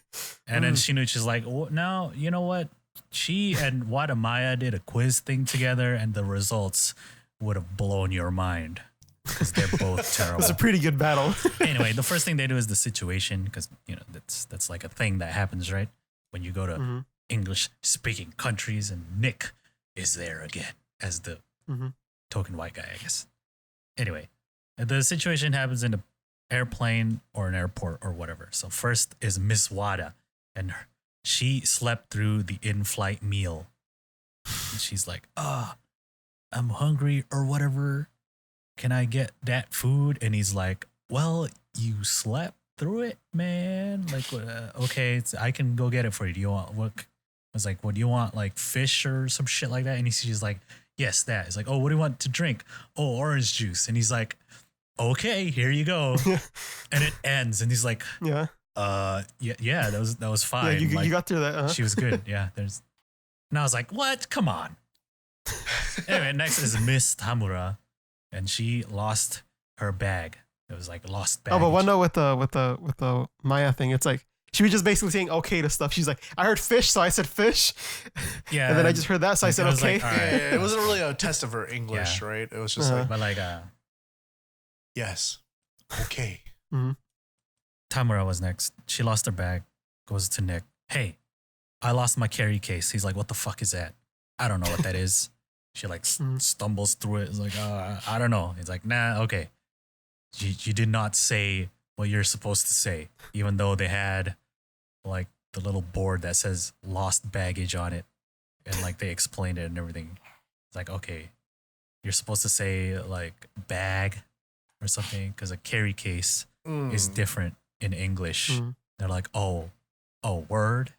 B: And then Shinuchi's like, no, you know what? She and Wadamaya did a quiz thing together, and the results would have blown your mind because they're both terrible.
C: It was a pretty good battle.
B: Anyway, the first thing they do is the situation, because you know that's like a thing that happens, right? When you go to English-speaking countries, and Nick is there again as the token white guy, I guess. Anyway, the situation happens in an airplane or an airport or whatever. So first is Miss Wada, and she slept through the in-flight meal. And she's like, I'm hungry or whatever. Can I get that food? And he's like, well, you slept through it, man. Like, okay, I can go get it for you. Do you want what? I was like, what do you want? Like fish or some shit like that? And she's like, yes, that. He's like, oh, what do you want to drink? Oh, orange juice. And he's like, okay, here you go. And it ends. And he's like, yeah, that was fine.
C: Yeah, you got through that. Uh-huh.
B: She was good. Yeah, and I was like, what? Come on. Anyway, next is Miss Tamura, and she lost her bag. It was like lost bag.
C: Oh, but one note with the Maya thing, it's like she was just basically saying okay to stuff. She's like, I heard fish, so I said fish. Yeah, and then I just heard that, so I said okay.
A: Like, yeah, it wasn't really a test of her English, right? It was just
B: but like,
A: yes, okay.
B: Tamura was next. She lost her bag. Goes to Nick. Hey, I lost my carry case. He's like, what the fuck is that? I don't know what that is. She like stumbles through it. It's like, I don't know. He's like, nah, okay. You did not say what you're supposed to say, even though they had like the little board that says lost baggage on it. And like they explained it and everything. It's like, okay, you're supposed to say like bag or something, because a carry case is different in English. They're like, oh, word.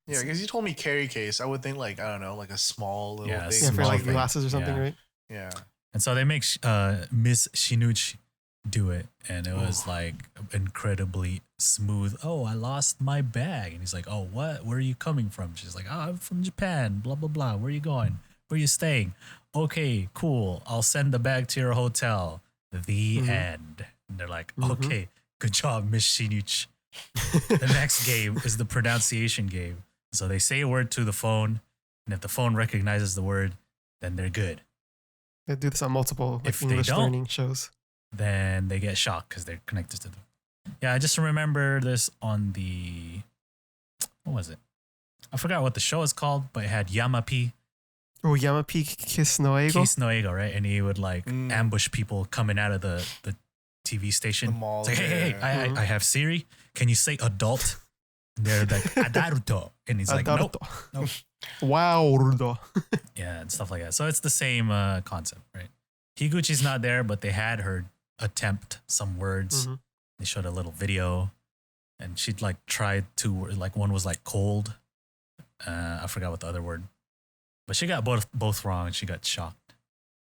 A: Yeah, because you told me carry case, I would think like, I don't know, like a small little thing.
C: Yeah, for like glasses or something, right?
A: Yeah.
B: And so they make Miss Shinuchi do it, and it was like incredibly smooth. Oh, I lost my bag. And he's like, oh, what? Where are you coming from? She's like, oh, I'm from Japan, blah, blah, blah. Where are you going? Where are you staying? Okay, cool. I'll send the bag to your hotel. The end. And they're like, okay, good job, Miss Shinuchi. The next game is the pronunciation game. So they say a word to the phone, and if the phone recognizes the word, then they're good.
C: They do this on multiple like, English learning shows.
B: Then they get shocked because they're connected to them. Yeah, I just remember this on the, what was it? I forgot what the show is called, but it had Yamapi.
C: Oh, Yamapi Kiss no Eigo.
B: Kiss no Eigo, right? And he would like ambush people coming out of the TV station.
A: The mall.
B: It's like, hey, I have Siri. Can you say adult? And they're like, Adaruto. And he's like, nope.
C: Wow.
B: Yeah, and stuff like that. So it's the same concept, right? Higuchi's not there, but they had her attempt some words.
C: Mm-hmm.
B: They showed a little video, and she'd like tried two words. Like one was like cold. I forgot what the other word. But she got both wrong, and she got shocked.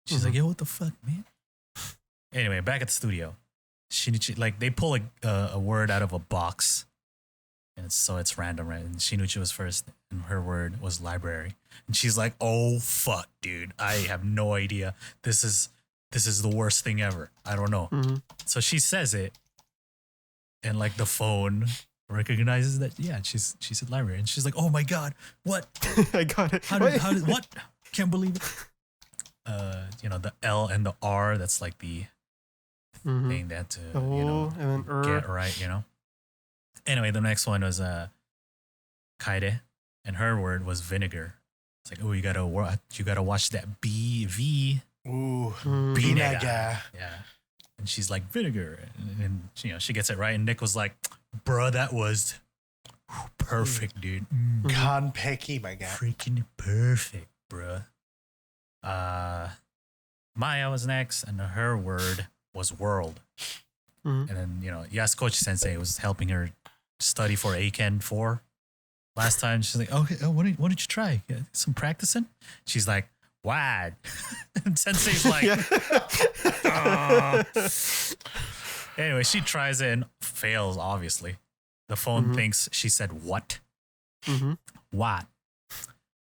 B: She's like, yo, what the fuck, man? Anyway, back at the studio. Shinichi, like they pull a word out of a box. And it's random, right? And Shinichi was first, and her word was library. And she's like, "Oh fuck, dude! I have no idea. This is the worst thing ever. I don't know."
C: Mm-hmm.
B: So she says it, and like the phone recognizes that. Yeah, she said library, and she's like, "Oh my god, what?
C: I got it.
B: How did what? Can't believe it." The L and the R. That's like the thing that
C: and then
B: get right. Anyway, the next one was Kaede, and her word was vinegar. It's like, oh, you gotta watch that BV.
A: Ooh,
B: vinegar. Yeah, and she's like vinegar, and she gets it right. And Nick was like, bruh, that was perfect, dude.
A: Kanpeki, my guy.
B: Freaking perfect, bruh. Maya was next, and her word was world. And then Yasukochi Sensei was helping her study for Aiken 4 last time. She's like, okay, what did you try? Some practicing? She's like, wide. And Sensei's like, Anyway, she tries it and fails, obviously. The phone thinks she said what? What?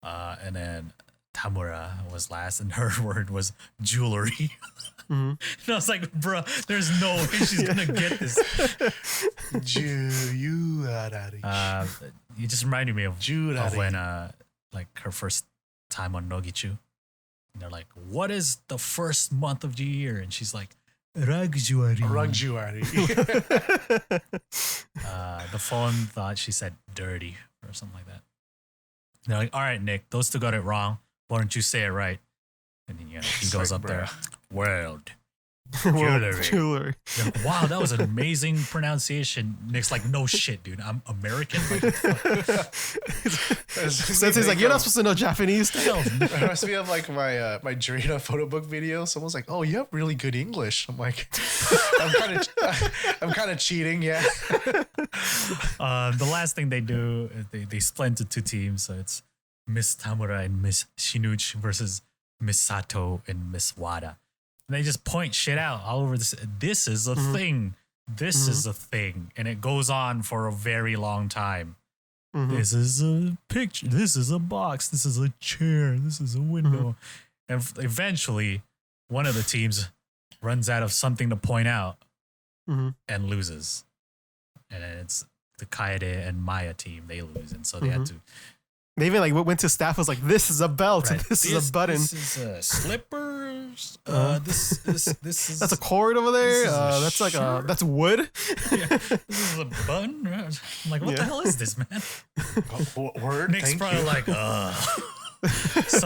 B: And then Tamura was last, and her word was jewelry. And I was like, bro, there's no way she's gonna get this. You just reminded me of when like her first time on Nogichu. And they're like, what is the first month of the year? And she's like, Ragjuari. The phone thought she said dirty or something like that. They're like, all right, Nick, those two got it wrong. Why don't you say it right? And then he goes up there. World. Jewelry. Like, wow, that was an amazing pronunciation. Nick's like, no shit, dude. I'm American.
C: Sensei's like, you're not supposed to know Japanese.
A: It reminds me of like my Dorina photo book video. Someone's like, oh, you have really good English. I'm like, I'm kind of cheating, yeah.
B: The last thing they do, they split into two teams. So it's Miss Tamura and Miss Shinuchi versus Miss Sato and Miss Wada. And they just point shit out all over this. This is a thing. This is a thing. And it goes on for a very long time. This is a picture. This is a box. This is a chair. This is a window. And eventually, one of the teams runs out of something to point out and loses. And it's the Kaede and Maya team. They lose. And so they had to.
C: They even like went to staff was like, this is a belt. Right. This is a button.
B: This is slippers. This is.
C: That's a cord over there. That's like that's wood.
B: Yeah, this is a button. I'm like, what the hell is this, man?
A: Word.
B: Nick's probably like,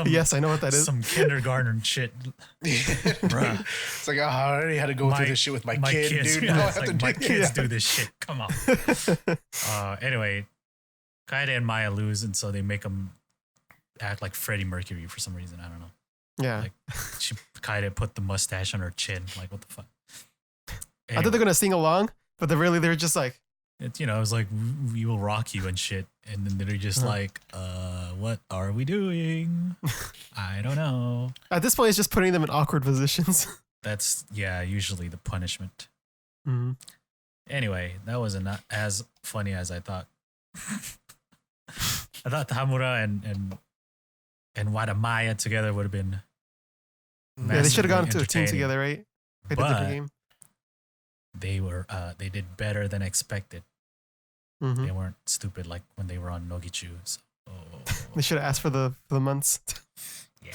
C: yes, I know what that is.
B: Some kindergarten shit. Bruh.
A: It's like, I already had to go through this shit with my kid,
B: kids,
A: dude.
B: Yeah, like, my kids do this shit. Come on. Anyway, Kaede and Maya lose, and so they make them act like Freddie Mercury for some reason. I don't know.
C: Yeah.
B: Like, Kaede put the mustache on her chin. Like, what the fuck?
C: Anyway, I thought they're going to sing along, but they're just like.
B: It was like, we will rock you and shit. And then they're just like, what are we doing? I don't know.
C: At this point, it's just putting them in awkward positions.
B: That's, usually the punishment. Anyway, that was not as funny as I thought. I thought Tamura and Wadamaya together would have been.
C: Yeah, they should have gone to a team together, right? Played a different game.
B: They did better than expected. They weren't stupid like when they were on Nogichu. So.
C: They should have asked for the months.
B: Yeah.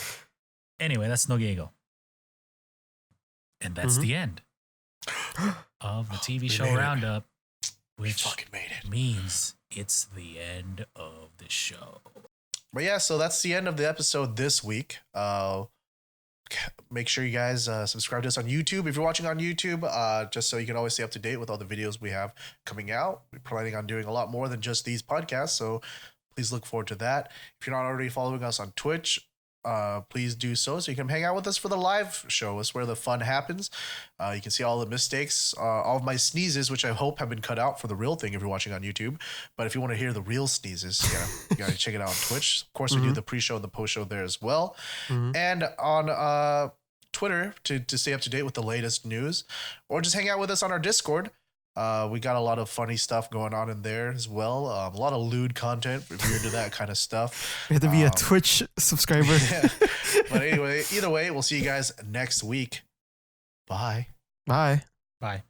B: Anyway, that's Nogi Eigo. And that's the end of the TV show roundup. which
A: fucking made it.
B: Means it's the end of the show.
A: But yeah, so that's the end of the episode this week. Make sure you guys subscribe to us on YouTube if you're watching on YouTube, just so you can always stay up to date with all the videos we have coming out. We're planning on doing a lot more than just these podcasts, so please look forward to that. If you're not already following us on Twitch, please do so you can hang out with us for the live show. It's where the fun happens. You can see all the mistakes, all of my sneezes, which I hope have been cut out for the real thing if you're watching on YouTube. But if you want to hear the real sneezes, you gotta check it out on Twitch. Of course, we do the pre-show and the post-show there as well. And on Twitter to stay up to date with the latest news, or just hang out with us on our Discord. We got a lot of funny stuff going on in there as well. A lot of lewd content if you're into that kind of stuff.
C: You have to be a Twitch subscriber.
A: Yeah. But anyway, either way, we'll see you guys next week. Bye.
C: Bye.
B: Bye.